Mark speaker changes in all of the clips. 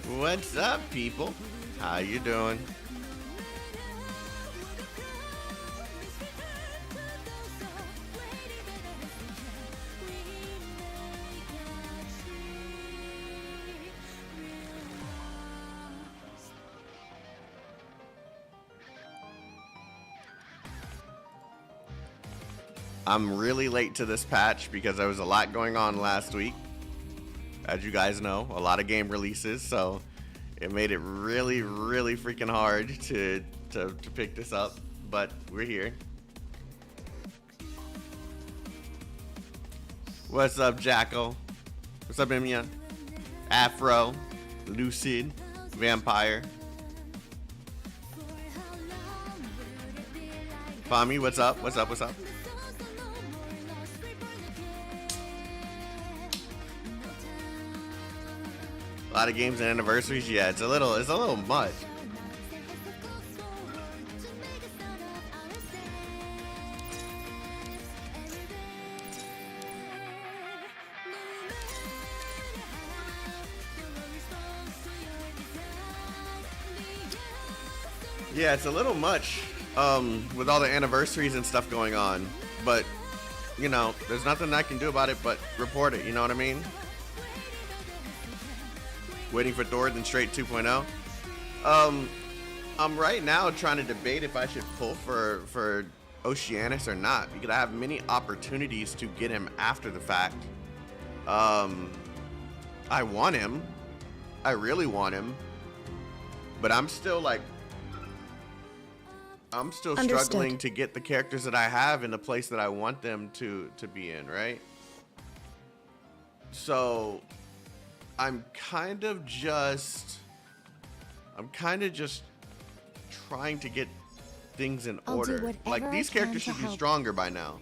Speaker 1: What's up, people? How you doing? I'm really late to this patch because there was a lot going on last week. As you guys know, a lot of game releases, so it made it really freaking hard to pick this up, but we're here. What's up, Jackal? What's up, Imya? Afro, Lucid, Vampire. Fami, what's up? What's up? What's up? A lot of games and anniversaries. Yeah, it's a little much. Yeah, it's a little much with all the anniversaries and stuff going on, but you know, there's nothing I can do about it but report it, you know what I mean? Waiting for Thor, then straight 2.0. I'm right now trying to debate if I should pull for Oceanus or not, because I have many opportunities to get him after the fact. I want him. I really want him. But I'm still struggling to get the characters that I have in the place that I want them to be in, right? So I'm kind of just trying to get things in order. Like, these characters should be stronger by now,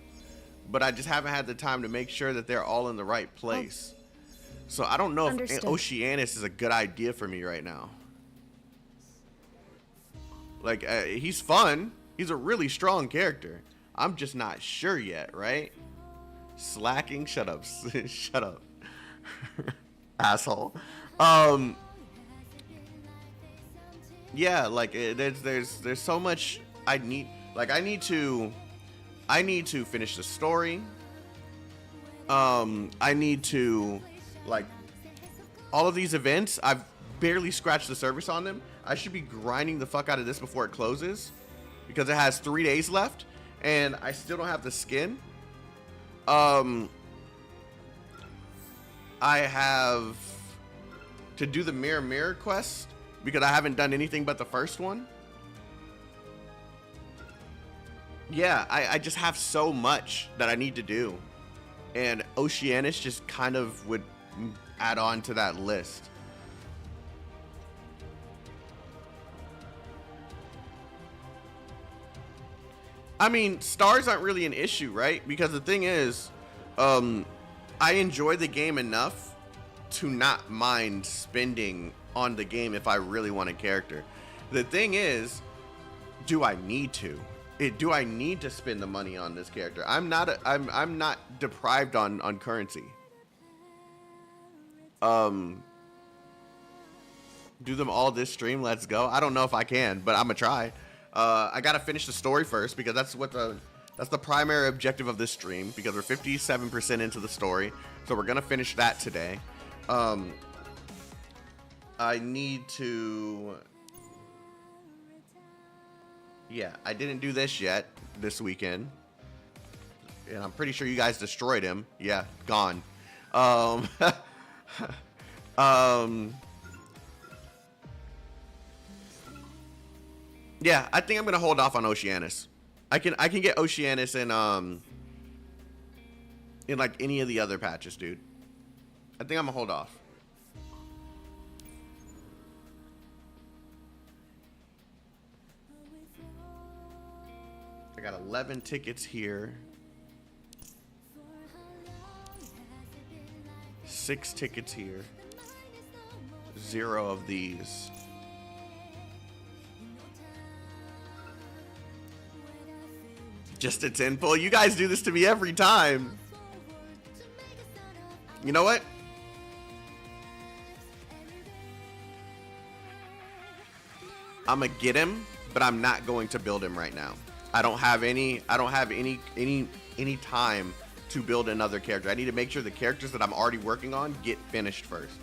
Speaker 1: but I just haven't had the time to make sure that they're all in the right place. So I don't know if Oceanus is a good idea for me right now. Like, he's fun. He's a really strong character. I'm just not sure yet, right? Slacking? Shut up. Shut up. Asshole. Yeah, like there's so much I need. Like, I need to finish the story. I need to, like, all of these events, I've barely scratched the surface on them. I should be grinding the fuck out of this before it closes, because it has 3 days left and I still don't have the skin. I have to do the mirror quest because I haven't done anything but the first one. Yeah, I just have so much that I need to do, and Oceanus just kind of would add on to that list. I mean, stars aren't really an issue, right? Because the thing is, I enjoy the game enough to not mind spending on the game if I really want a character. The thing is, do I need to? Do I need to spend the money on this character? I'm not deprived on currency. Do them all this stream. Let's go. I don't know if I can, but I'm gonna try. I gotta finish the story first, because that's the primary objective of this stream, because we're 57% into the story, so we're gonna finish that today. I need to, yeah, I didn't do this yet this weekend, and I'm pretty sure you guys destroyed him. Yeah, gone. Yeah, I think I'm gonna hold off on Oceanus. I can get Oceanus in like any of the other patches, dude. I think I'm gonna hold off. I got 11 tickets here. 6 tickets here. 0 of these. Just a 10 pull. You guys do this to me every time. You know what? I'm gonna get him, but I'm not going to build him right now. I don't have any time to build another character. I need to make sure the characters that I'm already working on get finished first.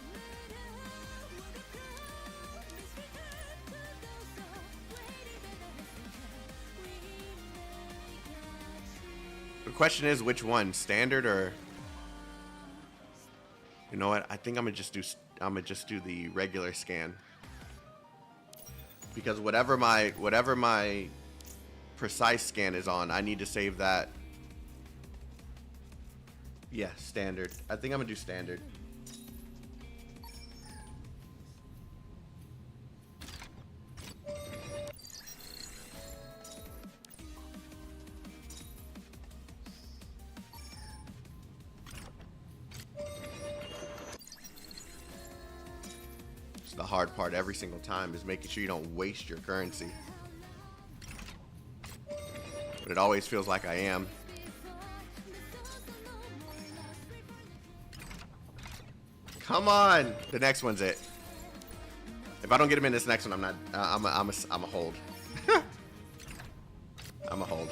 Speaker 1: The question is, which one, standard or? You know what? I think I'm gonna just do the regular scan, because whatever my precise scan is on, I need to save that. Yeah, standard. I think I'm gonna do standard. It's the hard part every single time, is making sure you don't waste your currency. But it always feels like I am. Come on! The next one's it. If I don't get him in this next one, I'm not. I'm a hold. I'm a hold.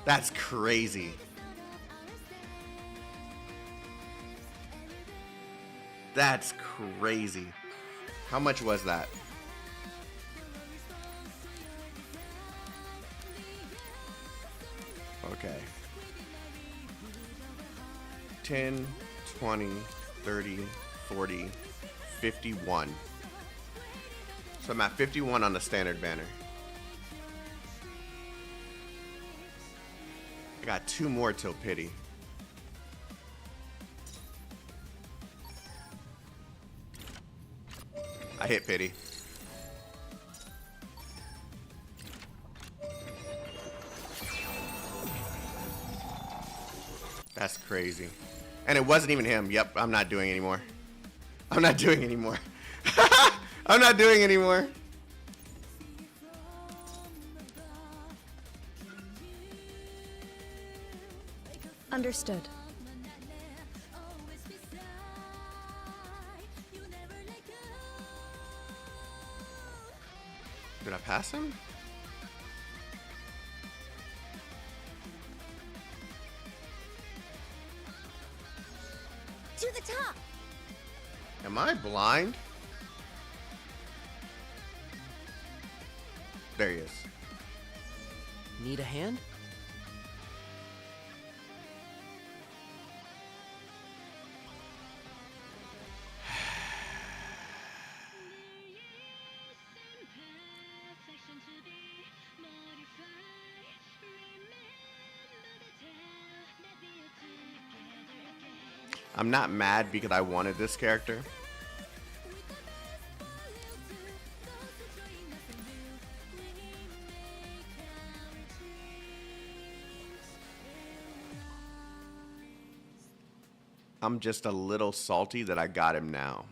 Speaker 1: That's crazy. That's crazy. How much was that? Okay. 10, 20, 30, 40, 51. So I'm at 51 on the standard banner. I got 2 more till pity. I hit pity. That's crazy. And it wasn't even him. Yep, I'm not doing anymore. I'm not doing anymore. I'm not doing anymore.
Speaker 2: Understood.
Speaker 1: Did I pass him?
Speaker 2: To the top.
Speaker 1: Am I blind? There he is.
Speaker 3: Need a hand?
Speaker 1: I'm not mad because I wanted this character. I'm just a little salty that I got him now.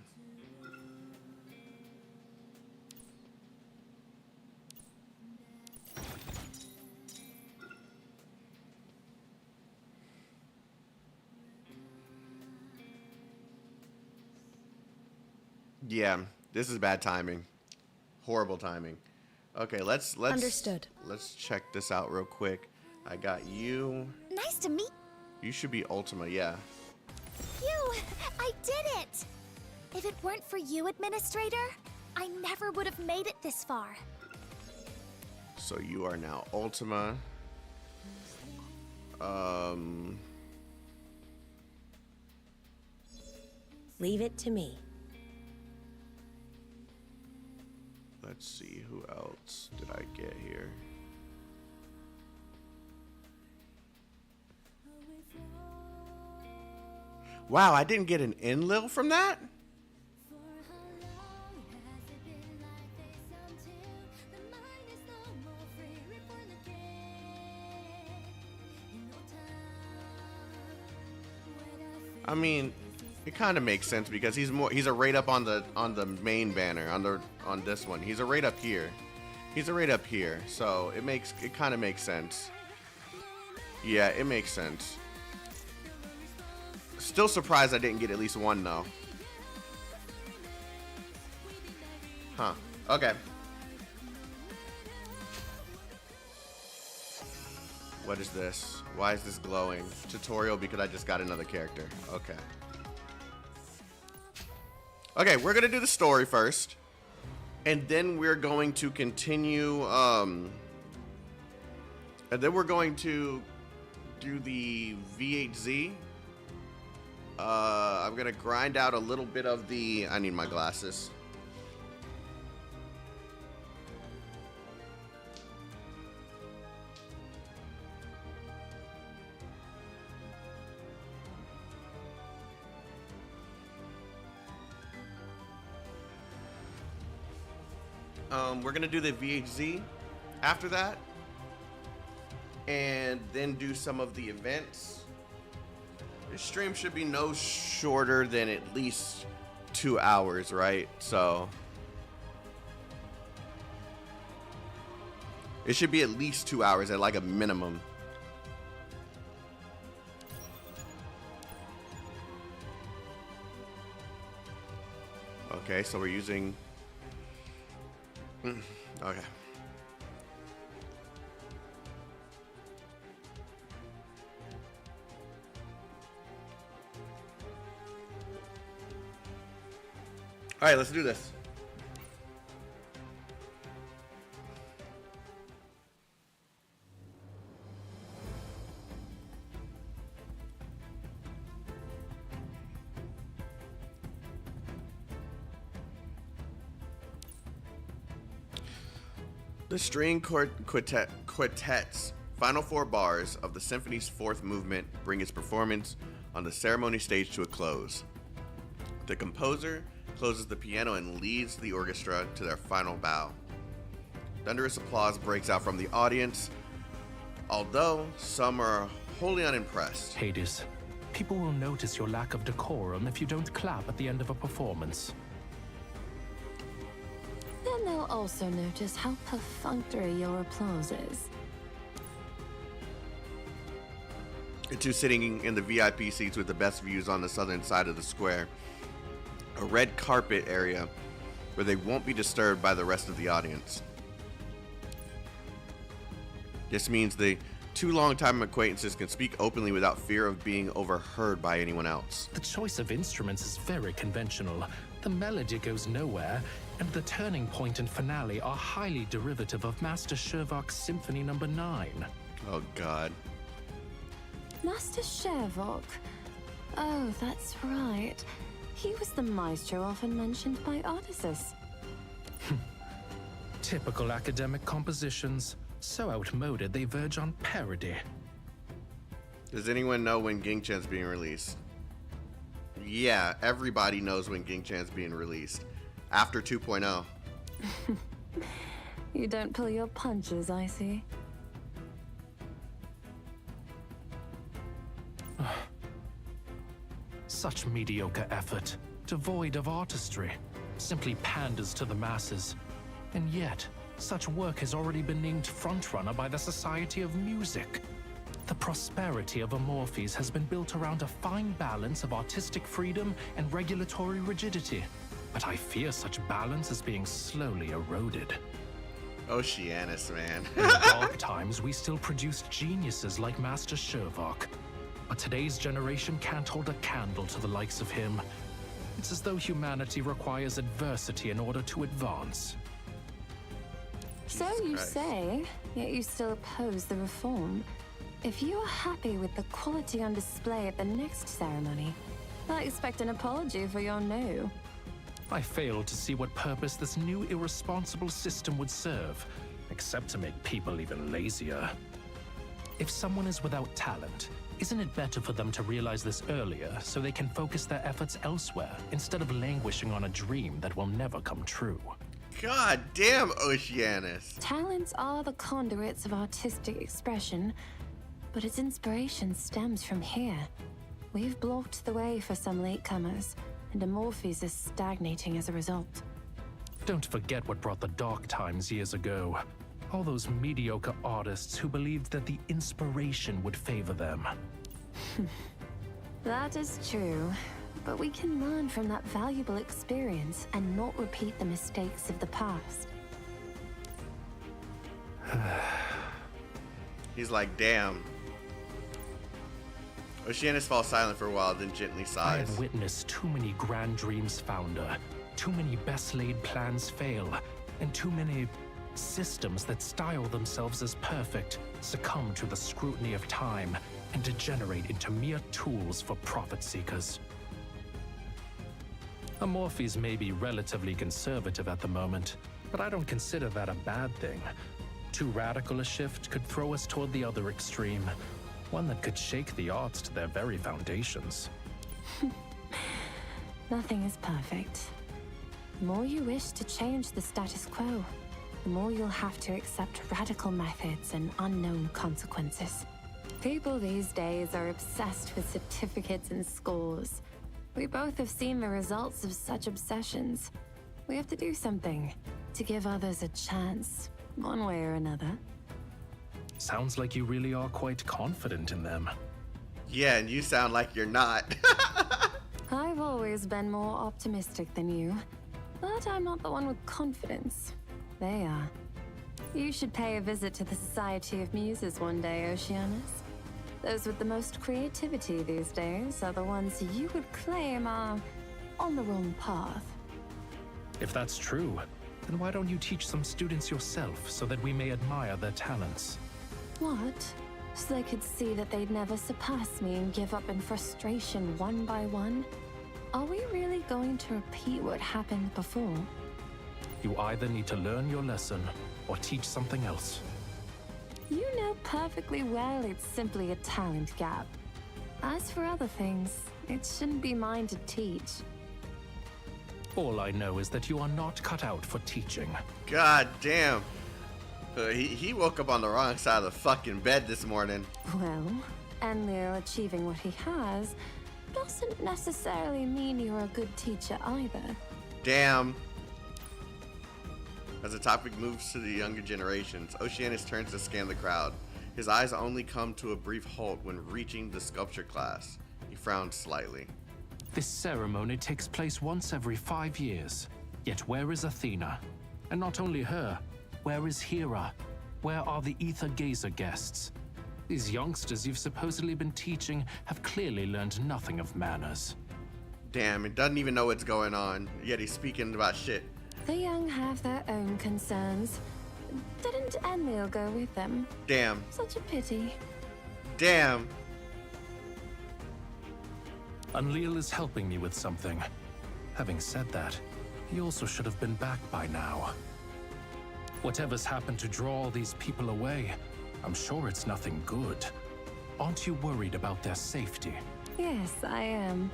Speaker 1: Yeah, this is bad timing. Horrible timing. Okay, let's
Speaker 2: Understood.
Speaker 1: Let's check this out real quick. I got you.
Speaker 4: Nice to meet
Speaker 1: You should be Ultima, yeah.
Speaker 4: you. I did it. If it weren't for you, Administrator, I never would have made it this far.
Speaker 1: So you are now Ultima.
Speaker 2: Leave it to me.
Speaker 1: Let's see, who else did I get here? Wow, I didn't get an Enlil from that? I mean, it kind of makes sense because he's a rate up on the main banner on this one. He's a rate up here. He's a rate up here. So it kind of makes sense. Yeah, it makes sense. Still surprised I didn't get at least one though. Huh. Okay. What is this? Why is this glowing? Tutorial because I just got another character. Okay. Okay, we're gonna do the story first. And then we're going to continue, and then we're going to do the V8Z. I'm gonna grind out a little bit of the, I need my glasses. We're gonna do the VHZ after that, and then do some of the events. This stream should be no shorter than at least 2 hours, right? So it should be at least 2 hours at like a minimum. Okay, so we're using okay. All right, let's do this. The string quartet's final 4 bars of the symphony's 4th movement bring its performance on the ceremony stage to a close. The composer closes the piano and leads the orchestra to their final bow. Thunderous applause breaks out from the audience, although some are wholly unimpressed.
Speaker 5: Hades, people will notice your lack of decorum if you don't clap at the end of a performance.
Speaker 6: Then they'll also notice how perfunctory your applause is.
Speaker 1: The two sitting in the VIP seats with the best views on the southern side of the square. A red carpet area where they won't be disturbed by the rest of the audience. This means the two longtime acquaintances can speak openly without fear of being overheard by anyone else.
Speaker 5: The choice of instruments is very conventional. The melody goes nowhere, and the turning point and finale are highly derivative of Master Shervok's Symphony No. 9.
Speaker 1: Oh God.
Speaker 6: Master Shervok? Oh, that's right. He was the maestro often mentioned by Odysseus.
Speaker 5: Typical academic compositions, so outmoded they verge on parody.
Speaker 1: Does anyone know when Gingchan's being released? Yeah, everybody knows when Gingchan's being released. After 2.0.
Speaker 6: You don't pull your punches, I see.
Speaker 5: Such mediocre effort, devoid of artistry, simply panders to the masses. And yet, such work has already been named frontrunner by the Society of Music. The prosperity of Amorphes has been built around a fine balance of artistic freedom and regulatory rigidity. But I fear such balance is being slowly eroded.
Speaker 1: Oceanus, man.
Speaker 5: In dark times, we still produced geniuses like Master Shervok. But today's generation can't hold a candle to the likes of him. It's as though humanity requires adversity in order to advance.
Speaker 6: So you say, yet you still oppose the reform. If you are happy with the quality on display at the next ceremony, I expect an apology for your no.
Speaker 5: I fail to see what purpose this new irresponsible system would serve, except to make people even lazier. If someone is without talent, isn't it better for them to realize this earlier so they can focus their efforts elsewhere instead of languishing on a dream that will never come true?
Speaker 1: God damn, Oceanus.
Speaker 6: Talents are the conduits of artistic expression, but its inspiration stems from here. We've blocked the way for some latecomers, and Amorphes is stagnating as a result.
Speaker 5: Don't forget what brought the dark times years ago. All those mediocre artists who believed that the inspiration would favor them.
Speaker 6: That is true, but we can learn from that valuable experience and not repeat the mistakes of the past.
Speaker 1: He's like, damn. Oceanus falls silent for a while, then gently
Speaker 5: I
Speaker 1: sighs.
Speaker 5: have witnessed too many grand dreams founder, too many best-laid plans fail, and too many systems that style themselves as perfect succumb to the scrutiny of time and degenerate into mere tools for profit seekers. Amorphes may be relatively conservative at the moment, but I don't consider that a bad thing. Too radical a shift could throw us toward the other extreme, one that could shake the arts to their very foundations.
Speaker 6: Nothing is perfect. The more you wish to change the status quo, the more you'll have to accept radical methods and unknown consequences. People these days are obsessed with certificates and scores. We both have seen the results of such obsessions. We have to do something to give others a chance, one way or another.
Speaker 5: Sounds like you really are quite confident in them.
Speaker 1: Yeah, and you sound like you're not.
Speaker 6: I've always been more optimistic than you, but I'm not the one with confidence. They are. You should pay a visit to the Society of Muses one day, Oceanus. Those with the most creativity these days are the ones you would claim are on the wrong path.
Speaker 5: If that's true, then why don't you teach some students yourself so that we may admire their talents?
Speaker 6: What? So they could see that they'd never surpass me and give up in frustration one by one? Are we really going to repeat what happened before?
Speaker 5: You either need to learn your lesson or teach something else.
Speaker 6: You know perfectly well it's simply a talent gap. As for other things, it shouldn't be mine to teach.
Speaker 5: All I know is that you are not cut out for teaching.
Speaker 1: God damn. He woke up on the wrong side of the fucking bed this morning.
Speaker 6: Well, Enlil achieving what he has doesn't necessarily mean you're a good teacher either.
Speaker 1: Damn. As the topic moves to the younger generations, Oceanus turns to scan the crowd. His eyes only come to a brief halt when reaching the sculpture class. He frowns slightly.
Speaker 5: This ceremony takes place once every 5 years. Yet where is Athena? And not only her, where is Hera? Where are the Aether Gazer guests? These youngsters you've supposedly been teaching have clearly learned nothing of manners.
Speaker 1: Damn, it doesn't even know what's going on, yet he's speaking about shit.
Speaker 6: The young have their own concerns. Didn't Enlil go with them?
Speaker 1: Damn.
Speaker 6: Such a pity.
Speaker 1: Damn.
Speaker 5: Enlil is helping me with something. Having said that, he also should have been back by now. Whatever's happened to draw all these people away, I'm sure it's nothing good. Aren't you worried about their safety?
Speaker 6: Yes, I am.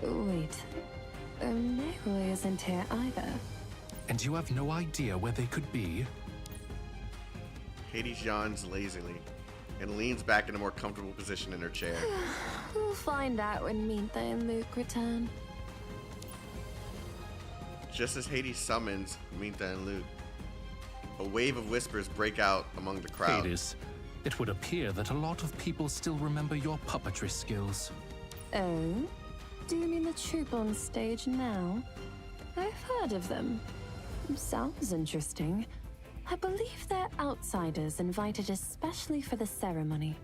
Speaker 6: Wait. Naoy isn't here either.
Speaker 5: And you have no idea where they could be?
Speaker 1: Hades yawns lazily and leans back in a more comfortable position in her chair.
Speaker 6: We'll find out when Mintha and Luke return.
Speaker 1: Just as Hades summons Mintha and Luke, a wave of whispers break out among the crowd.
Speaker 5: Hades, it would appear that a lot of people still remember your puppetry skills.
Speaker 6: Oh? Do you mean the troupe on stage now? I've heard of them. Sounds interesting. I believe they're outsiders invited especially for the ceremony.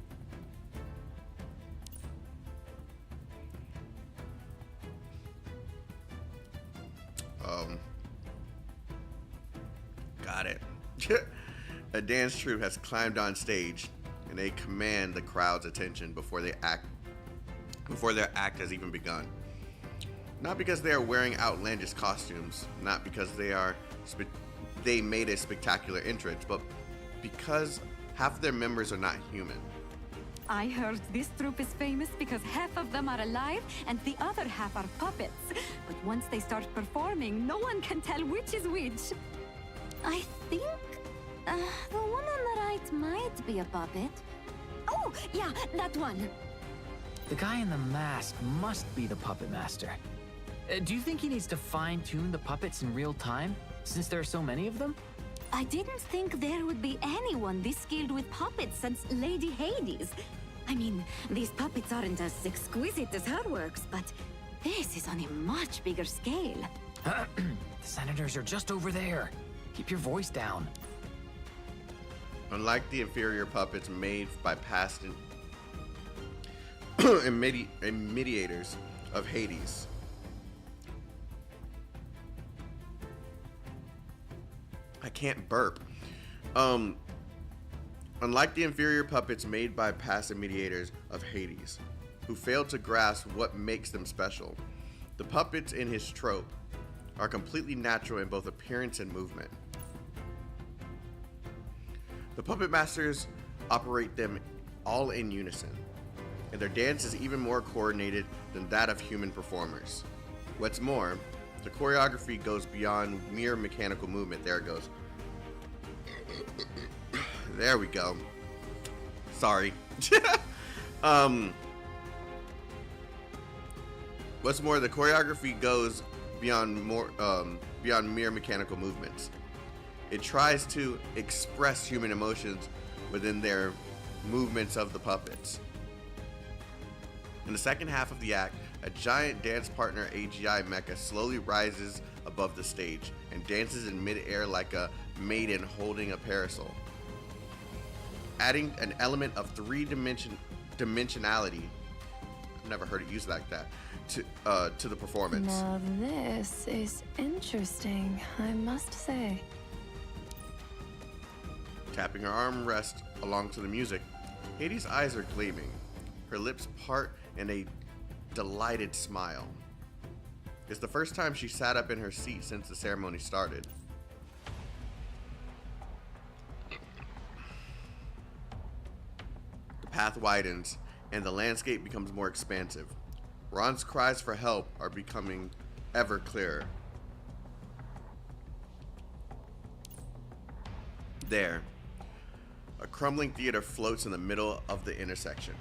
Speaker 1: Got it. A dance troupe has climbed on stage, and they command the crowd's attention before their act has even begun. Not because they are wearing outlandish costumes, not because they made a spectacular entrance, but because half of their members are not human.
Speaker 7: I heard this troupe is famous because half of them are alive and the other half are puppets. But once they start performing, no one can tell which is which.
Speaker 4: I think the one on the right might be a puppet.
Speaker 7: Oh, yeah, that one.
Speaker 3: The guy in the mask must be the puppet master. Do you think he needs to fine-tune the puppets in real time, since there are so many of them?
Speaker 7: I didn't think there would be anyone this skilled with puppets since Lady Hades. I mean, these puppets aren't as exquisite as her works, but This is on a much bigger scale.
Speaker 3: The senators are just over there. Keep your voice down.
Speaker 1: Unlike the inferior puppets made by past mediators of Hades, I can't burp. Unlike the inferior puppets made by past mediators of Hades, who failed to grasp what makes them special, the puppets in his trope are completely natural in both appearance and movement. The puppet masters operate them all in unison, and their dance is even more coordinated than that of human performers. What's more, the choreography goes beyond mere mechanical movement. There it goes. There we go. Sorry. What's more, the choreography goes beyond mere mechanical movements. It tries to express human emotions within their movements of the puppets. In the second half of the act, a giant dance partner AGI Mecca slowly rises above the stage and dances in mid-air like a maiden holding a parasol, adding an element of dimensionality. I've never heard it used like that to the performance.
Speaker 6: Now this is interesting, I must say.
Speaker 1: Tapping her armrest along to the music, Hades' eyes are gleaming. Her lips part in a delighted smile. It's the first time she sat up in her seat since the ceremony started. The path widens, and the landscape becomes more expansive. Ron's cries for help are becoming ever clearer. There, a crumbling theater floats in the middle of the intersection.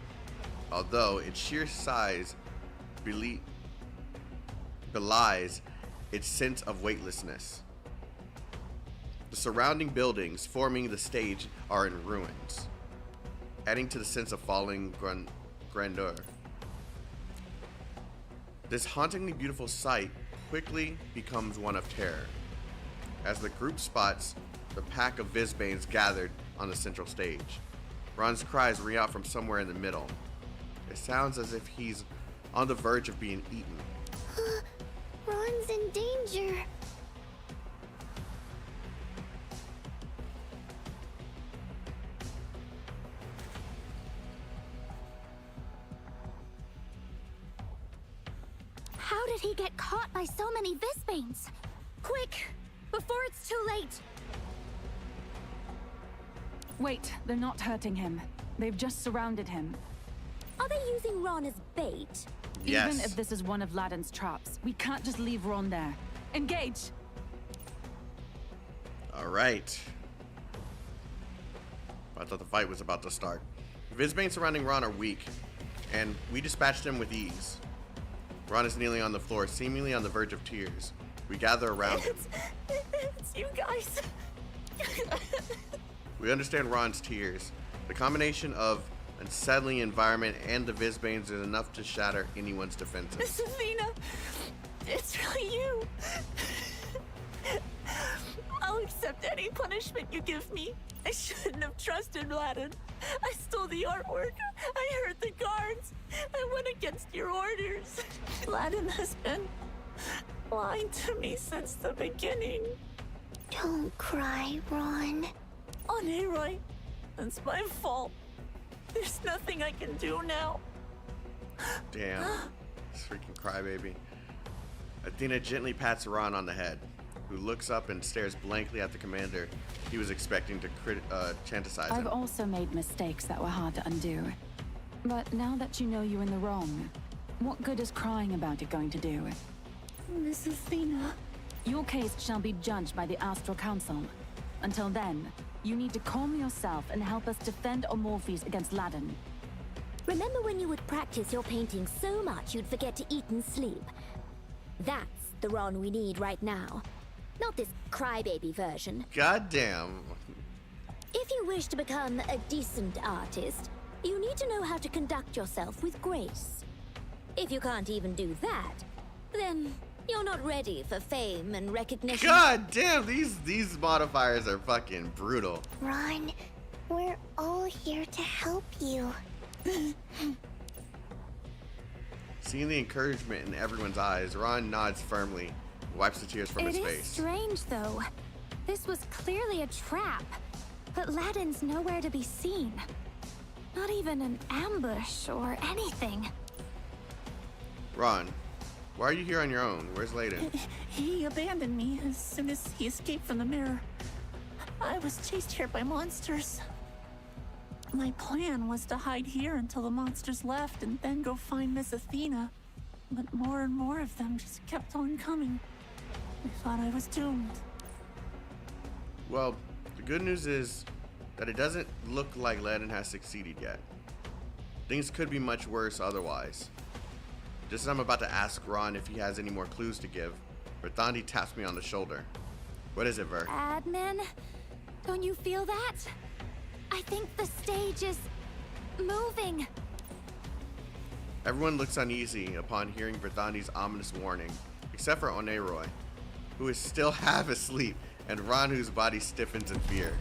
Speaker 1: Although its sheer size belies its sense of weightlessness. The surrounding buildings forming the stage are in ruins, adding to the sense of falling grandeur. This hauntingly beautiful sight quickly becomes one of terror, as the group spots the pack of Vizbanes gathered on the central stage. Ron's cries ring out from somewhere in the middle. It sounds as if he's on the verge of being eaten.
Speaker 4: Ron's in danger. How did he get caught by so many Vizbanes? Quick, before it's too late.
Speaker 7: Wait, they're not hurting him. They've just surrounded him.
Speaker 4: Are they using Ron as bait?
Speaker 1: Yes.
Speaker 7: Even if this is one of Laden's traps, we can't just leave Ron there. Engage!
Speaker 1: Alright. I thought the fight was about to start. Vizbanes surrounding Ron are weak, and we dispatched them with ease. Ron is kneeling on the floor, seemingly on the verge of tears. We gather around him.
Speaker 4: It's you guys.
Speaker 1: We understand Ron's tears. The combination of unsettling environment and the Vizbanes is enough to shatter anyone's defenses.
Speaker 4: Miss Athena, it's really you. I'll accept any punishment you give me. I shouldn't have trusted Laden. I stole the artwork. I hurt the guards. I went against your orders. Laden has been lying to me since the beginning. Don't cry, Ron. On Anoy, that's my fault. There's nothing I can do now.
Speaker 1: Damn. This freaking crybaby. Athena gently pats Ron on the head, who looks up and stares blankly at the commander he was expecting to chanticize
Speaker 7: I've
Speaker 1: him.
Speaker 7: also made mistakes that were hard to undo. But now that you know you're in the wrong, what good is crying about it going to do?
Speaker 4: Miss Athena.
Speaker 7: Your case shall be judged by the Astral Council. Until then, you need to calm yourself and help us defend Omorphes against Laden.
Speaker 4: Remember when you would practice your painting so much you'd forget to eat and sleep? That's the Ron we need right now. Not this crybaby version.
Speaker 1: Goddamn.
Speaker 4: If you wish to become a decent artist, you need to know how to conduct yourself with grace. If you can't even do that, then you're not ready for fame and recognition.
Speaker 1: God damn, these modifiers are fucking brutal.
Speaker 8: Ron, we're all here to help you.
Speaker 1: Seeing the encouragement in everyone's eyes, Ron nods firmly, wipes the tears from his
Speaker 6: It is
Speaker 1: face.
Speaker 6: strange, though. This was clearly a trap, but Laden's nowhere to be seen. Not even an ambush or anything.
Speaker 1: Ron, why are you here on your own? Where's Laden?
Speaker 4: He abandoned me as soon as he escaped from the mirror. I was chased here by monsters. My plan was to hide here until the monsters left and then go find Miss Athena. But more and more of them just kept on coming. I thought I was doomed.
Speaker 1: Well, the good news is that it doesn't look like Laden has succeeded yet. Things could be much worse otherwise. Just as I'm about to ask Ron if he has any more clues to give, Berthandi taps me on the shoulder. What is it, Ver?
Speaker 6: Admin, don't you feel that? I think the stage is moving.
Speaker 1: Everyone looks uneasy upon hearing Berthandi's ominous warning, except for Oneroy, who is still half asleep, and Ron, whose body stiffens in fear.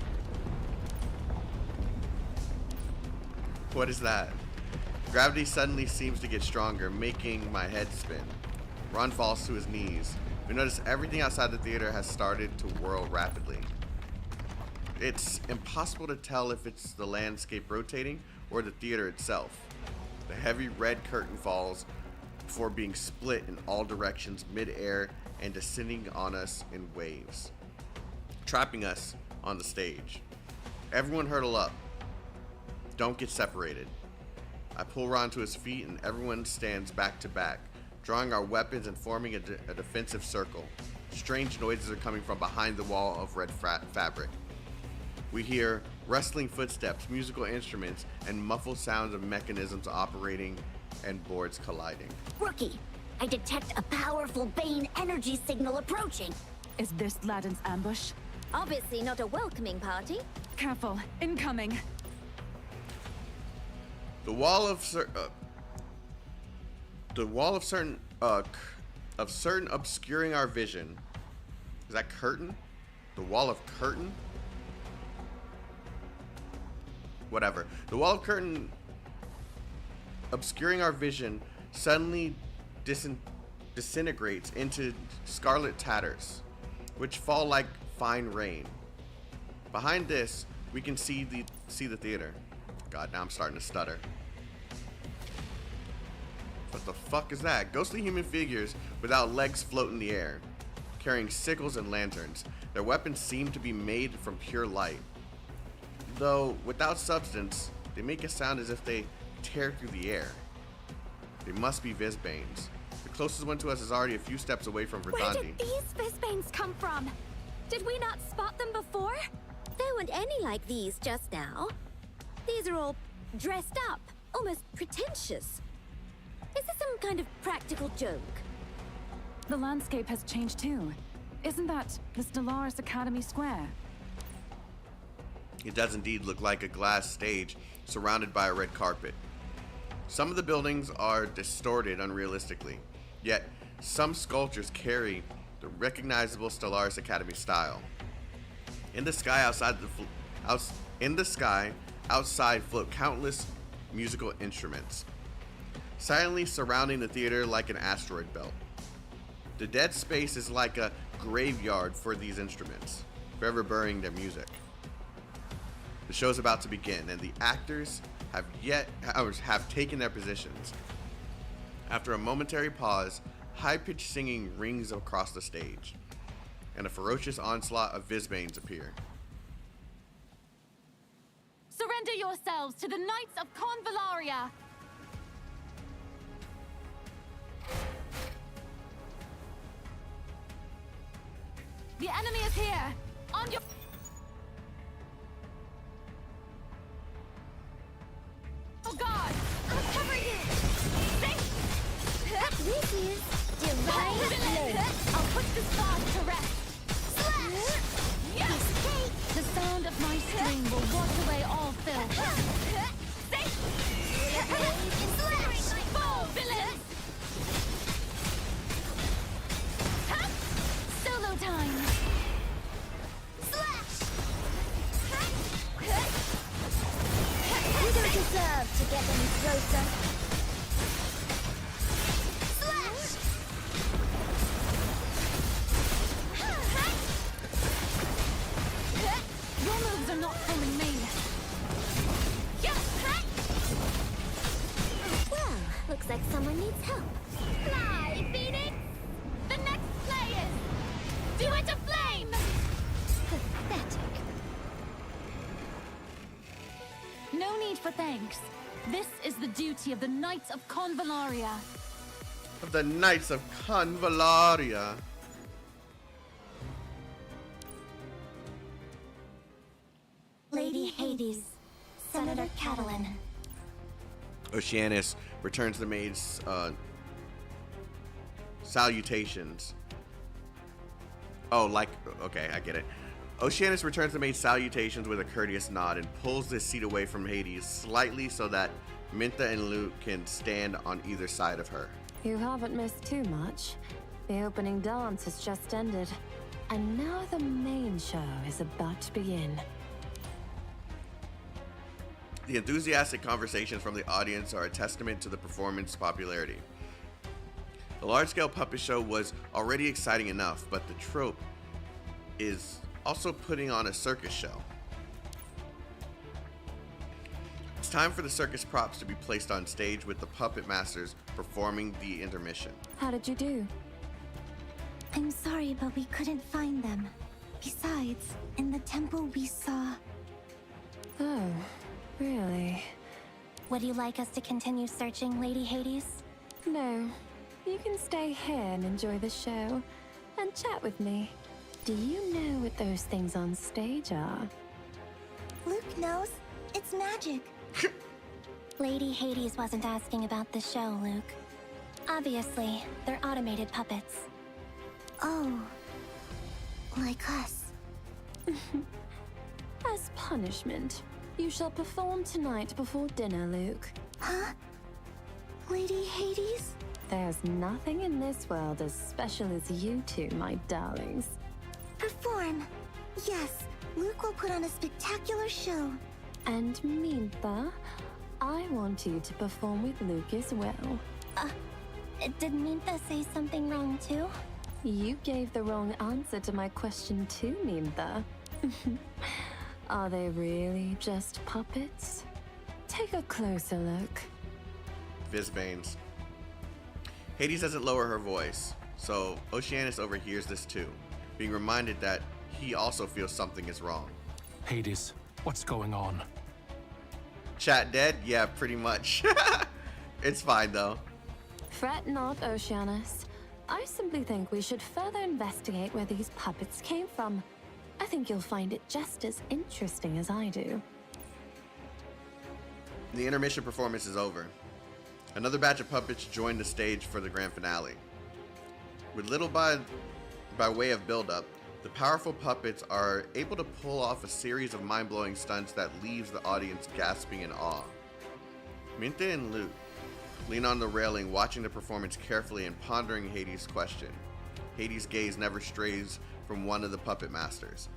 Speaker 1: What is that? Gravity suddenly seems to get stronger, making my head spin. Ron falls to his knees. We notice everything outside the theater has started to whirl rapidly. It's impossible to tell if it's the landscape rotating or the theater itself. The heavy red curtain falls before being split in all directions mid-air and descending on us in waves, trapping us on the stage. Everyone hurdle up. Don't get separated. I pull Ron to his feet and everyone stands back to back, drawing our weapons and forming a defensive circle. Strange noises are coming from behind the wall of red fabric. We hear rustling footsteps, musical instruments, and muffled sounds of mechanisms operating and boards colliding.
Speaker 8: Rookie, I detect a powerful Bane energy signal approaching.
Speaker 7: Is this Laden's ambush?
Speaker 4: Obviously not a welcoming party.
Speaker 7: Careful, incoming.
Speaker 1: The wall of certain obscuring our vision. Is that curtain? The wall of curtain? Whatever. The wall of curtain obscuring our vision suddenly disintegrates into scarlet tatters, which fall like fine rain. Behind this, we can see the theater. God, now I'm starting to stutter. What the fuck is that? Ghostly human figures without legs float in the air, carrying sickles and lanterns. Their weapons seem to be made from pure light. Though without substance, they make a sound as if they tear through the air. They must be Visbanes. The closest one to us is already a few steps away from
Speaker 6: Where
Speaker 1: Verdandi.
Speaker 6: did these Visbanes come from? Did we not spot them before?
Speaker 4: There weren't any like these just now. These are all dressed up, almost pretentious. Is this some kind of practical joke?
Speaker 7: The landscape has changed too. Isn't that the Stellaris Academy Square?
Speaker 1: It does indeed look like a glass stage surrounded by a red carpet. Some of the buildings are distorted unrealistically, yet some sculptures carry the recognizable Stellaris Academy style. In the sky outside float countless musical instruments, silently surrounding the theater like an asteroid belt. The dead space is like a graveyard for these instruments, forever burying their music. The show's about to begin, and the actors have taken their positions. After a momentary pause, high-pitched singing rings across the stage, and a ferocious onslaught of Visbanes appear.
Speaker 7: Surrender yourselves to the Knights of Convallaria! The enemy is here! On your... Oh God! I'll cover you!
Speaker 4: This is divine blade.
Speaker 7: I'll put this thought to rest!
Speaker 4: Yes!
Speaker 7: The sound of my string will wash away all filth. Fall, villains!
Speaker 8: deserve to get any closer. Slash!
Speaker 7: Your moves are not fooling me.
Speaker 8: Well, looks like someone needs help. Fly, Phoenix! The next players! Do it aflame! Pathetic.
Speaker 7: No need for thanks. This is the duty of the Knights of Convallaria.
Speaker 1: Of the Knights of Convallaria.
Speaker 8: Lady Hades, Senator Catalan.
Speaker 1: Oceanus returns the maid's salutations. Oh, like, okay, I get it. Oceanus returns the maid's salutations with a courteous nod and pulls the seat away from Hades slightly so that Minta and Luke can stand on either side of her.
Speaker 6: You haven't missed too much. The opening dance has just ended, and now the main show is about to begin.
Speaker 1: The enthusiastic conversations from the audience are a testament to the performance's popularity. The large-scale puppet show was already exciting enough, but the trope is also putting on a circus show. It's time for the circus props to be placed on stage with the puppet masters performing the intermission.
Speaker 6: How did you do?
Speaker 8: I'm sorry, but we couldn't find them. Besides, in the temple we saw...
Speaker 6: Oh, really?
Speaker 8: Would you like us to continue searching, Lady Hades?
Speaker 6: No. You can stay here and enjoy the show, and chat with me. Do you know what those things on stage are?
Speaker 8: Luke knows. It's magic. Lady Hades wasn't asking about the show, Luke. Obviously, they're automated puppets. Oh. Like us.
Speaker 6: As punishment, you shall perform tonight before dinner, Luke.
Speaker 8: Huh? Lady Hades?
Speaker 6: There's nothing in this world as special as you two, my darlings.
Speaker 8: Perform. Yes, Luke will put on a spectacular show.
Speaker 6: And Mintha, I want you to perform with Luke as well.
Speaker 8: Did Mintha say something wrong too?
Speaker 6: You gave the wrong answer to my question too, Mintha. Are they really just puppets? Take a closer look.
Speaker 1: Visbanes. Hades doesn't lower her voice, so Oceanus overhears this too, being reminded that he also feels something is wrong.
Speaker 5: Hades, what's going on?
Speaker 1: Chat dead? Yeah, pretty much. It's fine though.
Speaker 6: Fret not, Oceanus. I simply think we should further investigate where these puppets came from. I think you'll find it just as interesting as I do.
Speaker 1: The intermission performance is over. Another batch of puppets join the stage for the grand finale. With little by way of build-up, the powerful puppets are able to pull off a series of mind-blowing stunts that leaves the audience gasping in awe. Minta and Luke lean on the railing, watching the performance carefully and pondering Hades' question. Hades' gaze never strays from one of the puppet masters.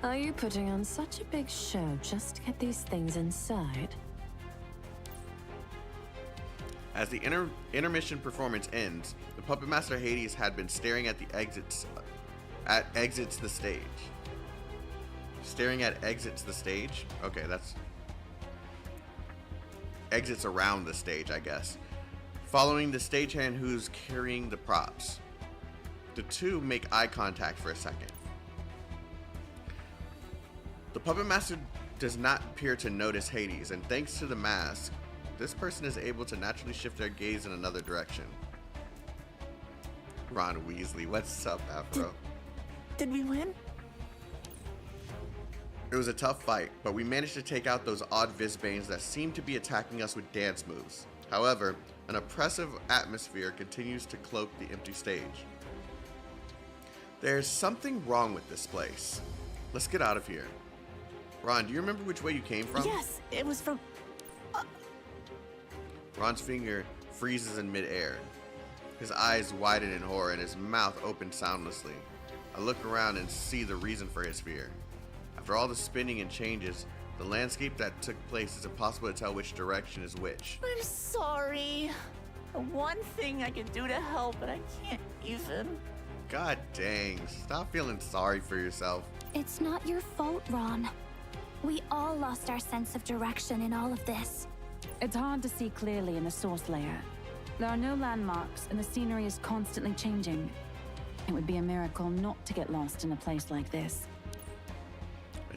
Speaker 6: Are you putting on such a big show just to get these things inside?
Speaker 1: As the intermission performance ends, the puppet master Hades had been staring at the exits the stage. Staring at exits the stage? Okay, that's exits around the stage, I guess. Following the stagehand who's carrying the props. The two make eye contact for a second. The puppet master does not appear to notice Hades, and thanks to the mask, this person is able to naturally shift their gaze in another direction. Ron Weasley, what's up, Afro?
Speaker 4: Did we win?
Speaker 1: It was a tough fight, but we managed to take out those odd Visbanes that seemed to be attacking us with dance moves. However, an oppressive atmosphere continues to cloak the empty stage. There's something wrong with this place. Let's get out of here. Ron, do you remember which way you came from?
Speaker 4: Yes, it was from...
Speaker 1: Ron's finger freezes in midair. His eyes widen in horror and his mouth opens soundlessly. I look around and see the reason for his fear. I After all the spinning and changes, the landscape that took place is impossible to tell which direction is which.
Speaker 4: I'm sorry. The one thing I can do to help, but I can't even.
Speaker 1: God dang, stop feeling sorry for yourself.
Speaker 8: It's not your fault, Ron. We all lost our sense of direction in all of this.
Speaker 9: It's hard to see clearly in the source layer. There are no landmarks, and the scenery is constantly changing. It would be a miracle not to get lost in a place like this.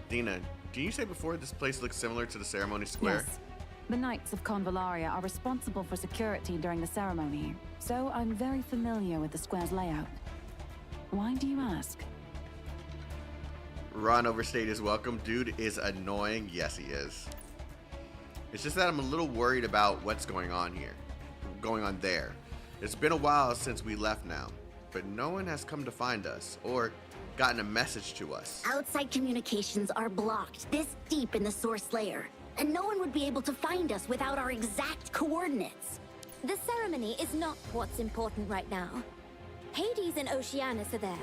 Speaker 1: Athena, did you say before this place looks similar to the ceremony square?
Speaker 9: Yes. The Knights of Convallaria are responsible for security during the ceremony, so I'm very familiar with the square's layout. Why do you ask?
Speaker 1: Ron overstayed his welcome. Dude is annoying. Yes, he is. It's just that I'm a little worried about what's going on there. It's been a while since we left now, but no one has come to find us or gotten a message to us.
Speaker 8: Outside communications are blocked this deep in the source layer, and no one would be able to find us without our exact coordinates. The ceremony is not what's important right now. Hades and Oceanus are there,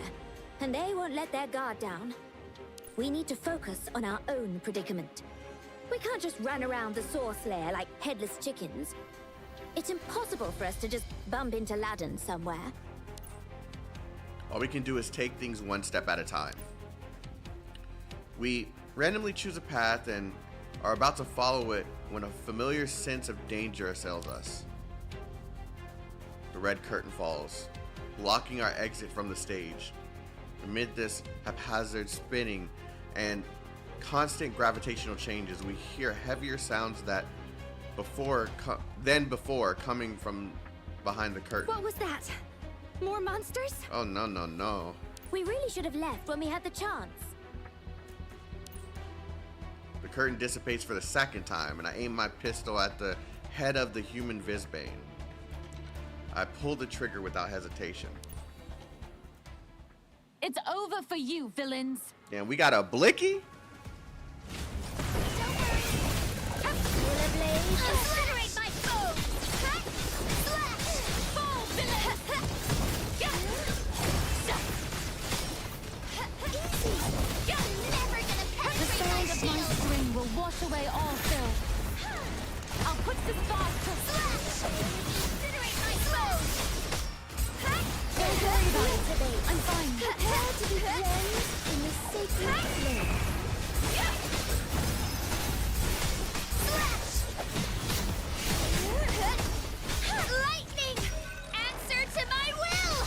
Speaker 8: and they won't let their guard down. We need to focus on our own predicament. We can't just run around the source layer like headless chickens. It's impossible for us to just bump into Laden somewhere.
Speaker 1: All we can do is take things one step at a time. We randomly choose a path and are about to follow it when a familiar sense of danger assails us. The red curtain falls, blocking our exit from the stage. Amid this haphazard spinning and constant gravitational changes, we hear heavier sounds than before coming from behind the curtain.
Speaker 8: What was that? More monsters?
Speaker 1: Oh, no.
Speaker 8: We really should have left when we had the chance.
Speaker 1: The curtain dissipates for the second time, and I aim my pistol at the head of the human Visbane. I pull the trigger without hesitation.
Speaker 7: It's over for you, villains.
Speaker 1: And we got a Blicky?
Speaker 8: Obliterate my foe! Slash!
Speaker 7: Fall, villains!
Speaker 8: You're never gonna
Speaker 7: The
Speaker 8: penetrate
Speaker 7: sound
Speaker 8: my
Speaker 7: of my
Speaker 8: shield!
Speaker 7: string will wash away all filth. I'll put this boss to
Speaker 8: Slash! Incinerate my foe!
Speaker 7: Don't worry about it. I'm fine.
Speaker 8: Prepare to be cleansed in the sacred flame. Slash! Lightning! Answer to my will!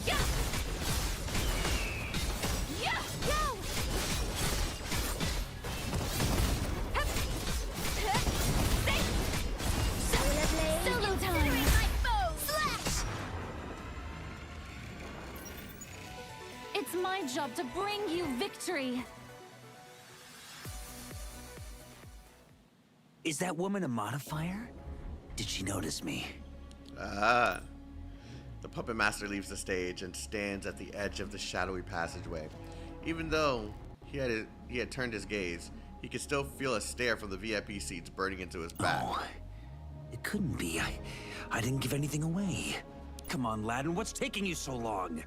Speaker 8: Go! Solar blade!
Speaker 7: Solo time.
Speaker 8: Incinerate my foe! Slash!
Speaker 7: It's my job to bring you victory.
Speaker 10: Is that woman a modifier? Did she notice me?
Speaker 1: Ah. The puppet master leaves the stage and stands at the edge of the shadowy passageway. Even though he had turned his gaze, he could still feel a stare from the VIP seats burning into his back.
Speaker 10: Oh, it couldn't be. I didn't give anything away. Come on, Laden, what's taking you so long?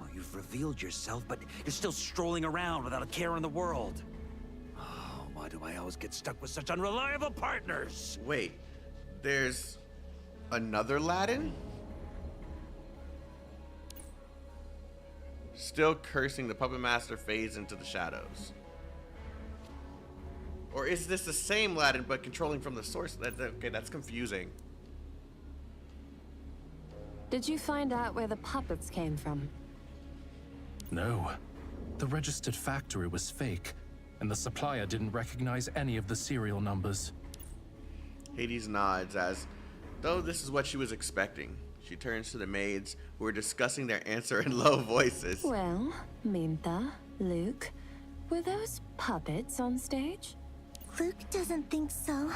Speaker 10: Oh, you've revealed yourself, but you're still strolling around without a care in the world. Oh, why do I always get stuck with such unreliable partners?
Speaker 1: Wait, there's another Laden? Still cursing, the puppet master fades into the shadows. Or is this the same Laden but controlling from the source? Okay, that's confusing.
Speaker 6: Did you find out where the puppets came from?
Speaker 5: No. The registered factory was fake, and the supplier didn't recognize any of the serial numbers.
Speaker 1: Hades nods as though this is what she was expecting. She turns to the maids who are discussing their answer in low voices.
Speaker 6: Well, Mintha, Luke, were those puppets on stage?
Speaker 8: Luke doesn't think so.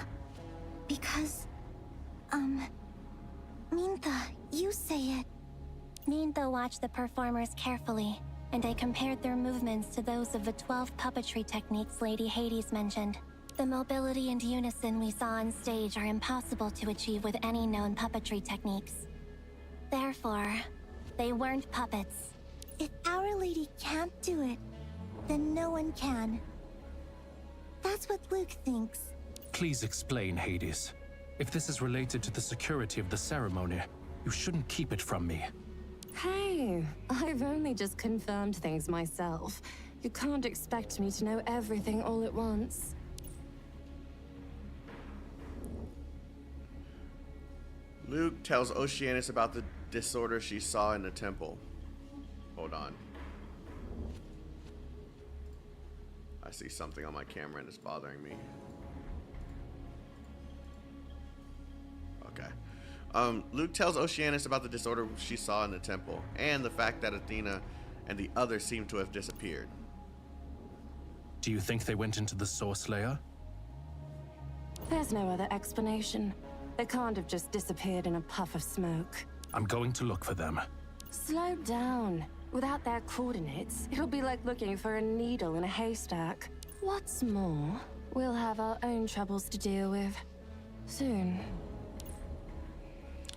Speaker 8: Because, Mintha, you say it. Mintha watched the performers carefully, and I compared their movements to those of the 12 puppetry techniques Lady Hades mentioned. The mobility and unison we saw on stage are impossible to achieve with any known puppetry techniques. Therefore, they weren't puppets. If Our Lady can't do it, then no one can. That's what Luke thinks.
Speaker 5: Please explain, Hades. If this is related to the security of the ceremony, you shouldn't keep it from me.
Speaker 6: Hey, I've only just confirmed things myself. You can't expect me to know everything all at once.
Speaker 1: Luke tells Oceanus about the disorder she saw in the temple. Hold on. I see something on my camera and it's bothering me. Okay. Luke tells Oceanus about the disorder she saw in the temple and the fact that Athena and the others seem to have disappeared.
Speaker 5: Do you think they went into the Source Layer?
Speaker 6: There's no other explanation. They can't have just disappeared in a puff of smoke.
Speaker 5: I'm going to look for them.
Speaker 6: Slow down. Without their coordinates, it'll be like looking for a needle in a haystack. What's more, we'll have our own troubles to deal with. Soon.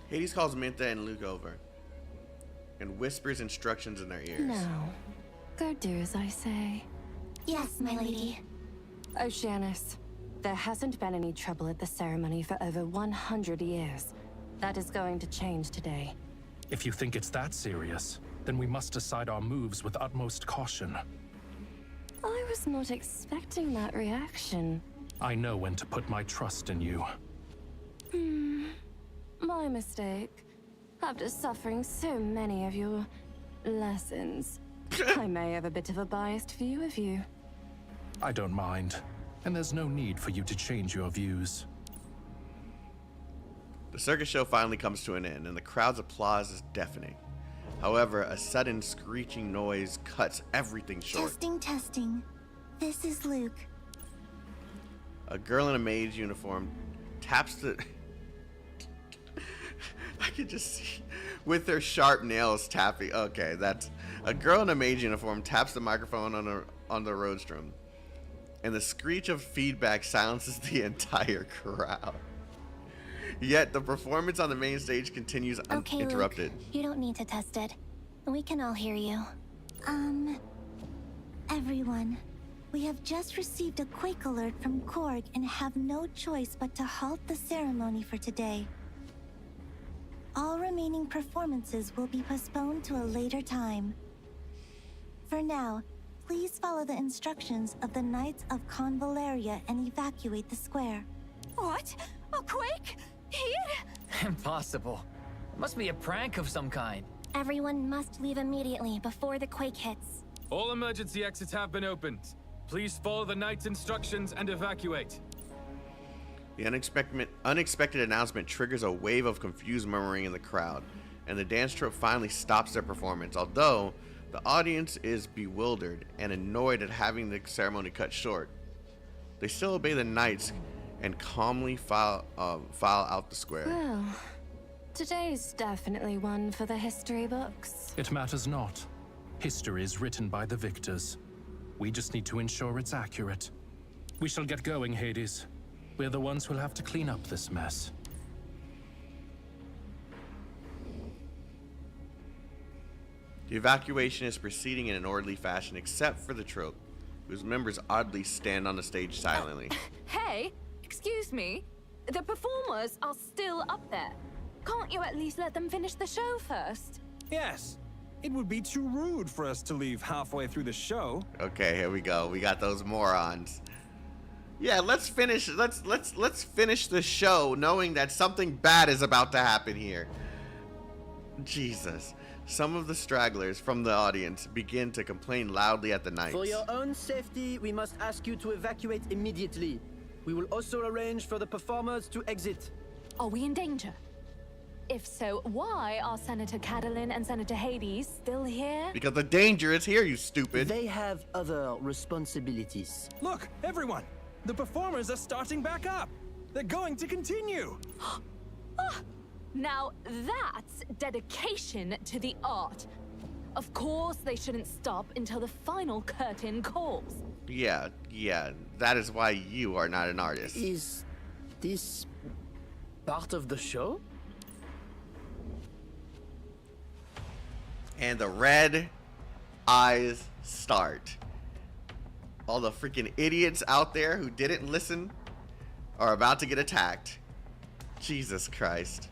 Speaker 1: Hades calls Mintha and Luke over and whispers instructions in their ears.
Speaker 6: Now, go do as I say.
Speaker 8: Yes, my lady.
Speaker 6: Oceanus, there hasn't been any trouble at the ceremony for over 100 years. That is going to change today.
Speaker 5: If you think it's that serious, then we must decide our moves with utmost caution.
Speaker 6: I was not expecting that reaction.
Speaker 5: I know when to put my trust in you.
Speaker 6: My mistake. After suffering so many of your lessons, I may have a bit of a biased view of you.
Speaker 5: I don't mind, and there's no need for you to change your views.
Speaker 1: The circus show finally comes to an end, and the crowd's applause is deafening. However, a sudden screeching noise cuts everything short.
Speaker 8: Testing, testing. This is Luke.
Speaker 1: A girl in a maid's uniform taps the... I could just see with her sharp nails tapping. Okay, that's a girl in a maid's uniform taps the microphone on the Roadstrom, and the screech of feedback silences the entire crowd. Yet the performance on the main stage continues uninterrupted.
Speaker 8: Luke, you don't need to test it. We can all hear you. Everyone, we have just received a quake alert from Korg and have no choice but to halt the ceremony for today. All remaining performances will be postponed to a later time. For now, please follow the instructions of the Knights of Convaleria and evacuate the square.
Speaker 4: What? A quake? Here?
Speaker 3: Impossible. It must be a prank of some kind.
Speaker 8: Everyone must leave immediately before the quake hits.
Speaker 11: All emergency exits have been opened. Please follow the Knight's instructions and evacuate.
Speaker 1: The unexpected announcement triggers a wave of confused murmuring in the crowd, and the dance troupe finally stops their performance, although the audience is bewildered and annoyed at having the ceremony cut short. They still obey the knights and calmly file out the square.
Speaker 6: Well, today's definitely one for the history books.
Speaker 5: It matters not. History is written by the victors. We just need to ensure it's accurate. We shall get going, Hades. We're the ones who'll have to clean up this mess.
Speaker 1: The evacuation is proceeding in an orderly fashion, except for the troupe, whose members oddly stand on the stage silently.
Speaker 7: Hey, excuse me. The performers are still up there. Can't you at least let them finish the show first?
Speaker 12: Yes. It would be too rude for us to leave halfway through the show.
Speaker 1: Okay, here we go. We got those morons. Yeah, let's finish. Let's finish the show knowing that something bad is about to happen here. Jesus. Some of the stragglers from the audience begin to complain loudly at the knights.
Speaker 13: For your own safety, we must ask you to evacuate immediately. We will also arrange for the performers to exit.
Speaker 7: Are we in danger? If so, why are Senator Catalin and Senator Hades still here?
Speaker 1: Because the danger is here, you stupid.
Speaker 13: They have other responsibilities.
Speaker 12: Look, everyone! The performers are starting back up! They're going to continue!
Speaker 7: Now that's dedication to the art. Of course they shouldn't stop until the final curtain calls.
Speaker 1: Yeah, that is why you are not an artist.
Speaker 13: Is this part of the show?
Speaker 1: And the red eyes start. All the freaking idiots out there who didn't listen are about to get attacked. Jesus Christ.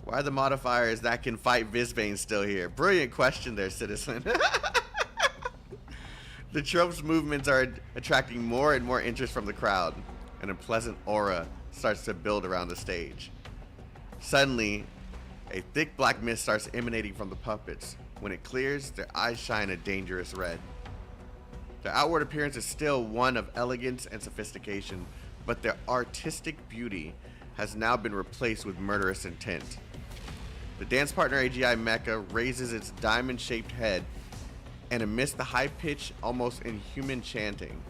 Speaker 1: Why are the modifiers that can fight Visbane still here? Brilliant question there, citizen. The trope's movements are attracting more and more interest from the crowd, and a pleasant aura starts to build around the stage. Suddenly, a thick black mist starts emanating from the puppets. When it clears, their eyes shine a dangerous red. Their outward appearance is still one of elegance and sophistication, but their artistic beauty has now been replaced with murderous intent. The dance partner AGI Mecca raises its diamond-shaped head, and amidst the high-pitched, almost inhuman chanting,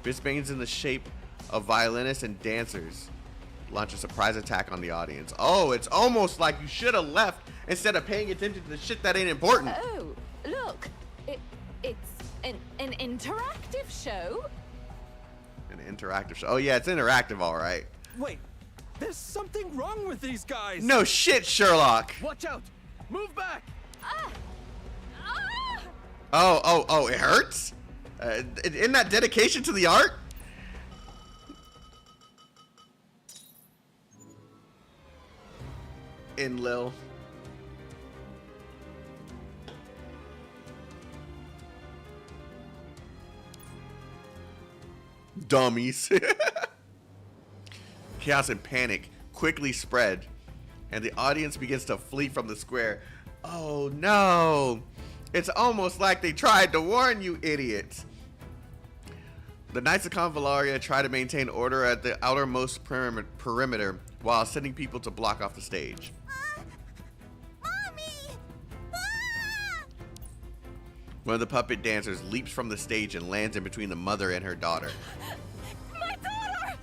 Speaker 1: Visbanes in the shape of violinists and dancers launch a surprise attack on the audience. Oh, it's almost like you should have left instead of paying attention to the shit that ain't important.
Speaker 4: Oh, look. It's an interactive show.
Speaker 1: An interactive show. Oh yeah, it's interactive, all right.
Speaker 12: Wait, there's something wrong with these guys.
Speaker 1: No shit, Sherlock.
Speaker 12: Watch out! Move back!
Speaker 1: Oh, it hurts? Isn't that dedication to the art? Lil. Dummies. Chaos and panic quickly spread, and the audience begins to flee from the square. Oh no! It's almost like they tried to warn you, idiots. The Knights of Convallaria try to maintain order at the outermost perimeter while sending people to block off the stage.
Speaker 8: Mommy!
Speaker 1: One of the puppet dancers leaps from the stage and lands in between the mother and her daughter.
Speaker 4: My daughter!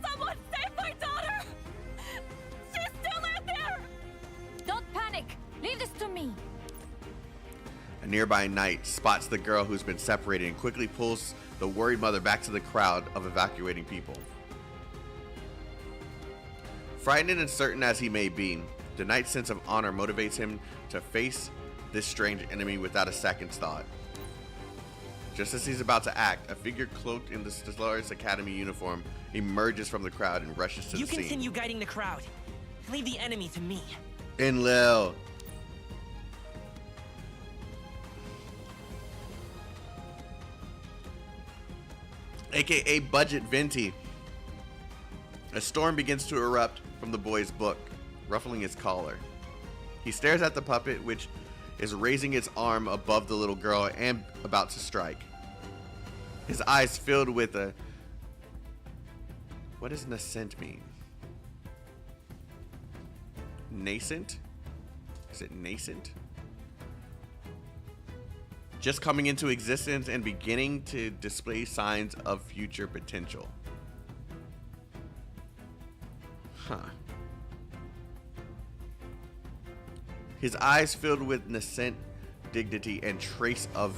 Speaker 4: Someone save my daughter! She's still in there!
Speaker 7: Don't panic. Leave this to me.
Speaker 1: A nearby knight spots the girl who's been separated and quickly pulls the worried mother back to the crowd of evacuating people. Frightened and certain as he may be, the knight's sense of honor motivates him to face this strange enemy without a second's thought. Just as he's about to act, a figure cloaked in the Stellaris Academy uniform emerges from the crowd and rushes to the scene.
Speaker 14: You continue guiding the crowd. Leave the enemy to me.
Speaker 1: Enlil. AKA Budget Venti. A storm begins to erupt from the boy's book, ruffling his collar. He stares at the puppet, which is raising its arm above the little girl and about to strike. His eyes filled with a... What does nascent mean? Nascent? Is it nascent? Just coming into existence and beginning to display signs of future potential. Huh. His eyes filled with nascent dignity and trace of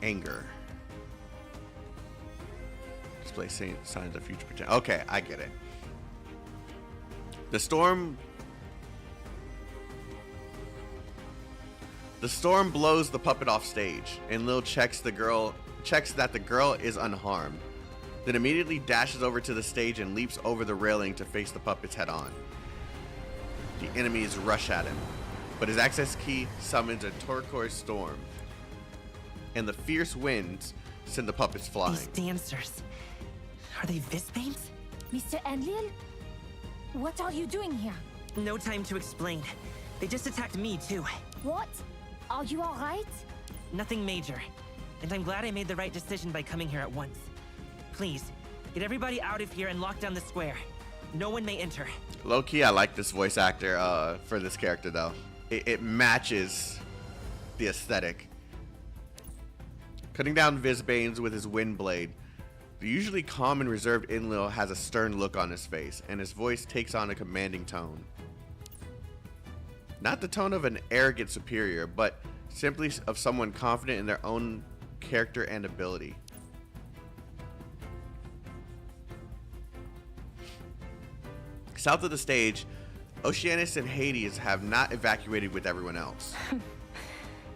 Speaker 1: anger. Display signs of future potential. Okay, I get it. The storm blows the puppet off stage, and Lil checks that the girl is unharmed. Then immediately dashes over to the stage and leaps over the railing to face the puppets head on. The enemies rush at him, but his access key summons a turquoise storm, and the fierce winds send the puppets flying.
Speaker 14: These dancers, are they Visbanes?
Speaker 7: Mr. Enlil? What are you doing here?
Speaker 14: No time to explain. They just attacked me too.
Speaker 7: What? Are you alright?
Speaker 14: Nothing major. And I'm glad I made the right decision by coming here at once. Please, get everybody out of here and lock down the square. No one may enter.
Speaker 1: Low-key, I like this voice actor for this character, though. It matches the aesthetic. Cutting down Visbanes with his wind blade, the usually calm and reserved Enlil has a stern look on his face, and his voice takes on a commanding tone. Not the tone of an arrogant superior, but simply of someone confident in their own character and ability. South of the stage, Oceanus and Hades have not evacuated with everyone else.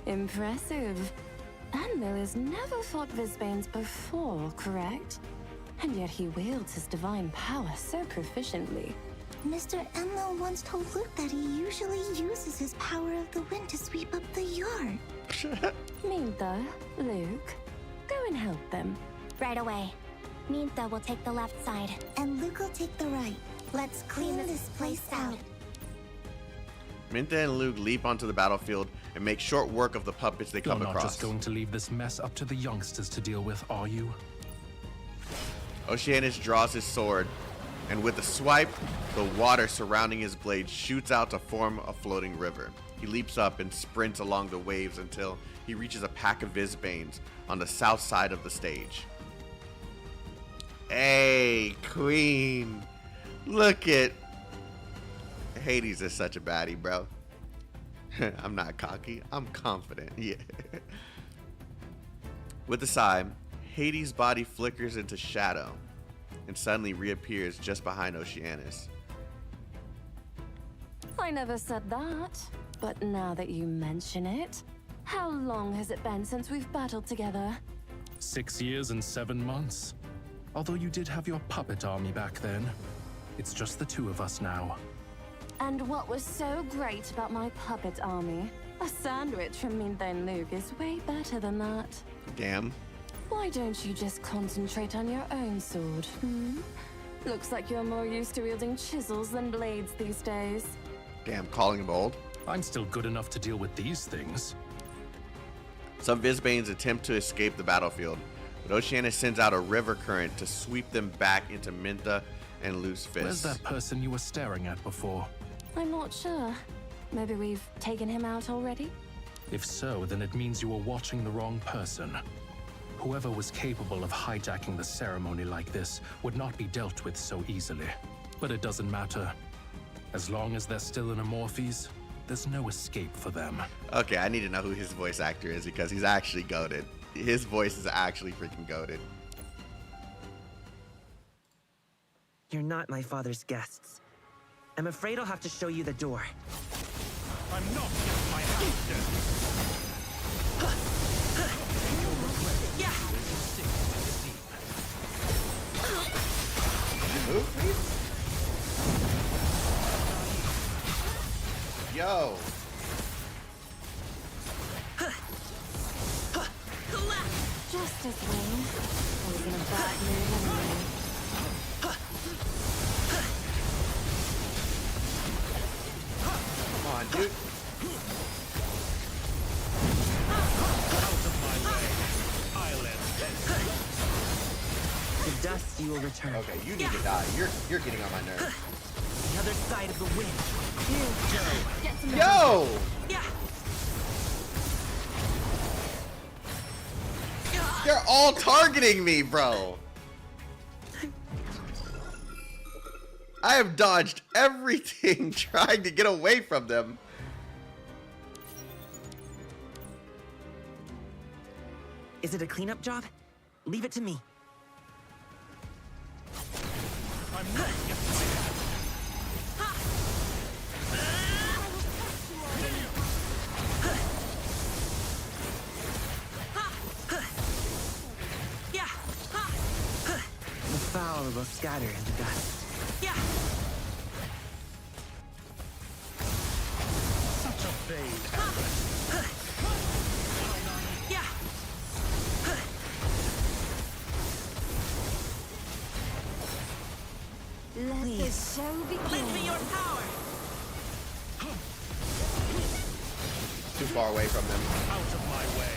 Speaker 6: Impressive. Enlil has never fought Vizbanes before, correct? And yet he wields his divine power so proficiently.
Speaker 8: Mr. Enlil once told Luke that he usually uses his power of the wind to sweep up the yard.
Speaker 6: Mintha, Luke, go and help them.
Speaker 8: Right away. Mintha will take the left side, and Luke will take the right. Let's clean this place out.
Speaker 1: Mintha and Luke leap onto the battlefield and make short work of the puppets they come
Speaker 5: You're not
Speaker 1: across.
Speaker 5: just going to leave this mess up to the youngsters to deal with, are you?
Speaker 1: Oceanus draws his sword, and with a swipe, the water surrounding his blade shoots out to form a floating river. He leaps up and sprints along the waves until he reaches a pack of Vizbanes on the south side of the stage. Hey, Queen! Look at... Hades is such a baddie, bro. I'm not cocky, I'm confident, yeah. With a sigh, Hades' body flickers into shadow and suddenly reappears just behind Oceanus.
Speaker 6: I never said that, but now that you mention it, how long has it been since we've battled together?
Speaker 5: 6 years and 7 months. Although you did have your puppet army back then. It's just the two of us now.
Speaker 6: And what was so great about my puppet army? A sandwich from Mintha and Luke is way better than that.
Speaker 1: Damn.
Speaker 6: Why don't you just concentrate on your own sword, Looks like you're more used to wielding chisels than blades these days.
Speaker 1: Damn, calling him old.
Speaker 5: I'm still good enough to deal with these things.
Speaker 1: Some Vizbanes attempt to escape the battlefield, but Oceanus sends out a river current to sweep them back into Mintha and Luke's fists.
Speaker 5: Where's that person you were staring at before?
Speaker 6: I'm not sure. Maybe we've taken him out already?
Speaker 5: If so, then it means you were watching the wrong person. Whoever was capable of hijacking the ceremony like this would not be dealt with so easily. But it doesn't matter. As long as they're still in Amorphes, there's no escape for them.
Speaker 1: Okay, I need to know who his voice actor is because he's actually goated. His voice is actually freaking goated.
Speaker 14: You're not my father's guests. I'm afraid I'll have to show you the door.
Speaker 12: I'm not getting my house dirty.
Speaker 14: Yeah.
Speaker 1: Move, please. Yo.
Speaker 6: Just as well. I was in a bad mood anyway.
Speaker 1: Come on, dude.
Speaker 12: Out of my way. I'll end this.
Speaker 14: The dust you will return.
Speaker 1: Okay, you need to die. You're getting on my nerves.
Speaker 14: The other side of the wind.
Speaker 1: Yo!
Speaker 14: Yeah.
Speaker 1: They're all targeting me, bro. I have dodged everything trying to get away from them.
Speaker 14: Is it a cleanup job? Leave it to me.
Speaker 12: I'm not getting my
Speaker 14: Yeah. The foul will scatter in the dust. Yeah.
Speaker 12: such a vain effort.
Speaker 14: Yeah.
Speaker 6: Let this show begin.
Speaker 14: Lend me your power.
Speaker 1: Too far away from them.
Speaker 12: Out of my way.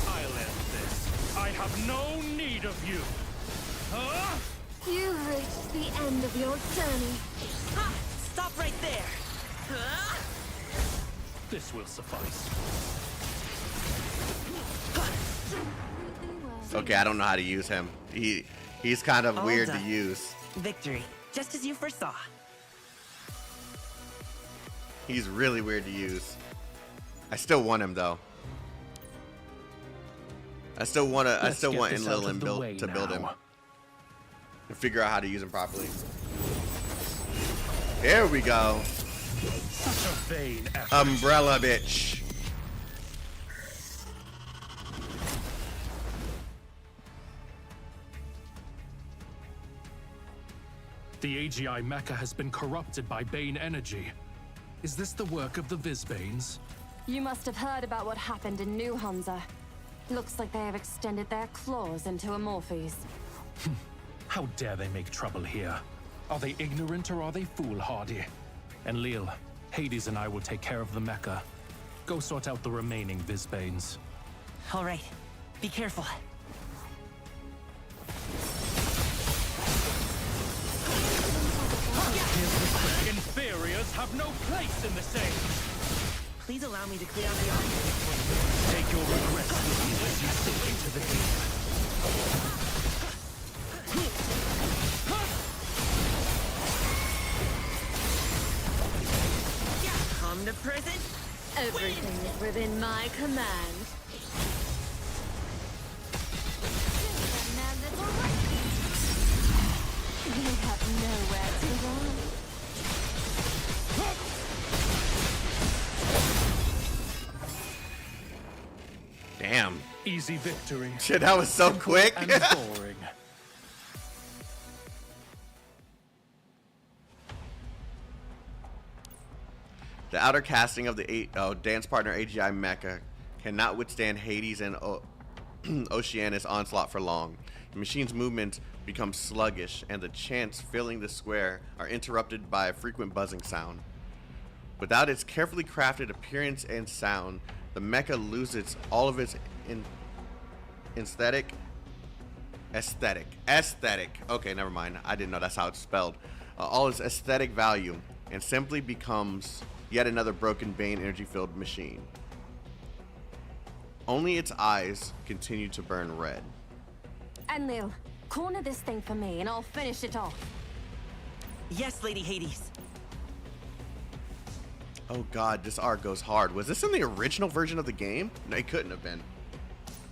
Speaker 12: I'll end this. I have no need of you. Huh?
Speaker 8: You've reached the end of your journey.
Speaker 14: Ha! Stop right there. Huh?
Speaker 12: This will suffice.
Speaker 1: Okay, I don't know how to use him. He's kind of
Speaker 14: All
Speaker 1: weird
Speaker 14: done.
Speaker 1: to use.
Speaker 14: Victory, just as you foresaw.
Speaker 1: He's really weird to use. I still want him though. I still want Enlil and to build him. And figure out how to use him properly. There we go.
Speaker 12: Such a vain effort.
Speaker 1: Umbrella bitch.
Speaker 5: The AGI Mecca has been corrupted by Bane energy. Is this the work of the Vizbanes?
Speaker 6: You must have heard about what happened in New Hunza. Looks like they have extended their claws into Amorphes.
Speaker 5: How dare they make trouble here? Are they ignorant or are they foolhardy? Enlil, Hades and I will take care of the Mecca. Go sort out the remaining Vizbanes.
Speaker 14: All right. Be careful.
Speaker 12: Inferiors have no place in the sage.
Speaker 14: Please allow me to clear out the audience.
Speaker 12: Take your regrets with you as you sink into the deep.
Speaker 14: Omnipresent?
Speaker 4: Everything is within my command.
Speaker 6: You have nowhere to run.
Speaker 1: Damn.
Speaker 5: Easy victory.
Speaker 1: Shit, that was so quick.
Speaker 5: And boring.
Speaker 1: The outer casting of the dance partner AGI Mecca cannot withstand Hades and Oceanus' onslaught for long. The machine's movements become sluggish, and the chants filling the square are interrupted by a frequent buzzing sound. Without its carefully crafted appearance and sound, the Mecca loses all of its aesthetic. Okay, never mind. I didn't know that's how it's spelled. All its aesthetic value, and simply becomes yet another broken Bane energy-filled machine. Only its eyes continue to burn red.
Speaker 6: Enlil, corner this thing for me and I'll finish it off.
Speaker 14: Yes, Lady Hades.
Speaker 1: Oh god, this art goes hard. Was this in the original version of the game? No, it couldn't have been.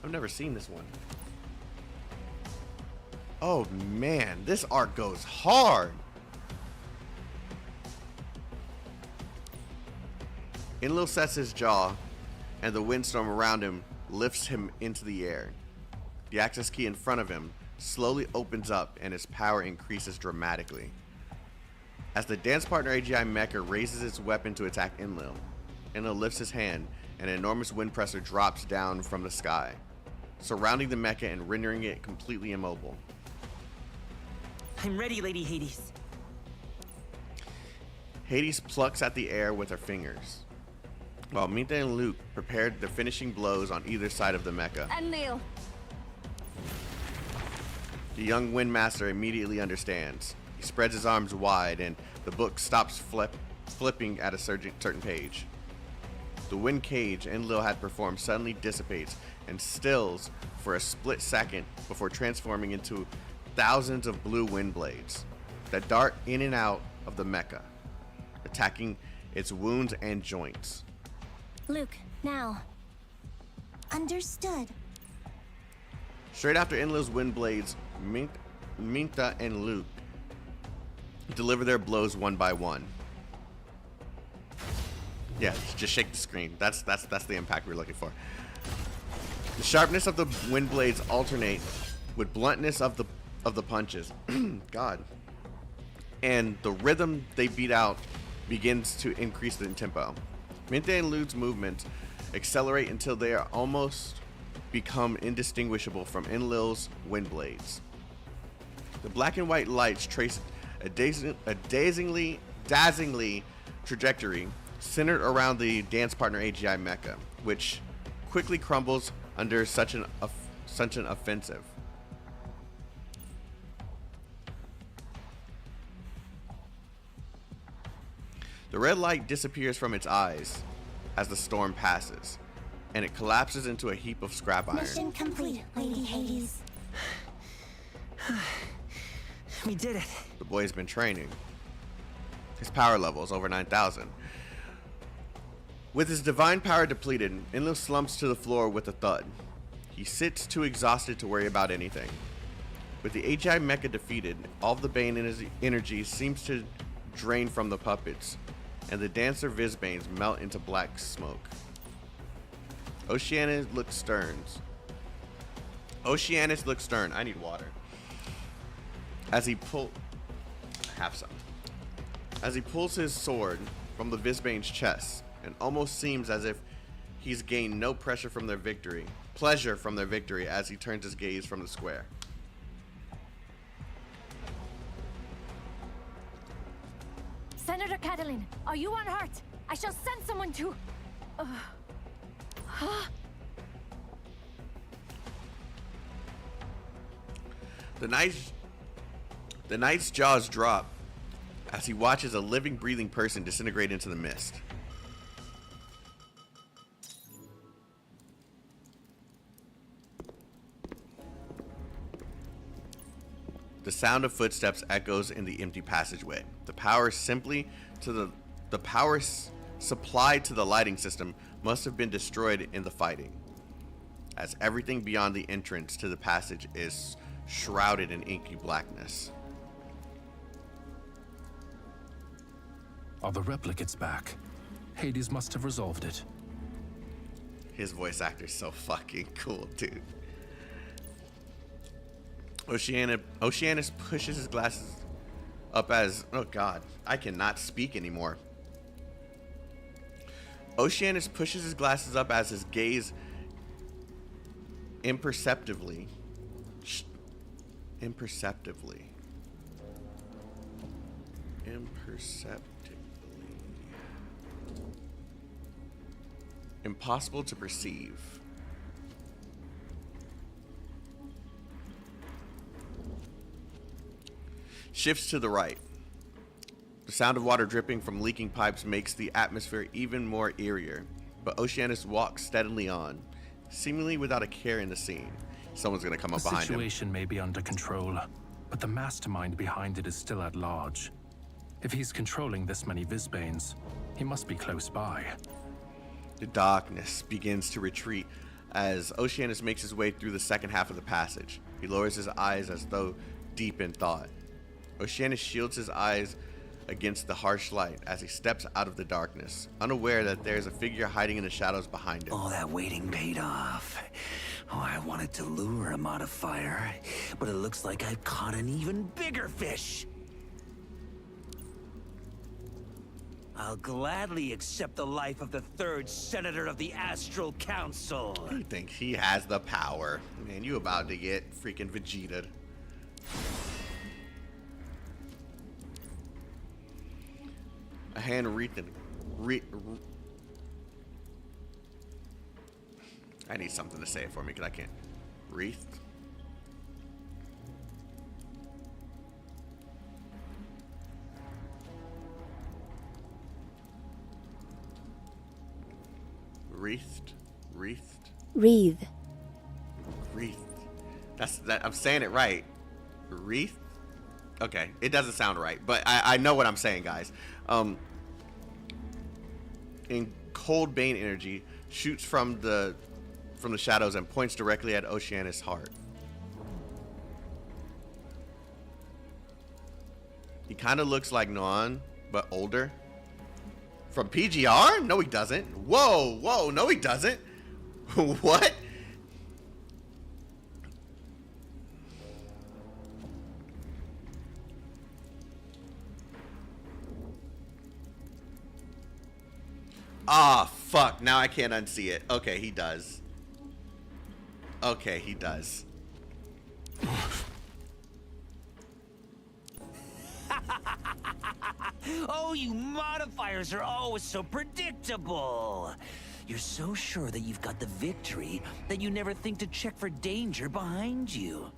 Speaker 1: I've never seen this one. Oh man, this art goes hard. Enlil sets his jaw, and the windstorm around him lifts him into the air. The access key in front of him slowly opens up, and his power increases dramatically. As the dance partner AGI Mecca raises its weapon to attack Enlil, Enlil lifts his hand, and an enormous wind presser drops down from the sky, surrounding the Mecca and rendering it completely immobile.
Speaker 14: I'm ready, Lady Hades.
Speaker 1: Hades plucks at the air with her fingers, while Minta and Luke prepared the finishing blows on either side of the Mecca.
Speaker 6: Enlil!
Speaker 1: The young Windmaster immediately understands. He spreads his arms wide, and the book stops flipping at a certain page. The wind cage Enlil had performed suddenly dissipates and stills for a split second before transforming into thousands of blue wind blades that dart in and out of the Mecca, attacking its wounds and joints.
Speaker 8: Luke, now. Understood.
Speaker 1: Straight after Enlil's wind blades, Minta and Luke deliver their blows one by one. Yeah, just shake the screen. That's the impact we're looking for. The sharpness of the wind blades alternate with bluntness of the punches. God. And the rhythm they beat out begins to increase in tempo. Minta and Luke's movements accelerate until they are almost become indistinguishable from Enlil's wind blades. The black and white lights trace a dazzingly trajectory centered around the dance partner AGI Mecca, which quickly crumbles under such an offensive. The red light disappears from its eyes as the storm passes, and it collapses into a heap of scrap iron.
Speaker 8: Mission complete, Lady Hades.
Speaker 14: We did it.
Speaker 1: The boy has been training. His power level is over 9,000. With his divine power depleted, Enlil slumps to the floor with a thud. He sits too exhausted to worry about anything. With the AGI Mecca defeated, all of the Bane energy seems to drain from the puppets, and the dancer Vizbanes melt into black smoke. Oceanus looks stern. I need water. As he have some. As he pulls his sword from the Visbane's chest, it almost seems as if he's gained no pleasure from their victory as he turns his gaze from the square.
Speaker 7: Senator Catalin, are you unhurt? I shall send someone to...
Speaker 1: The knight's jaws drop as he watches a living, breathing person disintegrate into the mist. The sound of footsteps echoes in the empty passageway. The power supplied to the lighting system must have been destroyed in the fighting, as everything beyond the entrance to the passage is shrouded in inky blackness.
Speaker 5: Are the replicates back? Hades must have resolved it.
Speaker 1: His voice actor's so fucking cool, dude. Oceanus pushes his glasses up as... Oh god, I cannot speak anymore. Oceanus pushes his glasses up as his gaze imperceptibly impossible to perceive. Shifts to the right. The sound of water dripping from leaking pipes makes the atmosphere even more eerier, but Oceanus walks steadily on, seemingly without a care in the scene. Someone's gonna come up behind him.
Speaker 5: The situation may be under control, but the mastermind behind it is still at large. If he's controlling this many Visbanes, he must be close by.
Speaker 1: The darkness begins to retreat as Oceanus makes his way through the second half of the passage. He lowers his eyes as though deep in thought. Oceanus shields his eyes against the harsh light as he steps out of the darkness, unaware that there's a figure hiding in the shadows behind him.
Speaker 10: All that waiting paid off. Oh, I wanted to lure him out of fire, but it looks like I've caught an even bigger fish. I'll gladly accept the life of the third senator of the Astral Council.
Speaker 1: He thinks he has the power. Man, you about to get freaking Vegeta. A hand I need something to say it for me because I can't. Wreathed? Wreathed?
Speaker 2: Wreathe.
Speaker 1: Wreathed. That. I'm saying it right. Wreathed? Okay, it doesn't sound right, but I know what I'm saying, guys. In cold bane energy shoots from the shadows and points directly at Oceanus' heart. He kind of looks like Noan, but older. From PGR? No, he doesn't. Whoa, no, he doesn't. What? Ah, fuck. Now I can't unsee it. Okay, he does. Okay, he does.
Speaker 10: Oh, you modifiers are always so predictable. You're so sure that you've got the victory that you never think to check for danger behind you.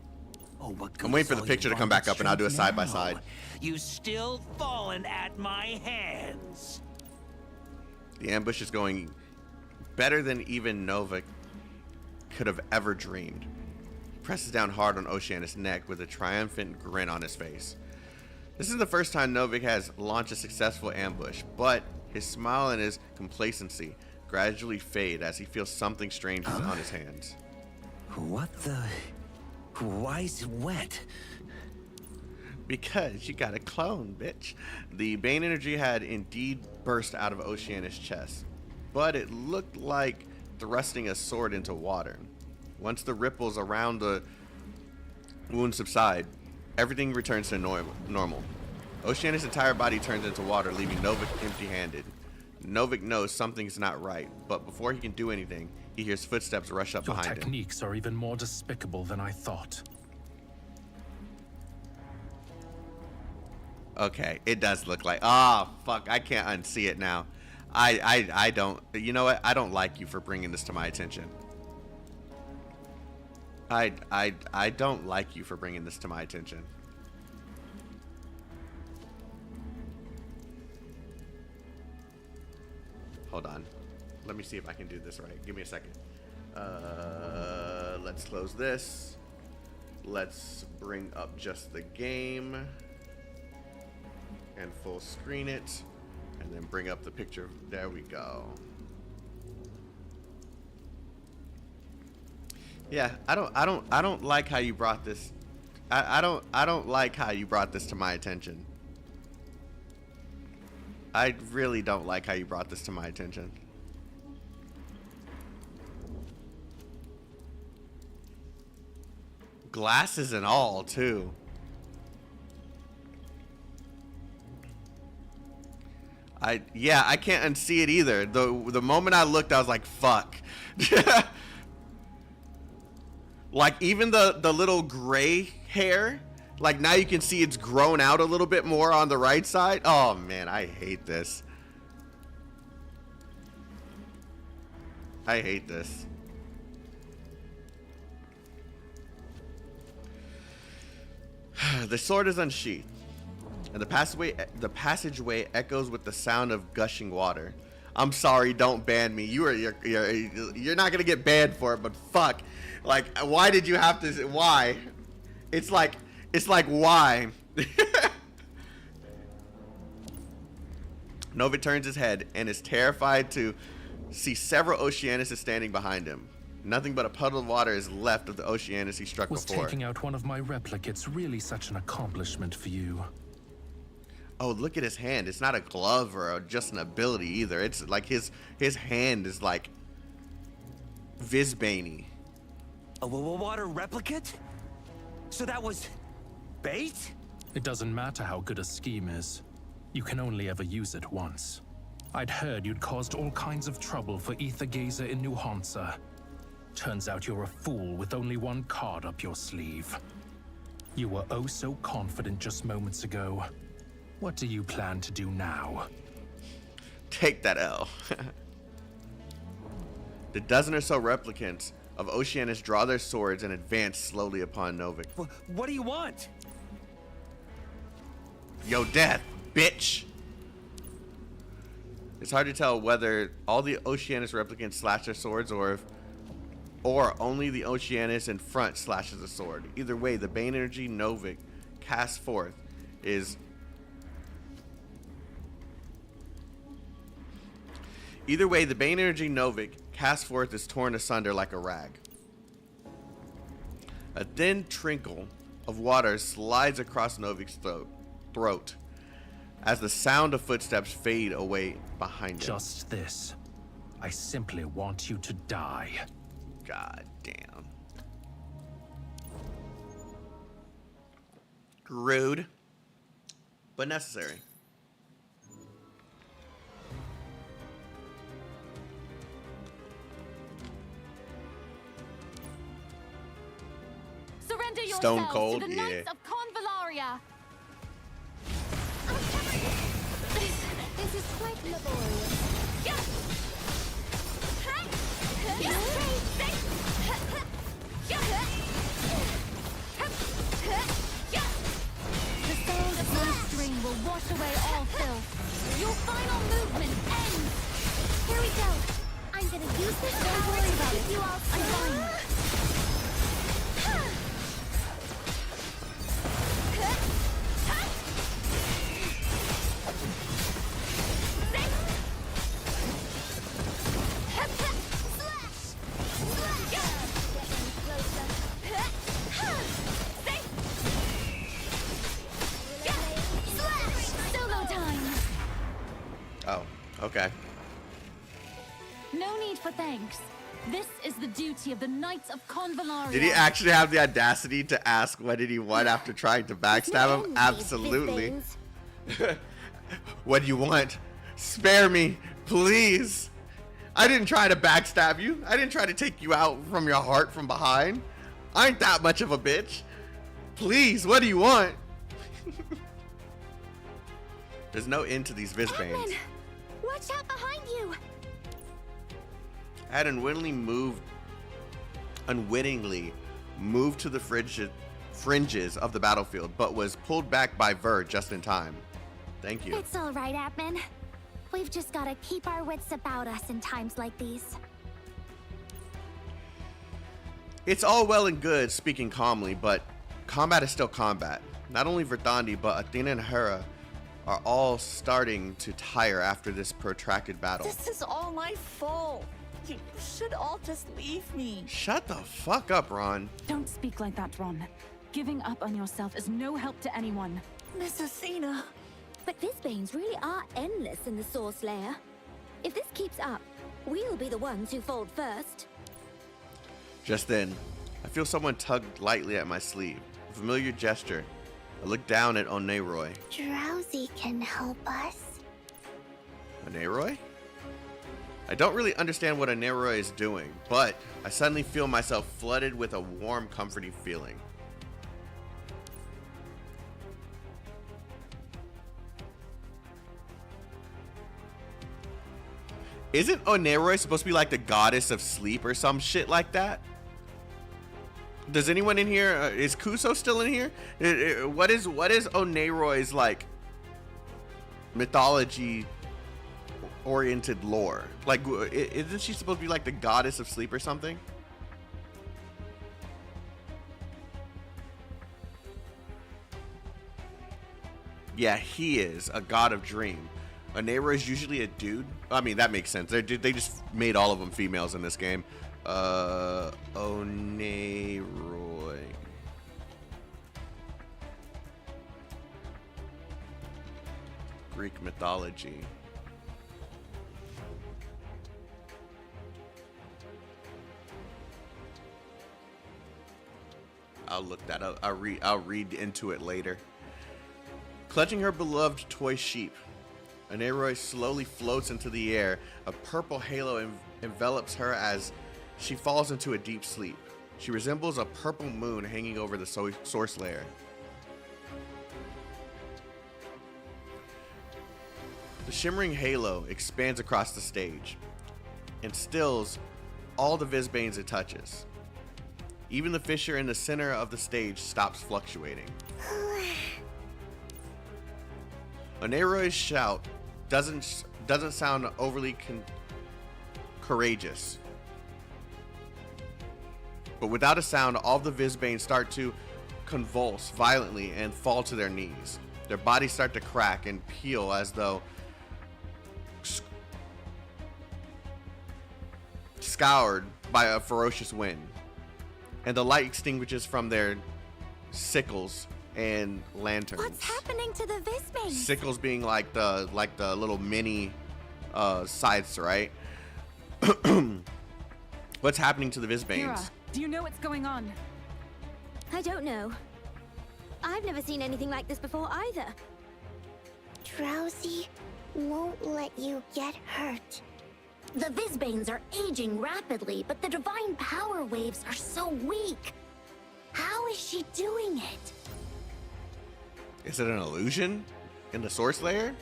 Speaker 10: Oh, what good
Speaker 1: I'm waiting for
Speaker 10: is
Speaker 1: the
Speaker 10: all
Speaker 1: picture
Speaker 10: your
Speaker 1: to come back
Speaker 10: vaunted
Speaker 1: up and I'll do a
Speaker 10: strength
Speaker 1: side by
Speaker 10: now?
Speaker 1: side.
Speaker 10: You still fallen at my hands.
Speaker 1: The ambush is going better than even Novic could have ever dreamed. He presses down hard on Oceanus' neck with a triumphant grin on his face. This is the first time Novic has launched a successful ambush, but his smile and his complacency gradually fade as he feels something strange on his hands.
Speaker 10: What the? Why is it wet?
Speaker 1: Because you got a clone, bitch. The Bane energy had indeed burst out of Oceanus' chest, but it looked like thrusting a sword into water. Once the ripples around the wound subside, everything returns to normal. Oceanus' entire body turns into water, leaving Novic empty-handed. Novic knows something's not right, but before he can do anything, he hears footsteps rush up behind him.
Speaker 5: Your techniques are even more despicable than I thought.
Speaker 1: Okay, it does look like. Oh, fuck! I can't unsee it now. I don't. You know what? I don't like you for bringing this to my attention. I don't like you for bringing this to my attention. Hold on. Let me see if I can do this right. Give me a second. Let's close this. Let's bring up just the game and full screen it, and then bring up the picture. There we go. Yeah, I don't like how you brought this. I don't like how you brought this to my attention. I really don't like how you brought this to my attention. Glasses and all, too. Yeah, I can't unsee it either. The moment I looked, I was like, fuck. Like, even the little gray hair, like, now you can see it's grown out a little bit more on the right side. Oh, man, I hate this. I hate this. The sword is unsheathed, and the passageway echoes with the sound of gushing water. I'm sorry, don't ban me. You're not gonna get banned for it, but fuck. Like, why did you have to? Why? It's like why? Novic turns his head and is terrified to see several Oceanuses standing behind him. Nothing but a puddle of water is left of the Oceanus he struck before.
Speaker 5: Was taking out one of my replicates really such an accomplishment for you?
Speaker 1: Oh, look at his hand. It's not a glove or just an ability either. It's like his hand is like Vizbane-y.
Speaker 10: A water replicate? So that was bait?
Speaker 5: It doesn't matter how good a scheme is. You can only ever use it once. I'd heard you'd caused all kinds of trouble for Aether Gazer in New Hansa. Turns out you're a fool with only one card up your sleeve. You were oh so confident just moments ago. What do you plan to do now?
Speaker 1: Take that L. The dozen or so replicants of Oceanus draw their swords and advance slowly upon Novic.
Speaker 10: What do you want?
Speaker 1: Yo, death, bitch! It's hard to tell whether all the Oceanus replicants slash their swords or only the Oceanus in front slashes a sword. Either way, the Bane energy Novic cast forth is torn asunder like a rag. A thin trickle of water slides across Novic's throat as the sound of footsteps fade away behind him.
Speaker 5: Just this. I simply want you to die.
Speaker 1: God damn. Rude, but necessary.
Speaker 6: Surrender yourselves
Speaker 1: Stone Cold,
Speaker 6: to the
Speaker 1: yeah.
Speaker 6: Knights of Convallaria. This is quite laborious. The sound of my string will wash away all filth. Your final movement ends.
Speaker 8: Here we go. I'm gonna use this.
Speaker 6: Don't worry about it.
Speaker 8: You all
Speaker 6: I'm fine.
Speaker 1: Oh, okay.
Speaker 6: No need for thanks. This is the duty of the Knights of Convallaria.
Speaker 1: Did he actually have the audacity to ask what did he want after trying to backstab him? Absolutely. What do you want? Spare me, please. I didn't try to backstab you. I didn't try to take you out from your heart from behind. I ain't that much of a bitch. Please, what do you want? There's no end to these Visbanes.
Speaker 8: Edmund, watch out behind you.
Speaker 1: I had unwittingly moved to the fringes of the battlefield, but was pulled back by Ver just in time. Thank you.
Speaker 8: It's all right, Admin. We've just got to keep our wits about us in times like these.
Speaker 1: It's all well and good speaking calmly, but combat is still combat. Not only Verdandi, but Athena and Hera are all starting to tire after this protracted battle.
Speaker 4: This is all my fault. You should all just leave me.
Speaker 1: Shut the fuck up, Ron.
Speaker 9: Don't speak like that, Ron. Giving up on yourself is no help to anyone.
Speaker 4: Miss Athena.
Speaker 8: But Visbanes really are endless in the Source Layer. If this keeps up, we'll be the ones who fold first.
Speaker 1: Just then, I feel someone tug lightly at my sleeve. A familiar gesture. I look down at Oneroy.
Speaker 8: Drowsy can help us.
Speaker 1: Oneroy? I don't really understand what Oneroy is doing, but I suddenly feel myself flooded with a warm, comforting feeling. Isn't Oneroy supposed to be like the goddess of sleep or some shit like that? Does anyone in here, is Kuso still in here? What is Oneroy's like mythology oriented lore? Like, isn't she supposed to be like the goddess of sleep or something? Yeah, he is a god of dream. Oneroy is usually a dude. I mean, that makes sense. They just made all of them females in this game. Oneroy. Greek mythology. I'll look that up. I'll read into it later. Clutching her beloved toy sheep, Oneroy slowly floats into the air. A purple halo envelops her as she falls into a deep sleep. She resembles a purple moon hanging over the source layer. The shimmering halo expands across the stage and stills all the Visbanes it touches. Even the fissure in the center of the stage stops fluctuating. Oneroy's shout doesn't sound overly courageous. But without a sound, all the Visbanes start to convulse violently and fall to their knees. Their bodies start to crack and peel as though scoured by a ferocious wind. And the light extinguishes from their sickles and lanterns.
Speaker 8: What's happening to the Visbanes?
Speaker 1: Sickles being like the little mini scythes, right? What's happening to the Visbanes?
Speaker 9: Hera, do you know what's going on?
Speaker 8: I don't know. I've never seen anything like this before either. Drowsy won't let you get hurt. The Visbanes are aging rapidly, but the divine power waves are so weak. How is she doing it?
Speaker 1: Is it an illusion in the source layer?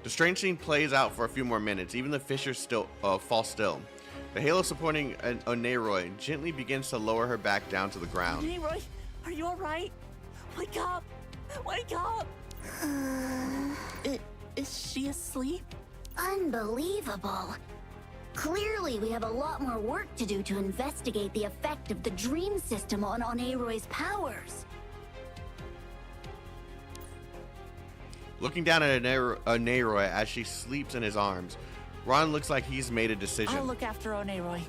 Speaker 1: The strange scene plays out for a few more minutes. Even the fissures still fall still. The halo supporting Oneroy gently begins to lower her back down to the ground.
Speaker 4: Oneroy, are you all right? Wake up! Wake up! Is she asleep?
Speaker 8: Unbelievable. Clearly, we have a lot more work to do to investigate the effect of the dream system on Oneroy's powers.
Speaker 1: Looking down at Oneroy as she sleeps in his arms, Ron looks like he's made a decision.
Speaker 4: I'll look after Oneroy.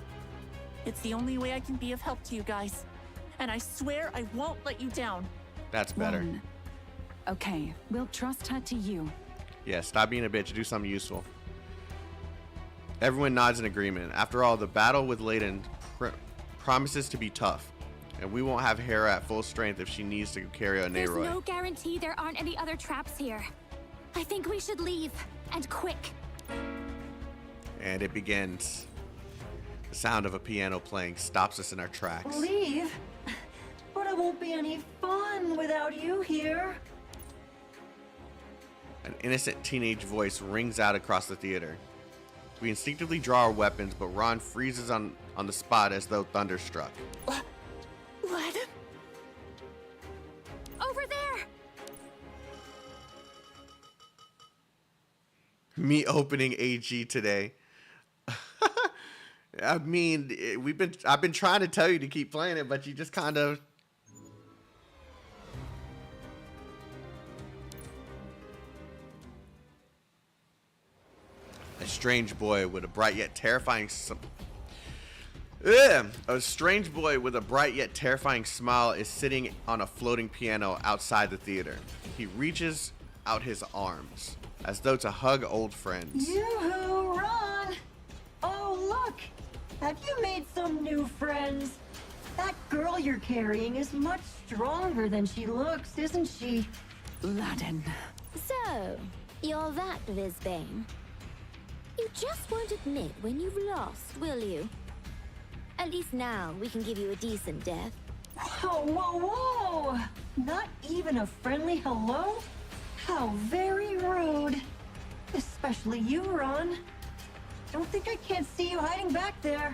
Speaker 4: It's the only way I can be of help to you guys. And I swear I won't let you down.
Speaker 1: That's better.
Speaker 9: Ron. Okay, we'll trust her to you.
Speaker 1: Yeah, stop being a bitch. Do something useful. Everyone nods in agreement. After all, the battle with Laden promises to be tough. And we won't have Hera at full strength if she needs to carry a
Speaker 8: There's
Speaker 1: Naroy.
Speaker 8: no guarantee there aren't any other traps here. I think we should leave, and quick.
Speaker 1: And it begins. The sound of a piano playing stops us in our tracks.
Speaker 15: Leave? But it won't be any fun without you here.
Speaker 1: An innocent teenage voice rings out across the theater. We instinctively draw our weapons, but Ron freezes on the spot as though thunderstruck.
Speaker 4: Laden?
Speaker 8: Over there!
Speaker 1: Me opening AG today. I mean, I've been trying to tell you to keep playing it, but you just kind of. A strange boy with a bright yet terrifying A strange boy with a bright yet terrifying smile is sitting on a floating piano outside the theater. He reaches out his arms as though to hug old friends.
Speaker 15: Yoo-hoo, Ron! Oh, look! Have you made some new friends? That girl you're carrying is much stronger than she looks, isn't she?
Speaker 9: Laden.
Speaker 8: So, you're that Visbane. You just won't admit when you've lost, will you? At least now we can give you a decent death.
Speaker 15: Whoa, whoa, whoa! Not even a friendly hello? How very rude. Especially you, Ron. Don't think I can't see you hiding back there.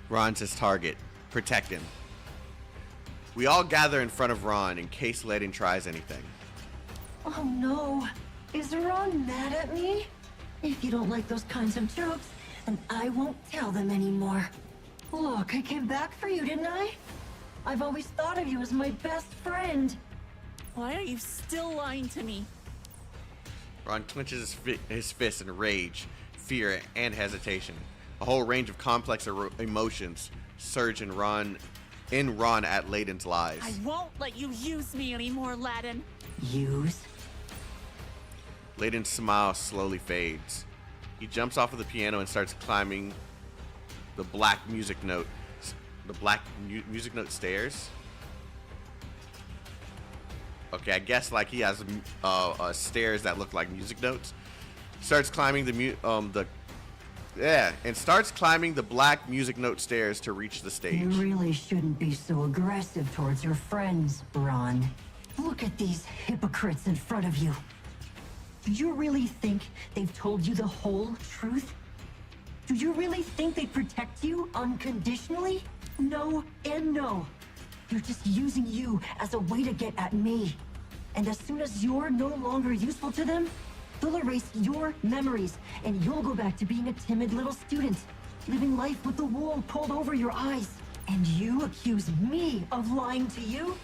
Speaker 1: Ron's his target. Protect him. We all gather in front of Ron in case Laden tries anything.
Speaker 15: Oh no. Is Ron mad at me? If you don't like those kinds of jokes, then I won't tell them anymore. Look, I came back for you, didn't I? I've always thought of you as my best friend.
Speaker 4: Why are you still lying to me?
Speaker 1: Ron clenches his fist in rage, fear, and hesitation. A whole range of complex emotions surge in Ron at Laden's lies.
Speaker 4: I won't let you use me anymore, Laden.
Speaker 15: Use?
Speaker 1: Laden's smile slowly fades. He jumps off of the piano and starts climbing the black music note stairs. Okay, I guess like he has stairs that look like music notes. Starts climbing starts climbing the black music note stairs to reach the stage.
Speaker 15: You really shouldn't be so aggressive towards your friends, Ron. Look at these hypocrites in front of you. Do you really think they've told you the whole truth? Do you really think they protect you unconditionally? No and no. They're just using you as a way to get at me. And as soon as you're no longer useful to them, they'll erase your memories, and you'll go back to being a timid little student, living life with the wool pulled over your eyes. And you accuse me of lying to you?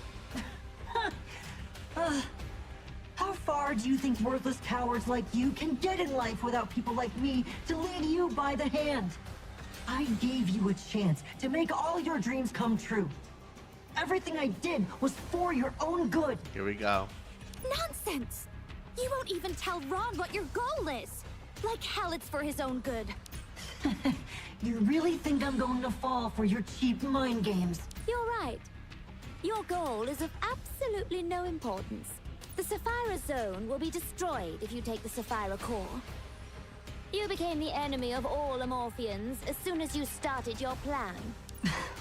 Speaker 15: How far do you think worthless cowards like you can get in life without people like me to lead you by the hand? I gave you a chance to make all your dreams come true. Everything I did was for your own good.
Speaker 1: Here we go.
Speaker 8: Nonsense! You won't even tell Ron what your goal is. Like hell it's for his own good.
Speaker 15: You really think I'm going to fall for your cheap mind games?
Speaker 8: You're right. Your goal is of absolutely no importance. The Sapphira Zone will be destroyed if you take the Sapphira Core. You became the enemy of all Amorphians as soon as you started your plan.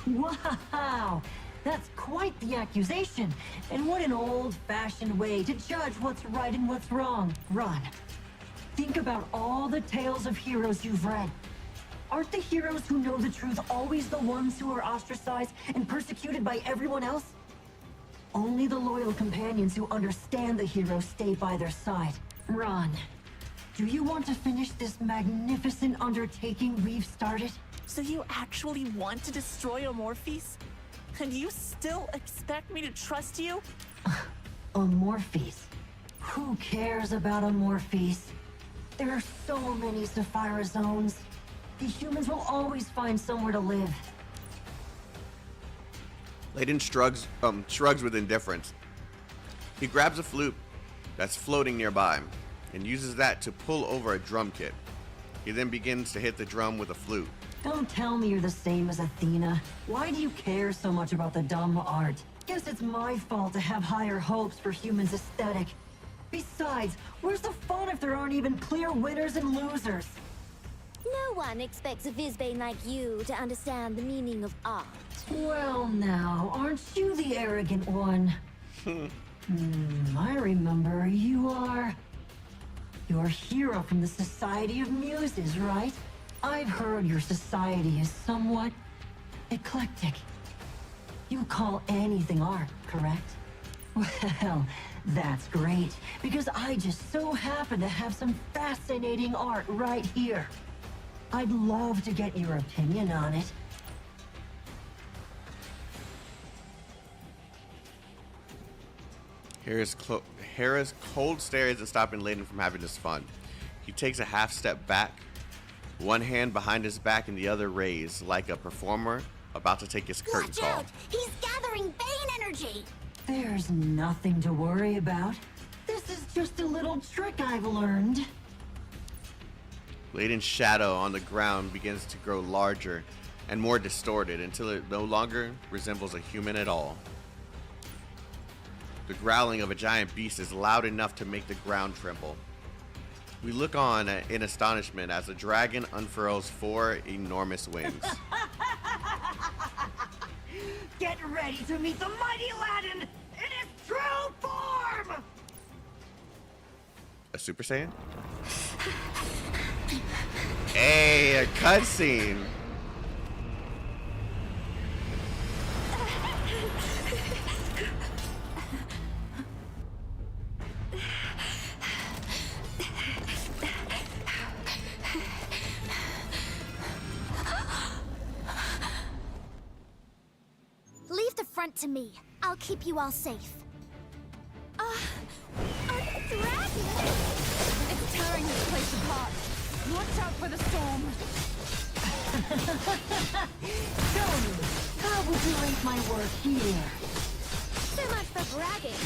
Speaker 15: Wow! That's quite the accusation. And what an old-fashioned way to judge what's right and what's wrong. Ron, think about all the tales of heroes you've read. Aren't the heroes who know the truth always the ones who are ostracized and persecuted by everyone else? Only the loyal companions who understand the hero stay by their side. Ron, do you want to finish this magnificent undertaking we've started?
Speaker 4: So you actually want to destroy Amorphis? And you still expect me to trust you?
Speaker 15: Amorphis? Who cares about Amorphis? There are so many Sapphira Zones. The humans will always find somewhere to live.
Speaker 1: Laden shrugs with indifference. He grabs a flute that's floating nearby and uses that to pull over a drum kit. He then begins to hit the drum with a flute.
Speaker 15: Don't tell me you're the same as Athena. Why do you care so much about the dumb art? Guess it's my fault to have higher hopes for humans' aesthetic. Besides, where's the fun if there aren't even clear winners and losers?
Speaker 8: No one expects a Visbane like you to understand the meaning of art.
Speaker 15: Well now, aren't you the arrogant one? I remember you're a hero from the Society of Muses, right? I've heard your society is somewhat eclectic. You call anything art, correct? Well, that's great, because I just so happen to have some fascinating art right here. I'd love to get your opinion on it.
Speaker 1: Hera's cold stare isn't stopping Laden from having his fun. He takes a half step back, one hand behind his back and the other raised, like a performer about to take his curtain
Speaker 8: Watch
Speaker 1: call.
Speaker 8: out! He's gathering Bane energy!
Speaker 15: There's nothing to worry about. This is just a little trick I've learned.
Speaker 1: Laden's shadow on the ground begins to grow larger and more distorted until it no longer resembles a human at all. The growling of a giant beast is loud enough to make the ground tremble. We look on in astonishment as the dragon unfurls 4 enormous wings.
Speaker 15: Get ready to meet the mighty Laden in his true form!
Speaker 1: A Super Saiyan? Hey, a cutscene!
Speaker 8: Leave the front to me. I'll keep you all safe. A dragon?
Speaker 7: It's tearing this place apart. Watch out for the storm.
Speaker 15: Tell me, how would you rate my work here?
Speaker 8: So much for bragging.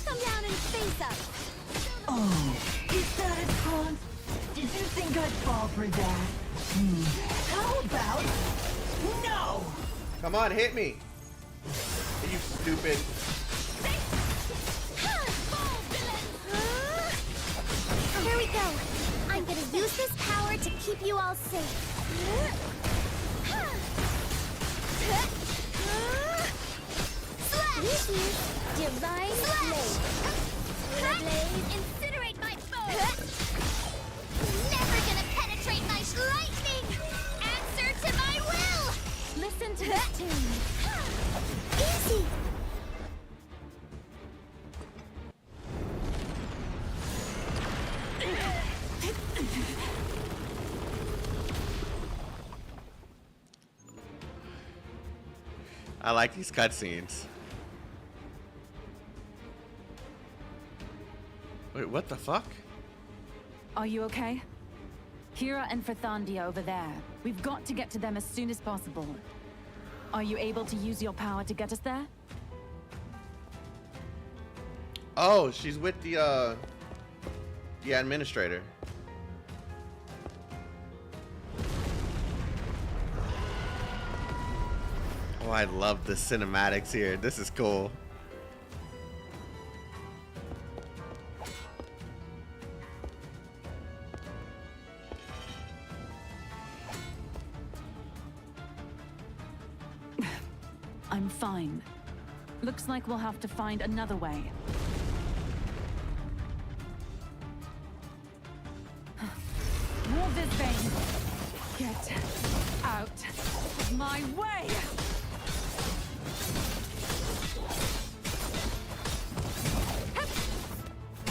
Speaker 8: Come down and face us.
Speaker 15: Oh, is that a taunt? Did you think I'd fall for that? How about... No!
Speaker 1: Come on, hit me! You stupid.
Speaker 8: Here we go. I'm gonna use this power to keep you all safe. This is Divine Blade. Blade, incinerate my foe. Never gonna penetrate my lightning. Answer to my will.
Speaker 7: Listen to this tune.
Speaker 8: Easy.
Speaker 1: I like these cutscenes. Wait, what the fuck?
Speaker 9: Are you okay? Kira and Frathandia over there. We've got to get to them as soon as possible. Are you able to use your power to get us there?
Speaker 1: Oh, she's with the administrator. Oh, I love the cinematics here. This is cool.
Speaker 9: I'm fine. Looks like we'll have to find another way. More Visbane! Get out of my way!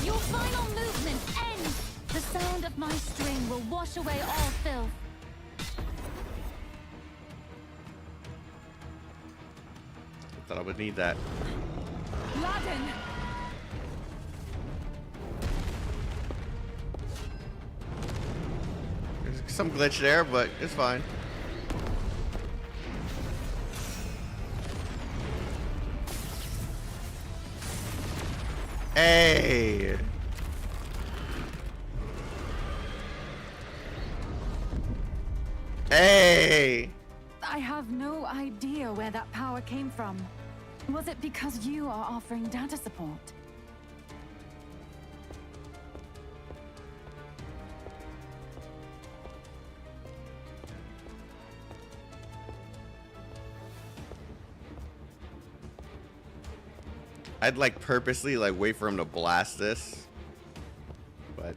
Speaker 9: Your final movement ends! The sound of my string will wash away all filth.
Speaker 1: I thought I would need that.
Speaker 9: Laden!
Speaker 1: There's some glitch there, but it's fine. Hey! Hey!
Speaker 9: I have no idea where that power came from. Was it because you are offering data support?
Speaker 1: I'd like purposely like wait for him to blast this, but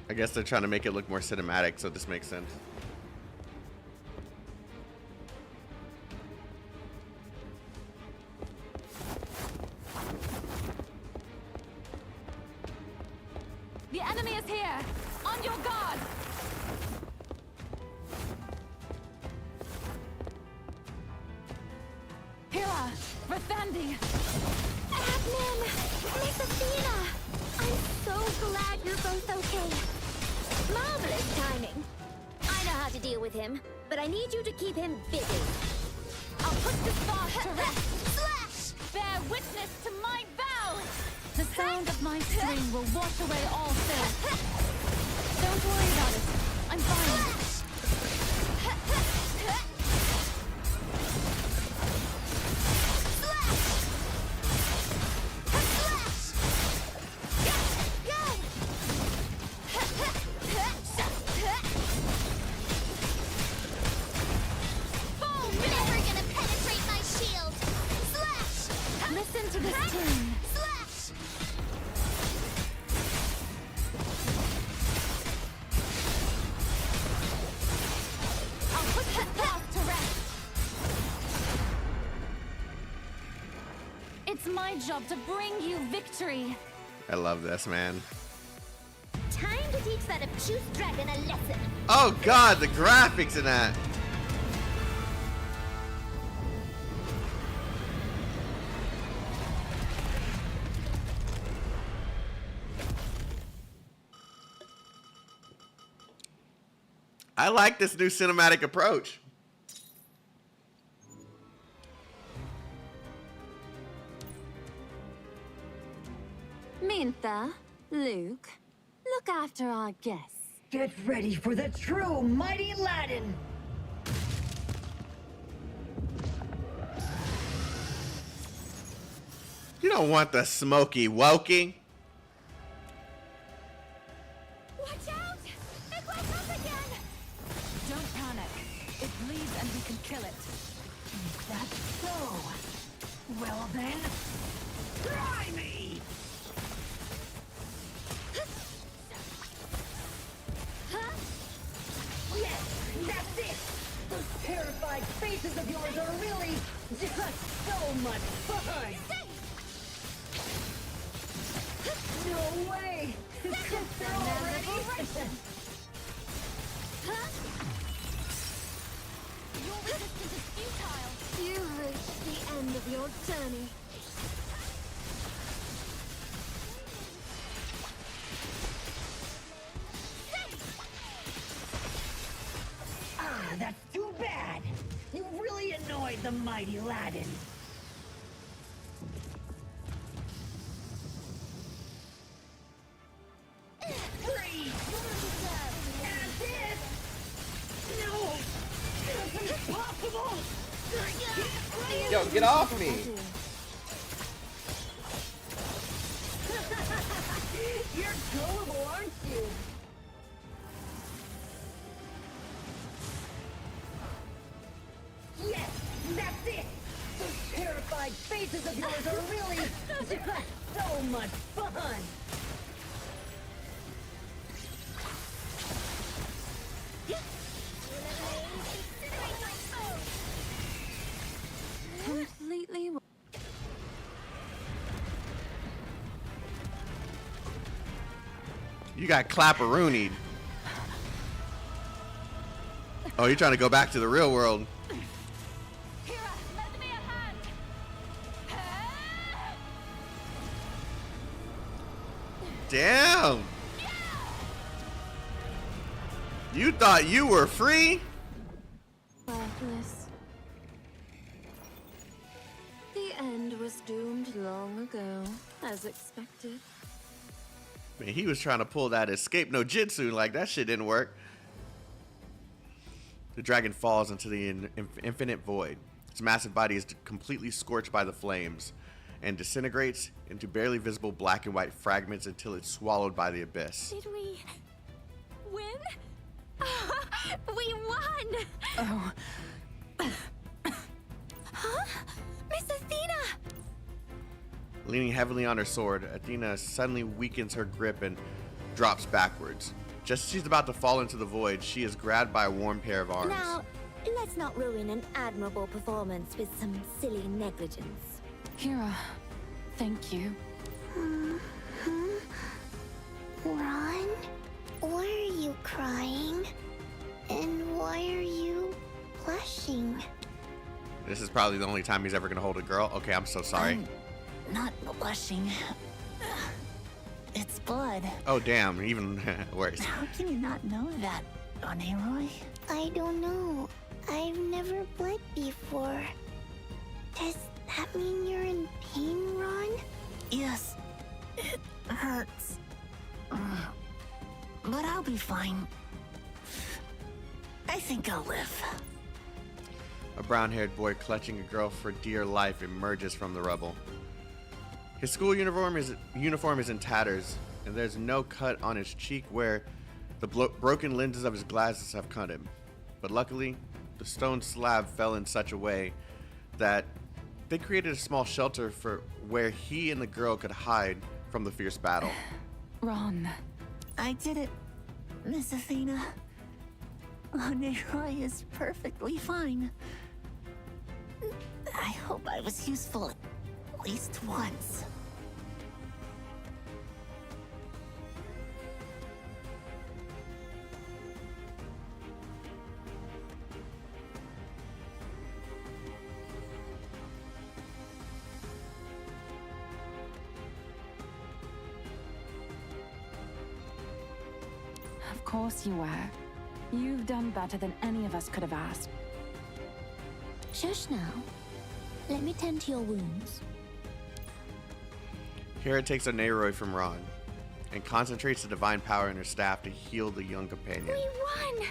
Speaker 1: I guess they're trying to make it look more cinematic, so this makes sense.
Speaker 9: The enemy is here! On your guard! Hira! Rathandi!
Speaker 8: Admin! Miss Athena! I'm so glad you're both okay. Marvelous timing. I know how to deal with him, but I need you to keep him busy.
Speaker 9: I'll put this boss to rest! Slash! Bear witness to my vow! The sound of my string will wash away all fear. Don't worry about it. I'm fine. Listen to this tune. I'll put this boss to rest. It's my job to bring you victory.
Speaker 1: I love this, man.
Speaker 8: Time to teach that obtuse dragon a lesson.
Speaker 1: Oh god, the graphics in that. I like this new cinematic approach.
Speaker 6: Mintha, Luke, look after our guests.
Speaker 15: Get ready for the true mighty Laden!
Speaker 1: You don't want the smoky wokey.
Speaker 9: Watch out! It wakes up again! Don't panic. It bleeds and we can kill it.
Speaker 15: That's so. Well then, try me! Yes, that's it! Those terrified faces of yours are really just so much fun! No way! They're already...
Speaker 8: Your resistance is futile. You've reached the end of your journey.
Speaker 15: Ah, that's too bad! You really annoyed the mighty Laden. Freeze! And this! No! It's impossible!
Speaker 1: Yo, get off me!
Speaker 15: You're gullible, aren't you? Yes, that's it! Those terrified faces of yours are really just so much fun!
Speaker 6: Completely.
Speaker 1: You got clapperoonied. Oh, you're trying to go back to the real world. Damn. You thought you were free?
Speaker 6: Worthless. The end was doomed long ago, as expected.
Speaker 1: Man, he was trying to pull that escape no jitsu, like that shit didn't work. The dragon falls into the infinite void. Its massive body is completely scorched by the flames and disintegrates into barely visible black and white fragments until it's swallowed by the abyss.
Speaker 4: Did we win? We won!
Speaker 6: Oh.
Speaker 4: Huh? Miss Athena!
Speaker 1: Leaning heavily on her sword, Athena suddenly weakens her grip and drops backwards. Just as she's about to fall into the void, she is grabbed by a warm pair of arms.
Speaker 8: Now, let's not ruin an admirable performance with some silly negligence.
Speaker 6: Kira, thank you.
Speaker 16: Ron? Why are you crying? And why are you blushing?
Speaker 1: This is probably the only time he's ever gonna hold a girl. Okay, I'm so sorry.
Speaker 4: I'm not blushing. It's blood.
Speaker 1: Oh damn, even worse.
Speaker 4: How can you not know that, Anoy?
Speaker 16: I don't know. I've never bled before. Does that mean you're in pain, Ron?
Speaker 4: Yes, it hurts. But I'll be fine. I think I'll live.
Speaker 1: A brown-haired boy clutching a girl for dear life emerges from the rubble. His school uniform is in tatters, and there's no cut on his cheek where the broken lenses of his glasses have cut him. But luckily, the stone slab fell in such a way that they created a small shelter for where he and the girl could hide from the fierce battle.
Speaker 6: Ron.
Speaker 4: I did it, Miss Athena. Anoy is perfectly fine. I hope I was useful at least once.
Speaker 6: Of course you were. You've done better than any of us could have asked.
Speaker 8: Shush now. Let me tend to your wounds.
Speaker 1: Hera takes a Neroid from Ron and concentrates the divine power in her staff to heal the young companion.
Speaker 9: We won!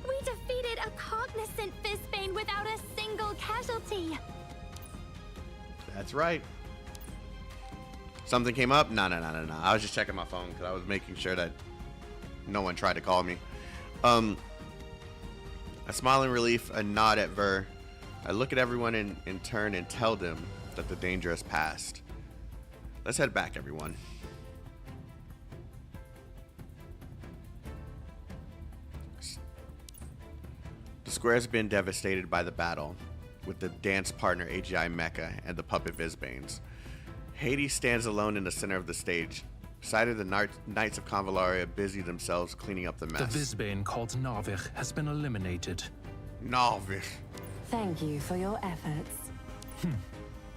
Speaker 9: We defeated a cognizant Fizbane without a single casualty.
Speaker 1: That's right. Something came up? No. I was just checking my phone because I was making sure that no one tried to call me. A smile in relief, a nod at Ver. I look at everyone in turn and tell them that the danger has passed. Let's head back, everyone. The square has been devastated by the battle, with the dance partner AGI Mecca and the puppet Vizbanes. Hades stands alone in the center of the stage. Beside her, the Knights of Convallaria busy themselves cleaning up the mess.
Speaker 5: The Vizbane called Novic has been eliminated.
Speaker 1: Novic.
Speaker 6: Thank you for your efforts.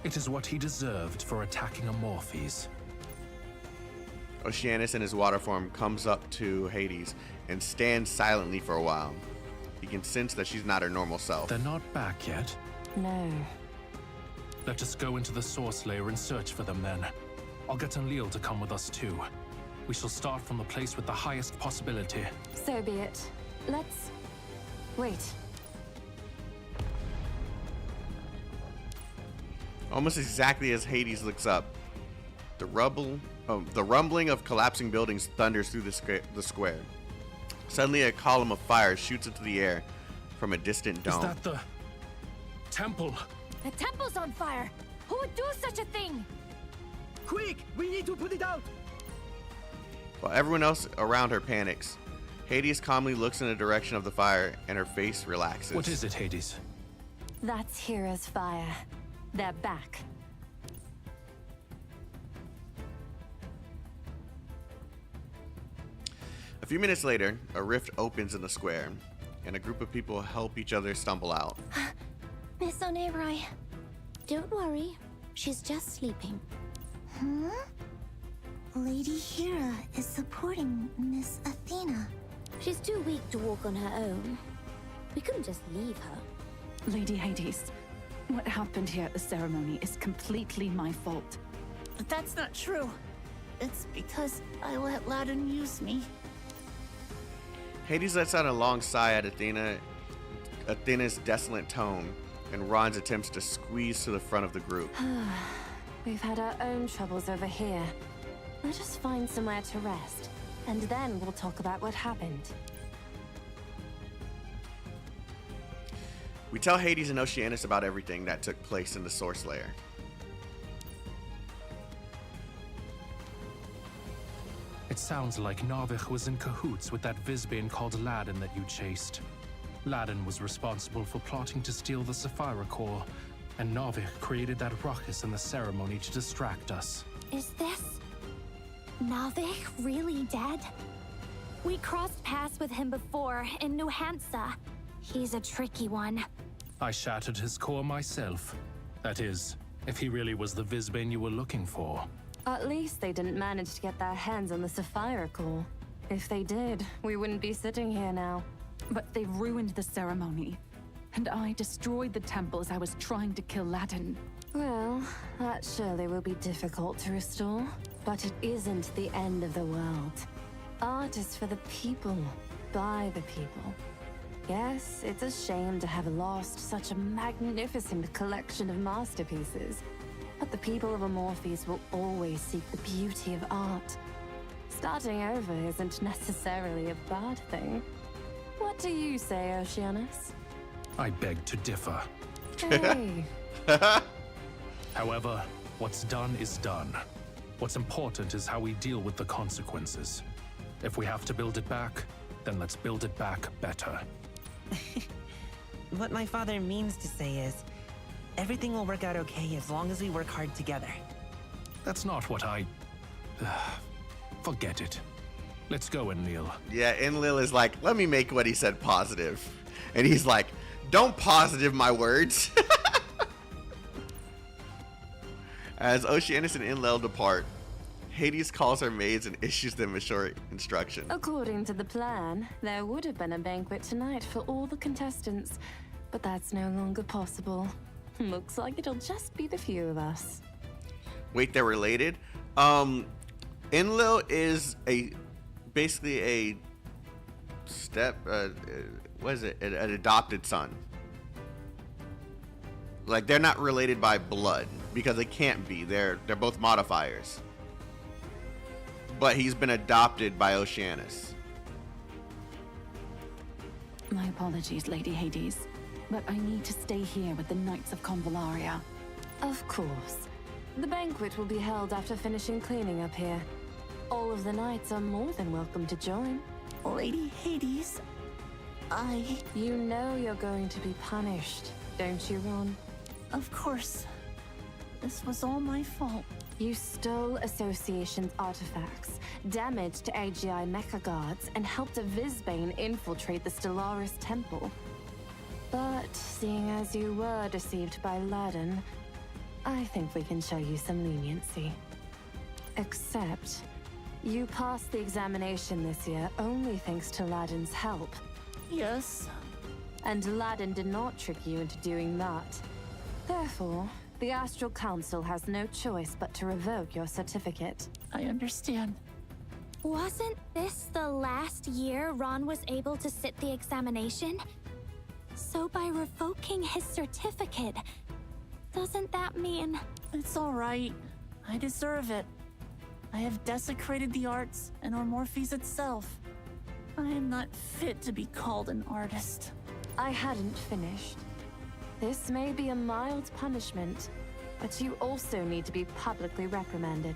Speaker 5: It is what he deserved for attacking Amorphes.
Speaker 1: Oceanus in his water form comes up to Hades and stands silently for a while. He can sense that she's not her normal self.
Speaker 5: They're not back yet.
Speaker 6: No.
Speaker 5: Let us go into the source layer and search for them then. I'll get Enlil to come with us too. We shall start from the place with the highest possibility.
Speaker 6: So be it. Let's... wait.
Speaker 1: Almost exactly as Hades looks up, the rumbling of collapsing buildings thunders through the square. Suddenly, a column of fire shoots into the air from a distant dome.
Speaker 5: Is that the temple?
Speaker 9: The temple's on fire! Who would do such a thing?
Speaker 13: Quick! We need to put it out!
Speaker 1: While everyone else around her panics, Hades calmly looks in the direction of the fire and her face relaxes.
Speaker 5: What is it, Hades?
Speaker 6: That's Hera's fire. They're back.
Speaker 1: A few minutes later, a rift opens in the square, and a group of people help each other stumble out.
Speaker 8: Miss Onerai, don't worry. She's just sleeping.
Speaker 16: Huh? Lady Hera is supporting Miss Athena.
Speaker 8: She's too weak to walk on her own. We couldn't just leave her.
Speaker 6: Lady Hades, what happened here at the ceremony is completely my fault.
Speaker 4: But that's not true. It's because I let Laden use me.
Speaker 1: Hades lets out a long sigh at Athena, Athena's desolate tone and Ron's attempts to squeeze to the front of the group.
Speaker 6: We've had our own troubles over here. Let us find somewhere to rest, and then we'll talk about what happened.
Speaker 1: We tell Hades and Oceanus about everything that took place in the Source Layer.
Speaker 5: It sounds like Novic was in cahoots with that Vizbane called Laden that you chased. Laden was responsible for plotting to steal the Sapphire Core, and Novic created that ruckus in the ceremony to distract us.
Speaker 8: Is this Novic really dead? We crossed paths with him before in New Hampshire. He's a tricky one.
Speaker 5: I shattered his core myself. That is, if he really was the Vizbane you were looking for.
Speaker 6: At least they didn't manage to get their hands on the Sapphire Core. If they did, we wouldn't be sitting here now.
Speaker 7: But they ruined the ceremony. And I destroyed the temple as I was trying to kill Laden.
Speaker 6: Well, that surely will be difficult to restore. But it isn't the end of the world. Art is for the people, by the people. Yes, it's a shame to have lost such a magnificent collection of masterpieces. But the people of Amorphis will always seek the beauty of art. Starting over isn't necessarily a bad thing. What do you say, Oceanus?
Speaker 5: I beg to differ.
Speaker 6: Hey.
Speaker 5: However, what's done is done. What's important is how we deal with the consequences. If we have to build it back, then let's build it back better.
Speaker 14: What my father means to say is, everything will work out okay as long as we work hard together.
Speaker 5: That's not what I... Forget it. Let's go, Enlil.
Speaker 1: Yeah, Enlil is like, let me make what he said positive. And he's like, don't positive my words. As Oceanus and Enlil depart, Hades calls her maids and issues them a short instruction.
Speaker 6: According to the plan, there would have been a banquet tonight for all the contestants, but that's no longer possible. Looks like it'll just be the few of us.
Speaker 1: Wait, they're related? Enlil is basically a what is it? An adopted son. Like, they're not related by blood because they can't be. They're both modifiers. But he's been adopted by Oceanus.
Speaker 7: My apologies, Lady Hades, but I need to stay here with the Knights of Convallaria.
Speaker 6: Of course. The banquet will be held after finishing cleaning up here. All of the knights are more than welcome to join.
Speaker 4: Lady Hades,
Speaker 6: You know you're going to be punished, don't you, Ron?
Speaker 4: Of course. This was all my fault.
Speaker 6: You stole Association's artifacts, damaged AGI Mecca guards, and helped a Vizbane infiltrate the Stellaris temple. But seeing as you were deceived by Laden, I think we can show you some leniency. Except, you passed the examination this year only thanks to Laden's help.
Speaker 4: Yes.
Speaker 6: And Laden did not trick you into doing that. Therefore, the Astral Council has no choice but to revoke your certificate.
Speaker 4: I understand.
Speaker 8: Wasn't this the last year Ron was able to sit the examination? So by revoking his certificate, doesn't that mean...
Speaker 4: It's all right. I deserve it. I have desecrated the arts and Amorphis itself. I am not fit to be called an artist.
Speaker 6: I hadn't finished. This may be a mild punishment, but you also need to be publicly reprimanded.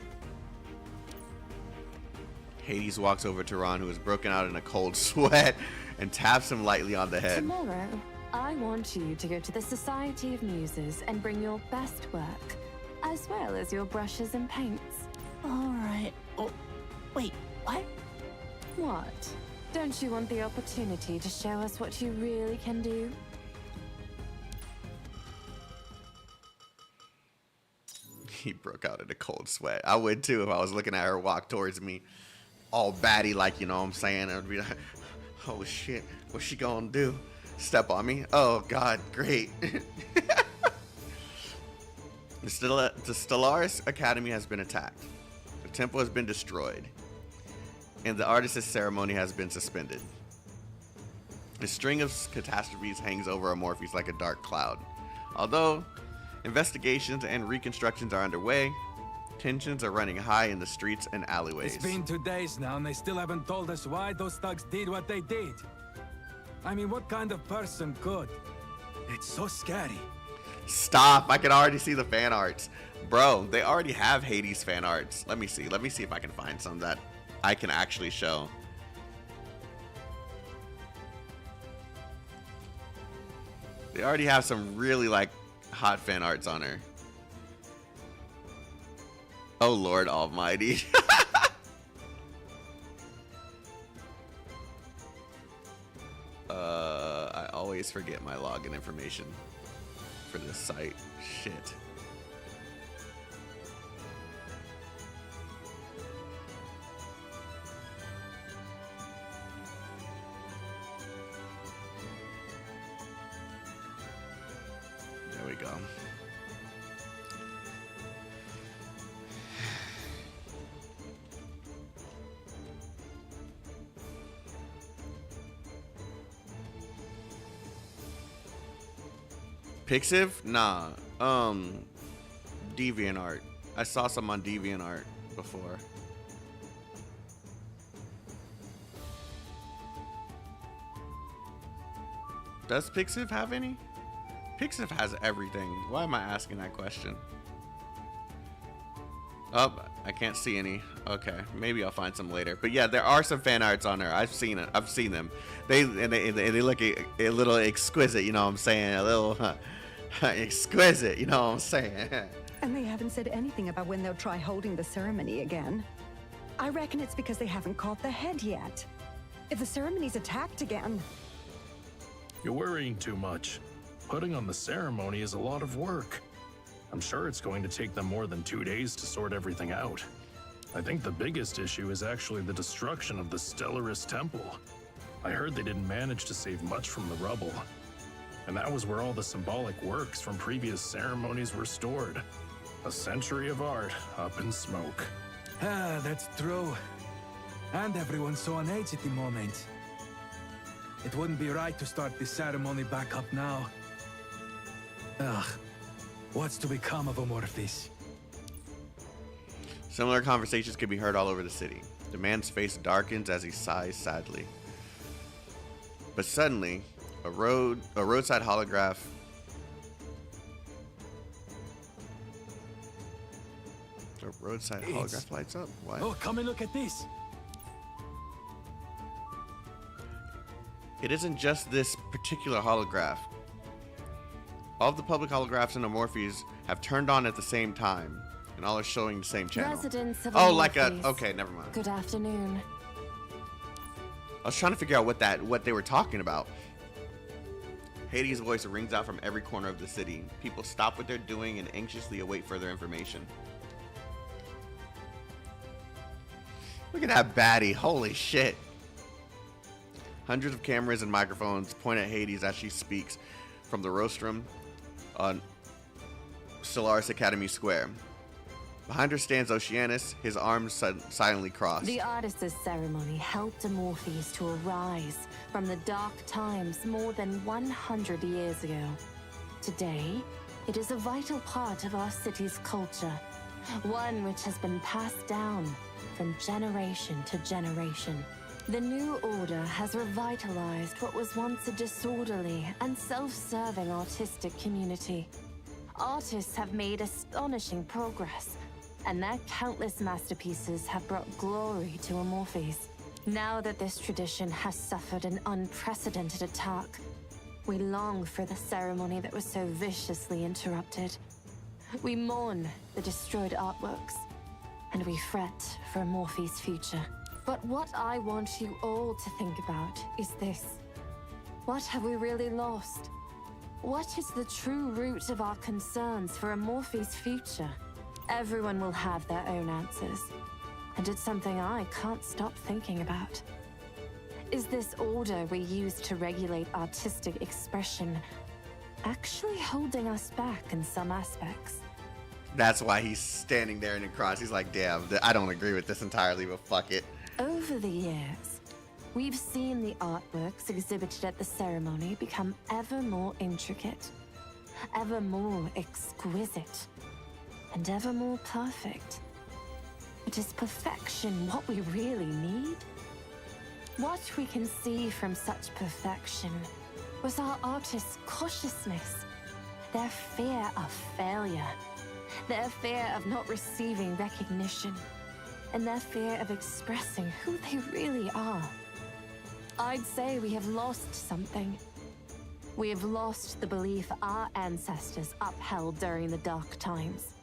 Speaker 1: Hades walks over to Ron, who is broken out in a cold sweat, and taps him lightly on the head.
Speaker 6: Tomorrow, I want you to go to the Society of Muses and bring your best work, as well as your brushes and paints.
Speaker 4: All right. Oh, wait, what?
Speaker 6: What? Don't you want the opportunity to show us what you really can do?
Speaker 1: He broke out in a cold sweat. I would too if I was looking at her walk towards me all batty, like, you know what I'm saying? I'd be like, oh shit, what's she gonna do? Step on me? Oh god, great. The Stellaris Academy has been attacked. The temple has been destroyed. And the artists' ceremony has been suspended. A string of catastrophes hangs over Amorphis like a dark cloud. Although investigations and reconstructions are underway, tensions are running high in the streets and alleyways.
Speaker 11: It's been 2 days now, and they still haven't told us why those thugs did what they did. I mean, what kind of person could? It's so scary.
Speaker 1: Stop! I can already see the fan arts. Bro, they already have Hades fan arts. Let me see if I can find some that I can actually show. They already have some really like hot fan arts on her. Oh Lord Almighty. I always forget my login information for this site. Shit. There we go. Pixiv? Nah. DeviantArt. I saw some on DeviantArt before. Does Pixiv have any? Pixiv has everything. Why am I asking that question? Oh, I can't see any. Okay, maybe I'll find some later. But yeah, there are some fan arts on there. I've seen it. I've seen them. They look a little exquisite. You know what I'm saying? A little exquisite. You know what I'm saying?
Speaker 17: And they haven't said anything about when they'll try holding the ceremony again. I reckon it's because they haven't caught the head yet. If the ceremony's attacked again...
Speaker 5: You're worrying too much. Putting on the ceremony is a lot of work. I'm sure it's going to take them more than 2 days to sort everything out. I think the biggest issue is actually the destruction of the Stellaris temple. I heard they didn't manage to save much from the rubble. And that was where all the symbolic works from previous ceremonies were stored. A century of art up in smoke.
Speaker 11: Ah, that's true. And everyone's so on edge at the moment. It wouldn't be right to start this ceremony back up now. Ugh. What's to become of Amorphis?
Speaker 1: Similar conversations could be heard all over the city. The man's face darkens as he sighs sadly. But suddenly, a roadside holograph lights up. What?
Speaker 11: Oh, come and look at this.
Speaker 1: It isn't just this particular holograph. All of the public holographs in Amorphis have turned on at the same time, and all are showing the same channel.
Speaker 6: Residents of
Speaker 1: Amorphis. Okay, never mind.
Speaker 6: Good afternoon.
Speaker 1: I was trying to figure out what they were talking about. Hades' voice rings out from every corner of the city. People stop what they're doing and anxiously await further information. Look at that baddie. Holy shit. Hundreds of cameras and microphones point at Hades as she speaks from the rostrum on Stellaris Academy Square. Behind her stands Oceanus, his arms silently crossed.
Speaker 6: The artist's ceremony helped Amorphis to arise from the dark times more than 100 years ago. Today, it is a vital part of our city's culture, one which has been passed down from generation to generation. The new order has revitalized what was once a disorderly and self-serving artistic community. Artists have made astonishing progress, and their countless masterpieces have brought glory to Amorphis. Now that this tradition has suffered an unprecedented attack, we long for the ceremony that was so viciously interrupted. We mourn the destroyed artworks, and we fret for Amorphis' future. But what I want you all to think about is this. What have we really lost? What is the true root of our concerns for Amorphis' future? Everyone will have their own answers, and it's something I can't stop thinking about. Is this order we use to regulate artistic expression actually holding us back in some aspects?
Speaker 1: That's why he's standing there in the cross. He's like, damn, I don't agree with this entirely, but fuck it.
Speaker 6: Over the years,
Speaker 18: We've seen the artworks exhibited at the ceremony become ever more intricate, ever more exquisite, and ever more perfect. But is perfection what we really need? What we can see from such perfection was our artists' cautiousness, their fear of failure, their fear of not receiving recognition, and their fear of expressing who they really are. I'd say we have lost something. We have lost the belief our ancestors upheld during the dark times.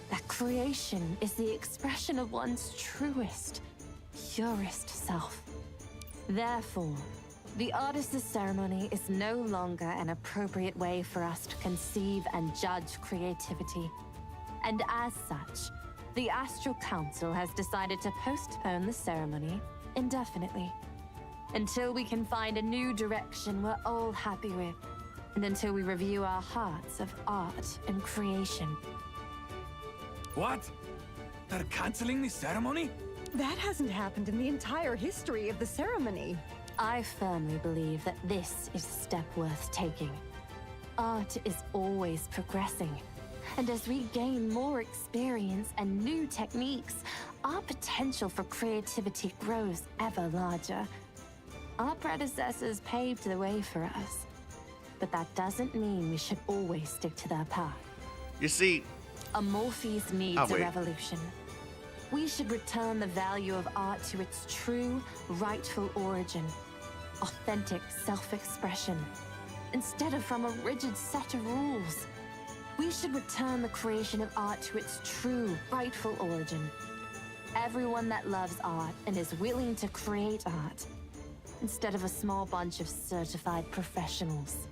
Speaker 18: That creation is the expression of one's truest, purest self. Therefore, the artist's ceremony is no longer an appropriate way for us to conceive and judge creativity. And as such, the Astral Council has decided to postpone the ceremony indefinitely, until we can find a new direction we're all happy with, and until we review our hearts of art and creation.
Speaker 11: What? They're canceling the ceremony?
Speaker 17: That hasn't happened in the entire history of the ceremony.
Speaker 18: I firmly believe that this is a step worth taking. Art is always progressing, and as we gain more experience and new techniques, our potential for creativity grows ever larger. Our predecessors paved the way for us, but that doesn't mean we should always stick to their path.
Speaker 1: You see,
Speaker 18: Amorphes needs a revolution. We should return the value of art to its true, rightful origin, authentic self-expression, instead of from a rigid set of rules. We should return the creation of art to its true, rightful origin. Everyone that loves art and is willing to create art, instead of a small bunch of certified professionals.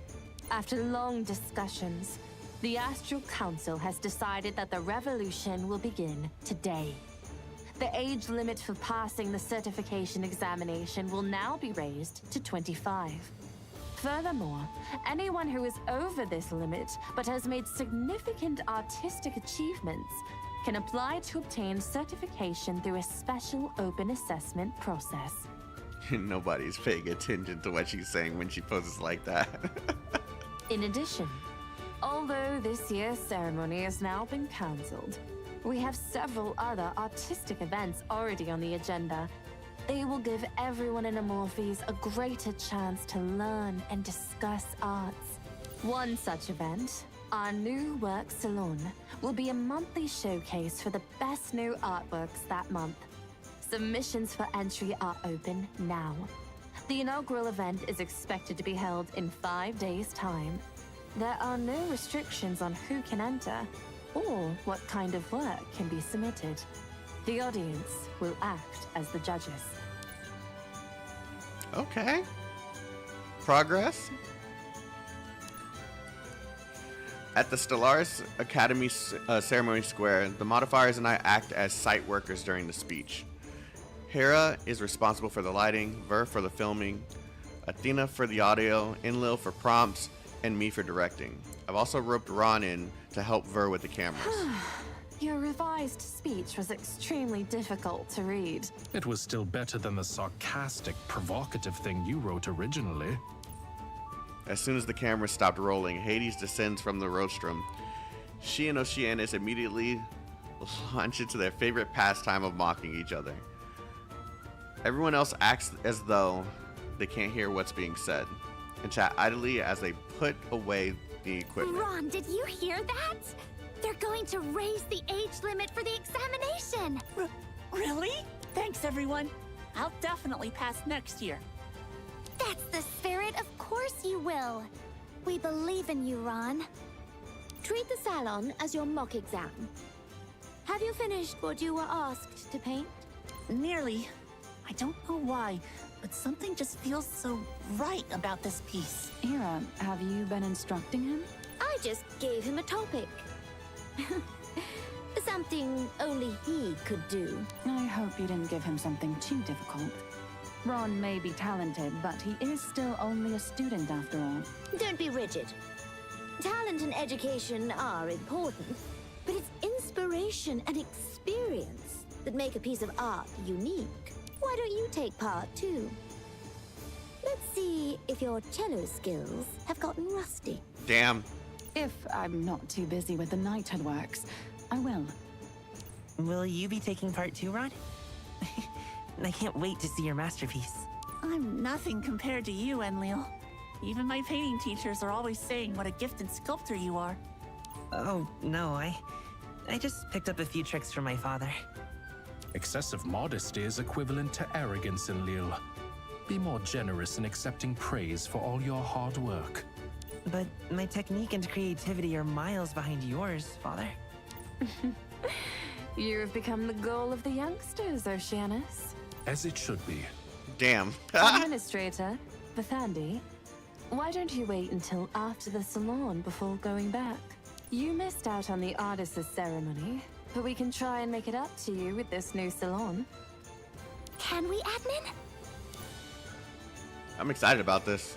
Speaker 18: After long discussions, the Astral Council has decided that the revolution will begin today. The age limit for passing the certification examination will now be raised to 25. Furthermore, anyone who is over this limit but has made significant artistic achievements can apply to obtain certification through a special open assessment process.
Speaker 1: Nobody's paying attention to what she's saying when she poses like that.
Speaker 18: In addition, although this year's ceremony has now been cancelled, we have several other artistic events already on the agenda. They will give everyone in Amorphes a greater chance to learn and discuss arts. One such event, our new work salon, will be a monthly showcase for the best new artworks that month. Submissions for entry are open now. The inaugural event is expected to be held in 5 days' time. There are no restrictions on who can enter or what kind of work can be submitted. The audience will act as the judges.
Speaker 1: Okay. Progress. At the Stellaris Academy Ceremony Square, the modifiers and I act as site workers during the speech. Hera is responsible for the lighting, Ver for the filming, Athena for the audio, Enlil for prompts, and me for directing. I've also roped Ron in to help Ver with the cameras.
Speaker 18: Your revised speech was extremely difficult to read.
Speaker 5: It was still better than the sarcastic, provocative thing you wrote originally.
Speaker 1: As soon as the camera stopped rolling, Hades descends from the rostrum. She and Oceanus immediately launch into their favorite pastime of mocking each other. Everyone else acts as though they can't hear what's being said and chat idly as they put away the equipment.
Speaker 8: Ron, did you hear that? They're going to raise the age limit for the examination.
Speaker 4: Really? Thanks, everyone. I'll definitely pass next year.
Speaker 8: That's the spirit. Of course you will. We believe in you, Ron. Treat the salon as your mock exam. Have you finished what you were asked to paint?
Speaker 4: Nearly. I don't know why, but something just feels so right about this piece.
Speaker 7: Ira, have you been instructing him?
Speaker 8: I just gave him a topic. Something only he could do.
Speaker 7: I hope you didn't give him something too difficult. Ron may be talented, but he is still only a student after all.
Speaker 8: Don't be rigid. Talent and education are important, but it's inspiration and experience that make a piece of art unique. Why why don't you take part too? Let's see if your cello skills have gotten rusty.
Speaker 1: Damn.
Speaker 19: If I'm not too busy with the knighthood works, I will.
Speaker 14: Will you be taking part too, Ron? I can't wait to see your masterpiece.
Speaker 4: I'm nothing compared to you, Enlil. Even my painting teachers are always saying what a gifted sculptor you are.
Speaker 14: Oh, no, I just picked up a few tricks from my father.
Speaker 5: Excessive modesty is equivalent to arrogance in Lille. Be more generous in accepting praise for all your hard work.
Speaker 14: But my technique and creativity are miles behind yours, Father.
Speaker 18: You've become the goal of the youngsters, Oceanus.
Speaker 5: As it should be.
Speaker 1: Damn.
Speaker 18: Administrator, Bethandi, why don't you wait until after the salon before going back? You missed out on the artists' ceremony, but we can try and make it up to you with this new salon.
Speaker 8: Can we, admin?
Speaker 1: I'm excited about this.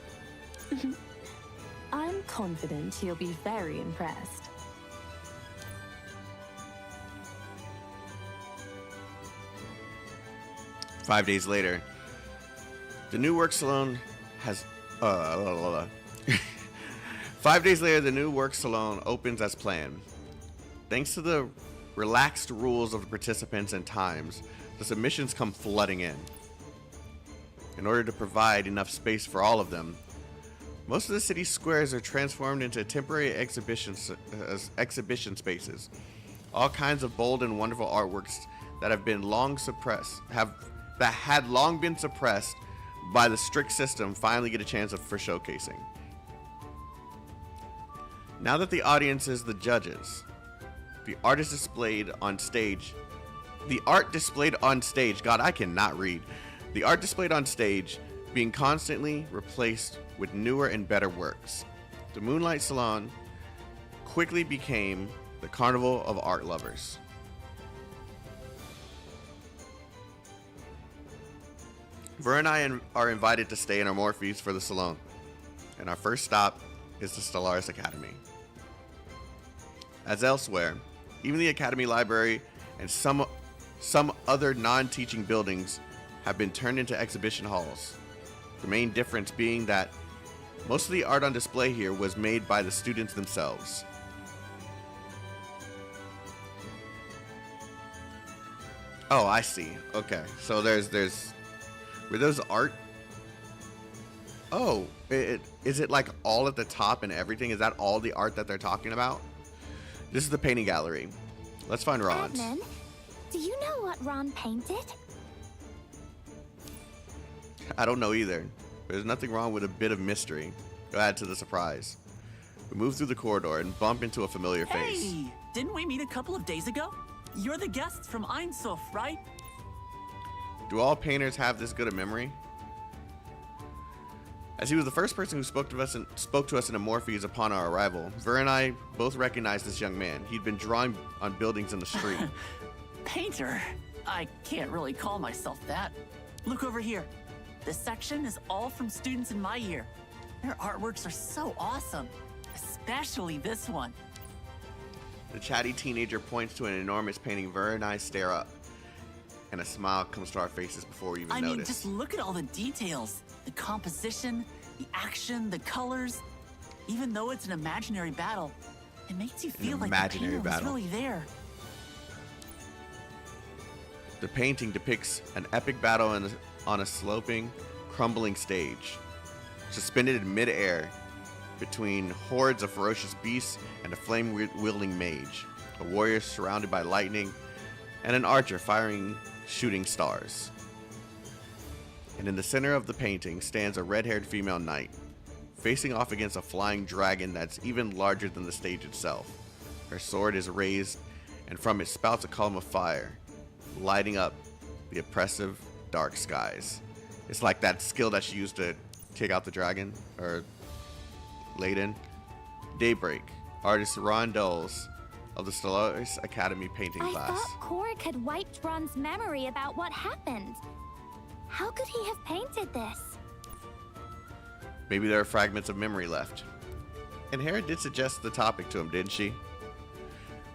Speaker 18: I'm confident you'll be very impressed.
Speaker 1: Five days later, the new work salon has 5 days later, the new work salon opens as planned. Thanks to the relaxed rules of the participants and times, the submissions come flooding in. In order to provide enough space for all of them, most of the city's squares are transformed into temporary exhibition spaces. All kinds of bold and wonderful artworks that had long been suppressed by the strict system finally get a chance for showcasing. Now that the audience is the judges, the art displayed on stage, God, I cannot read. The art displayed on stage being constantly replaced with newer and better works. The Moonlight Salon quickly became the carnival of art lovers. Ver and I are invited to stay in our Morphes for the salon, and our first stop is the Stellaris Academy. As elsewhere, even the Academy Library and some other non-teaching buildings have been turned into exhibition halls. The main difference being that most of the art on display here was made by the students themselves. Oh, I see. Okay, so there's were those art? Oh, is it like all at the top and everything? Is that all the art that they're talking about? This is the painting gallery. Let's find Ron's.
Speaker 8: Admin, do you know what Ron painted?
Speaker 1: I don't know either. There's nothing wrong with a bit of mystery. Go add to the surprise. We move through the corridor and bump into a familiar face.
Speaker 20: Hey, didn't we meet a couple of days ago? You're the guests from Einsof, right?
Speaker 1: Do all painters have this good a memory? As he was the first person who spoke to us in Amorphes upon our arrival, Ver and I both recognized this young man. He'd been drawing on buildings in the street.
Speaker 20: Painter? I can't really call myself that. Look over here. This section is all from students in my year. Their artworks are so awesome, especially this one.
Speaker 1: The chatty teenager points to an enormous painting. Ver and I stare up, and a smile comes to our faces before we even notice.
Speaker 20: I mean, just look at all the details. The composition, the action, the colors. Even though it's an imaginary battle, it makes you feel like the painter was really there.
Speaker 1: The painting depicts an epic battle on a sloping, crumbling stage, suspended in mid-air between hordes of ferocious beasts and a flame-wielding mage, a warrior surrounded by lightning, and an archer firing shooting stars. And in the center of the painting stands a red-haired female knight, facing off against a flying dragon that's even larger than the stage itself. Her sword is raised, and from it spouts a column of fire, lighting up the oppressive dark skies. It's like that skill that she used to take out the dragon, or Laden. Daybreak, artist Ron Dulles of the Stellaris Academy painting class.
Speaker 8: I thought Korik had wiped Ron's memory about what happened. How could he have painted this?
Speaker 1: Maybe there are fragments of memory left. And Hera did suggest the topic to him, didn't she?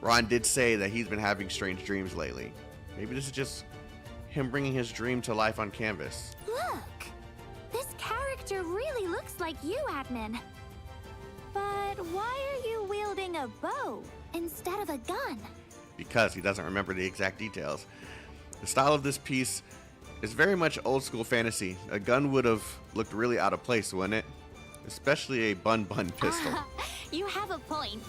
Speaker 1: Ron did say that he's been having strange dreams lately. Maybe this is just him bringing his dream to life on canvas.
Speaker 8: Look! This character really looks like you, Admin. But why are you wielding a bow instead of a gun?
Speaker 1: Because he doesn't remember the exact details. The style of this piece is very much old school fantasy. A gun would have looked really out of place, wouldn't it? Especially a bun pistol.
Speaker 8: You have a point.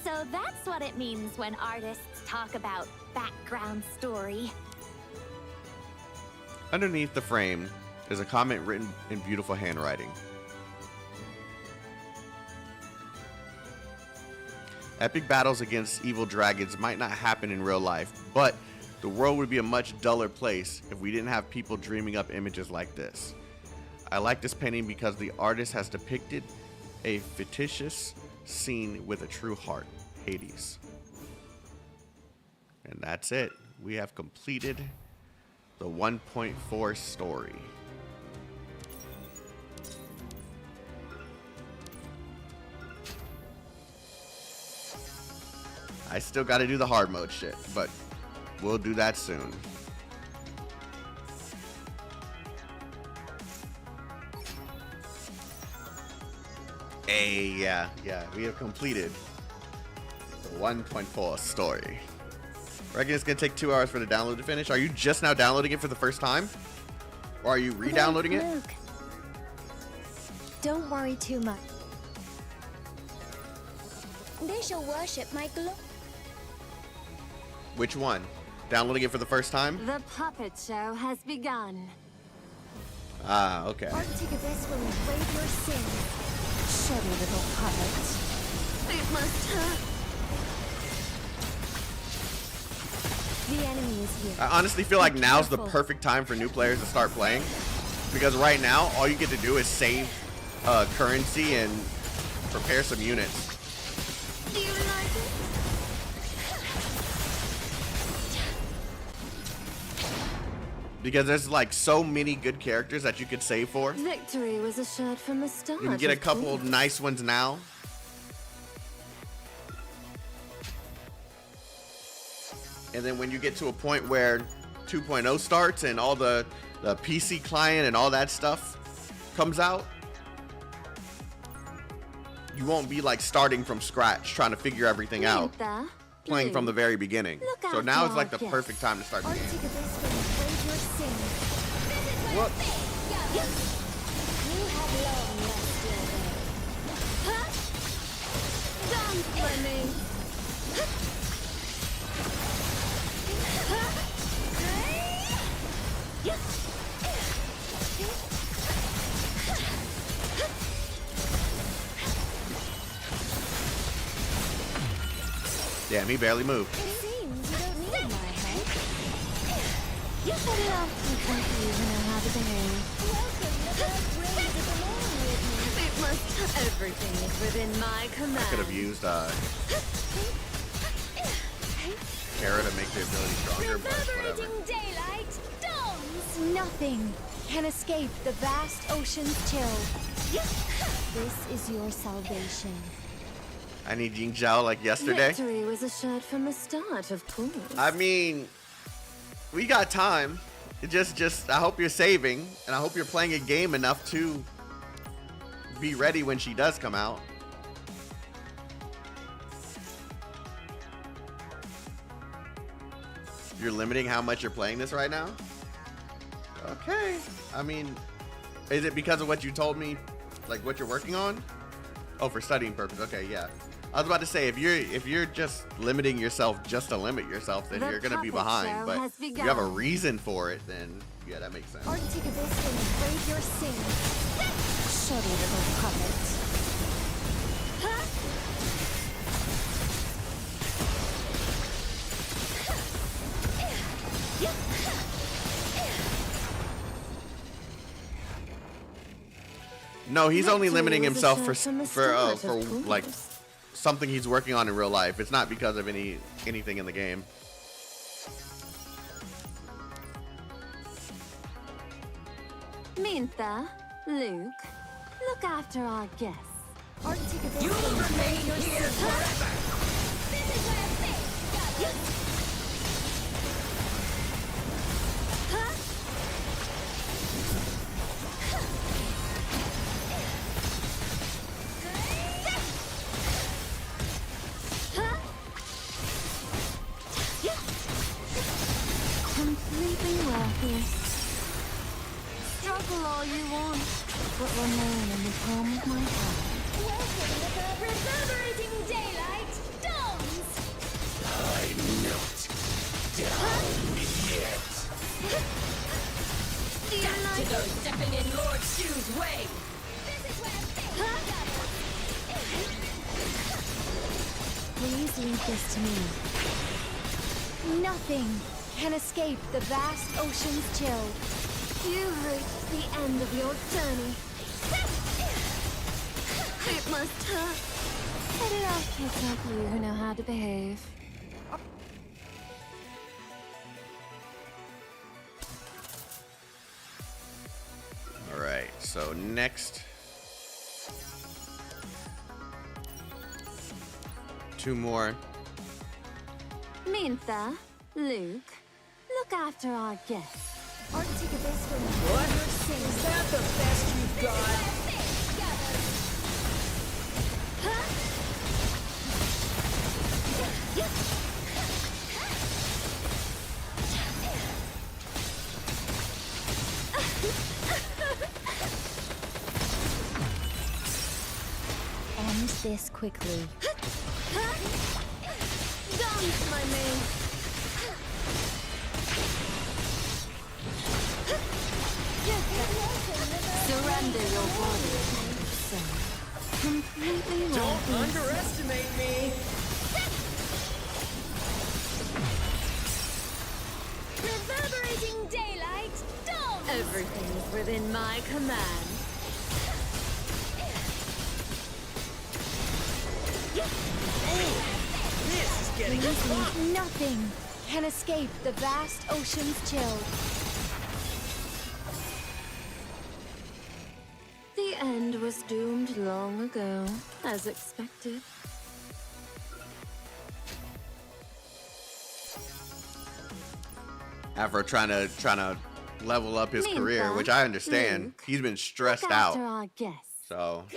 Speaker 8: So that's what it means when artists talk about background story.
Speaker 1: Underneath the frame is a comment written in beautiful handwriting. Epic battles against evil dragons might not happen in real life, but the world would be a much duller place if we didn't have people dreaming up images like this. I like this painting because the artist has depicted a fictitious scene with a true heart, Hades. And that's it. We have completed the 1.4 story. I still got to do the hard mode shit, but we'll do that soon. Hey, yeah, we have completed the 1.4 story. Reckon it's gonna take 2 hours for the download to finish. Are you just now downloading it for the first time? Or are you re-downloading it?
Speaker 16: Luke, don't worry too much. They shall worship my glory.
Speaker 1: Which one? Downloading it for the first time?
Speaker 18: The puppet show has begun.
Speaker 1: Ah, okay.
Speaker 16: Arctic Abyss will engrave your sins.
Speaker 18: Shuddy little puppet.
Speaker 16: It must hurt. The enemy is here.
Speaker 1: I honestly feel like now's the perfect time for new players to start playing. Because right now, all you get to do is save currency and prepare some units.
Speaker 16: Do you like it?
Speaker 1: Because there's like so many good characters that you could save for.
Speaker 18: Victory was assured from the start.
Speaker 1: You can get a couple nice ones now. And then when you get to a point where 2.0 starts and all the PC client and all that stuff comes out, you won't be like starting from scratch trying to figure everything out. Playing from the very beginning. So now it's like the perfect time to start the game. Whoops.
Speaker 16: You have long rested. Dance for me.
Speaker 1: Damn, he barely moved.
Speaker 16: It seems you don't need my help. You put it off to confuse and know how to behave. Welcome the first raid of the morning with me.
Speaker 18: It must. Everything is within my command.
Speaker 1: I could have used Kara to make the ability stronger, but whatever.
Speaker 16: Reverberating daylight dawns. Nothing can escape the vast ocean's chill. This is your salvation.
Speaker 1: I need Ying Zhao like yesterday.
Speaker 18: Victory was assured from the start, of course.
Speaker 1: I mean, we got time. It just I hope you're saving, and I hope you're playing a game enough to be ready when she does come out. You're limiting how much you're playing this right now? Okay. I mean, is it because of what you told me, like what you're working on? Oh, for studying purpose. Okay, yeah. I was about to say, if you're just limiting yourself just to limit yourself, then you're gonna be behind. But if you have a reason for it, then yeah, that makes sense.
Speaker 16: Arctic Abyss will engrave your sins.
Speaker 18: Shuddy little puppet.
Speaker 1: No, he's only limiting himself for like something he's working on in real life. It's not because of anything in the game.
Speaker 18: Mintha, Luke, look after our guests.
Speaker 16: Arctic Abyss will engrave your sins. This is where faith gathers.
Speaker 18: what remain in the palm of my hand.
Speaker 9: Welcome to the reverberating daylight dawns!
Speaker 12: I'm not down yet.
Speaker 9: Death to those stepping in Lord Shu's way! This is where things
Speaker 2: Please leave this to me. Nothing can escape the vast ocean's chill.
Speaker 8: You've reached the end of your journey. It must hurt.
Speaker 18: I love kids like you who know how to behave.
Speaker 1: All right, so next. 2 more.
Speaker 18: Mintha, Luke, look after our guests.
Speaker 2: Arctic Abyss will
Speaker 13: What? Is that the best you've got?
Speaker 2: end this quickly.
Speaker 8: Dance, my man.
Speaker 18: Surrender your body. So, completely
Speaker 13: Don't underestimate me.
Speaker 9: Reverberating daylight, dawn!
Speaker 8: Everything's within my command.
Speaker 13: This is getting fun.
Speaker 2: Nothing can escape the vast ocean's chill.
Speaker 18: The end was doomed long ago, as expected.
Speaker 1: After trying to level up his career, which I understand.
Speaker 18: Luke,
Speaker 1: He's been stressed
Speaker 18: look
Speaker 1: out.
Speaker 18: after our guests.
Speaker 1: So
Speaker 18: I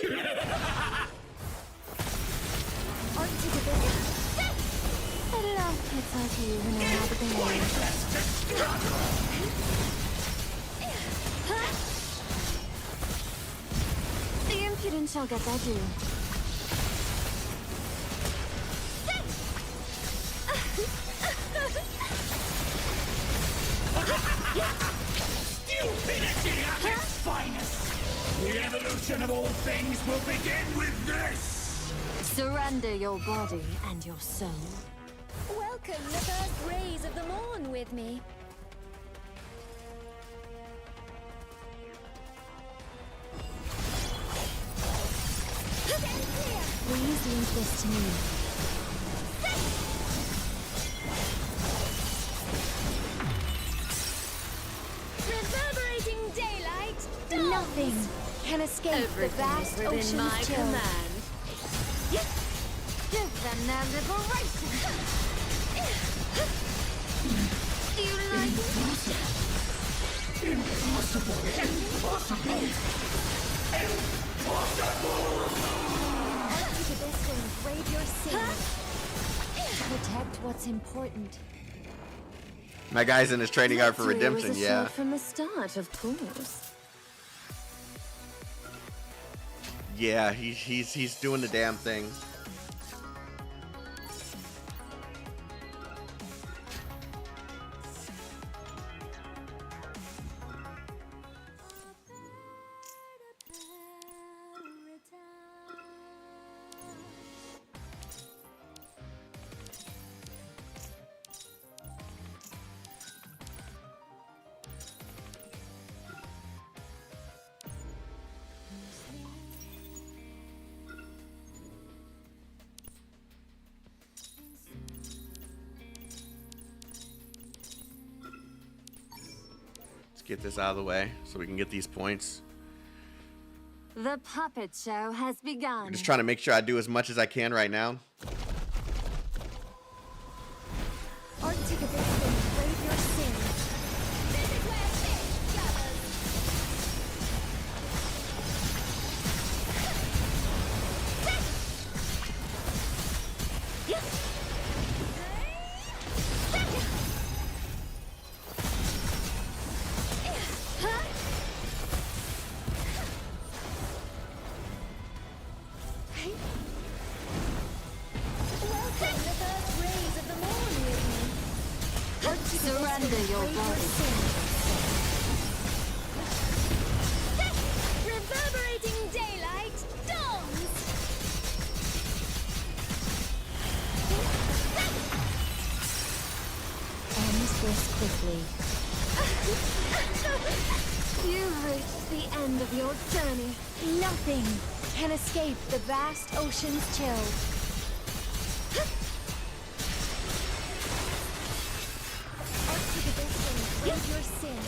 Speaker 18: love kids like you who know how to behave. The impudent shall get their due.
Speaker 12: Stupidity at its finest! The evolution of all things will begin with this!
Speaker 18: Surrender your body and your soul.
Speaker 9: Welcome the first rays of the morn with me.
Speaker 2: Please leave this to me.
Speaker 9: Reverberating daylight, dawn!
Speaker 2: Nothing can escape the vast
Speaker 8: within
Speaker 2: ocean's
Speaker 8: my
Speaker 2: chill.
Speaker 8: command.
Speaker 18: Give them their liberation. Do you like it?
Speaker 12: Impossible! Impossible!
Speaker 2: Arctic Abyss will engrave your sins. Protect what's important.
Speaker 1: my guy's in his training arc for
Speaker 18: Victory
Speaker 1: redemption.
Speaker 18: was
Speaker 1: Yeah.
Speaker 18: assured from the start, of course.
Speaker 1: Yeah, he's doing the damn thing. Get this out of the way so we can get these points.
Speaker 18: The puppet show has begun.
Speaker 1: I'm just trying to make sure I do as much as I can right now.
Speaker 2: Arctic Abyss will engrave your sins.
Speaker 9: This is where faith gathers.
Speaker 2: Surrender your body.
Speaker 16: Reverberating daylight dawns.
Speaker 2: End this quickly. You've reached the end of your journey. Nothing can escape the vast ocean's chill. Arc to the distance, raise your sin.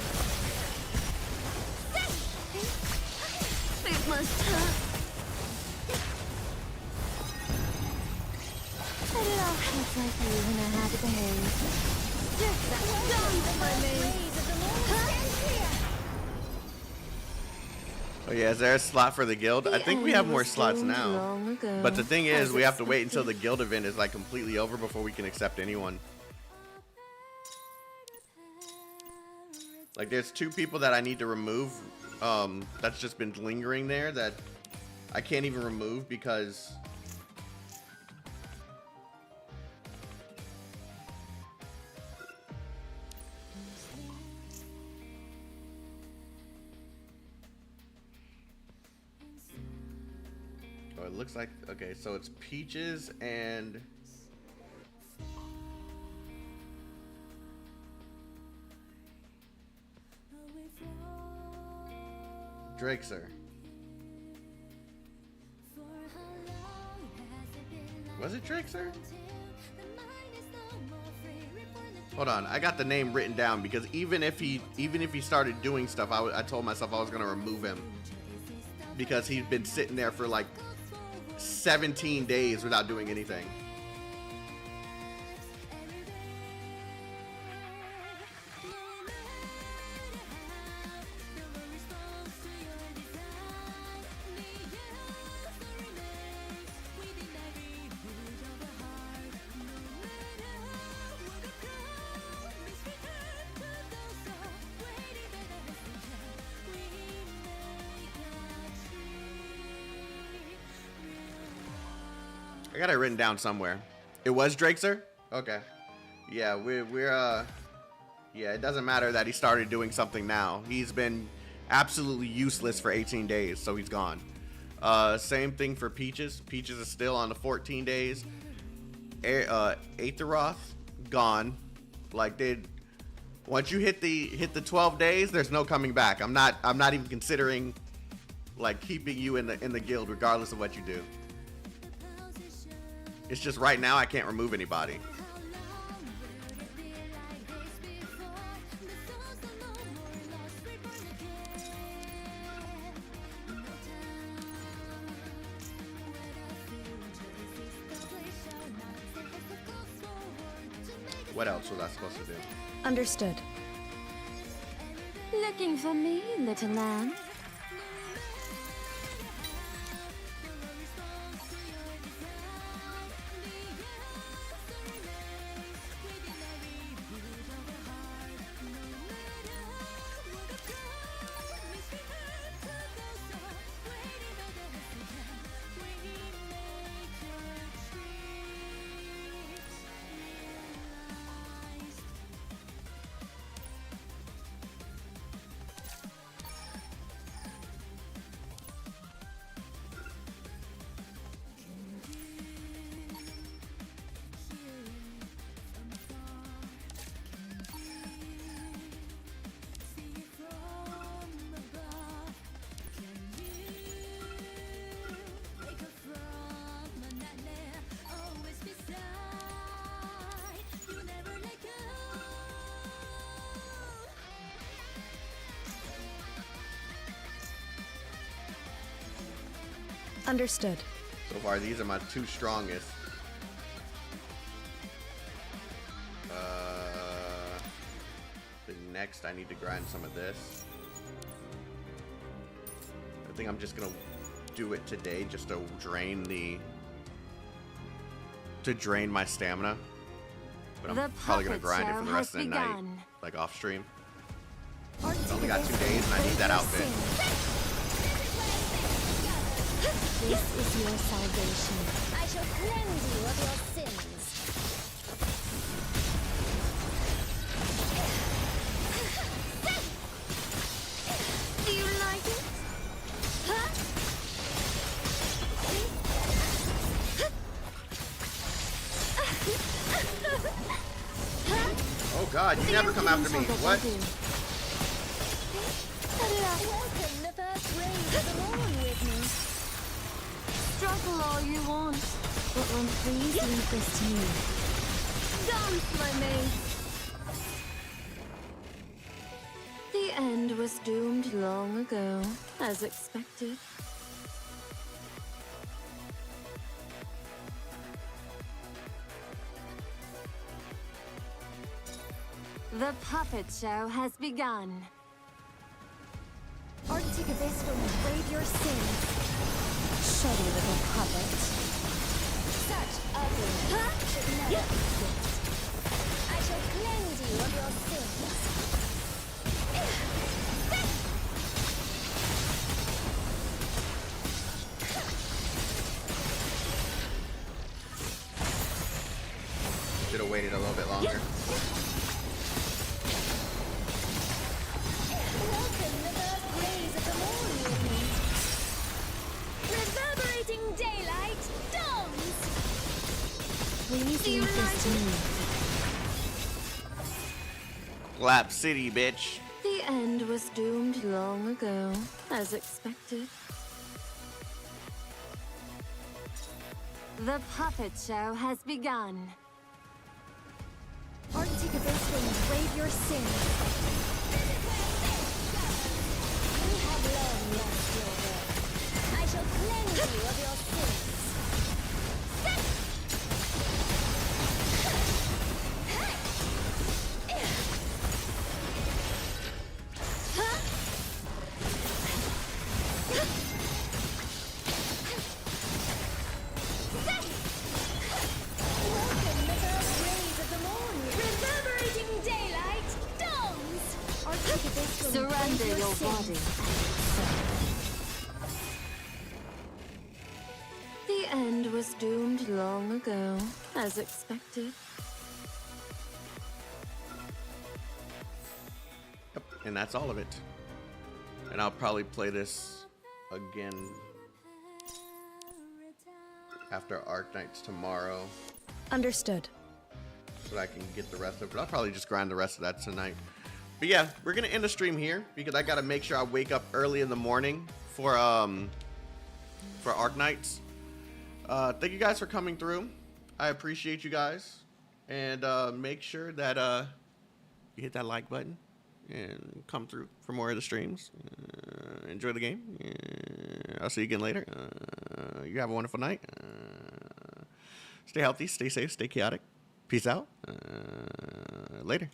Speaker 2: It must hurt. I love kids like you when I have to behave. Just that dance, my maid.
Speaker 1: Oh yeah, is there a slot for the guild? I think we have more slots now. But the thing is, we have to wait until the guild event is like completely over before we can accept anyone. Like there's 2 people that I need to remove. That's just been lingering there that I can't even remove because it looks like, okay, so it's Peaches and Drakeser. Was it Drakeser? Hold on, I got the name written down because even if he started doing stuff, I told myself I was gonna remove him because he's been sitting there for like 17 days without doing anything. I got it written down somewhere. It was Drakeser? Okay. Yeah, yeah, it doesn't matter that he started doing something now. He's been absolutely useless for 18 days, so he's gone. Same thing for Peaches. Peaches is still on the 14 days. Aetheroth, gone. Like once you hit the 12 days, there's no coming back. I'm not even considering like keeping you in the guild regardless of what you do. It's just right now I can't remove anybody. What else was I supposed to do?
Speaker 2: Understood.
Speaker 18: Looking for me, little lamb?
Speaker 2: Understood.
Speaker 1: So far, these are my 2 strongest. The next, I need to grind some of this. I think I'm just gonna do it today, just to drain my stamina. But I'm probably gonna grind it for the rest of the night, like off stream. I only got 2 days, and I need that outfit.
Speaker 2: This is your salvation. I shall cleanse you of your sins.
Speaker 1: God, you never come after me. What?
Speaker 2: Welcome the first rays of the morn with me.
Speaker 18: Struggle all you want, but when please leave this to me.
Speaker 2: Dance, my mate.
Speaker 18: The end was doomed long ago, as expected. The puppet show has begun.
Speaker 2: Arctic Abyss will brave your sins. Shuddy little puppet. Such ugly should never exist. I shall cleanse you of your sins.
Speaker 1: Should have waited a little bit longer.
Speaker 2: Welcome the first rays of the morn with me. Reverberating daylight dawns.
Speaker 18: Please leave this to me.
Speaker 1: Lap City, bitch.
Speaker 18: The end was doomed long ago, as expected. The puppet show has begun.
Speaker 2: Arctic Abyss will brave your sins. You have long lost your way. I shall cleanse you of your sins. Welcome the first rays of the morn. Reverberating daylight dawns. Arctic Abyss will
Speaker 18: Surrender
Speaker 2: brave
Speaker 18: your
Speaker 2: sins.
Speaker 18: body. The end was doomed long ago, as expected.
Speaker 1: Yep, and that's all of it. And I'll probably play this again after Arc Nights tomorrow,
Speaker 17: Understood.
Speaker 1: so that I can get the rest of it. I'll probably just grind the rest of that tonight. But yeah, we're gonna end the stream here because I gotta make sure I wake up early in the morning for Arc Nights. Thank you guys for coming through. I appreciate you guys, and make sure that you hit that like button and come through for more of the streams. Enjoy the game. I'll see you again later. You have a wonderful night. Stay healthy, stay safe, stay chaotic. Peace out. Later.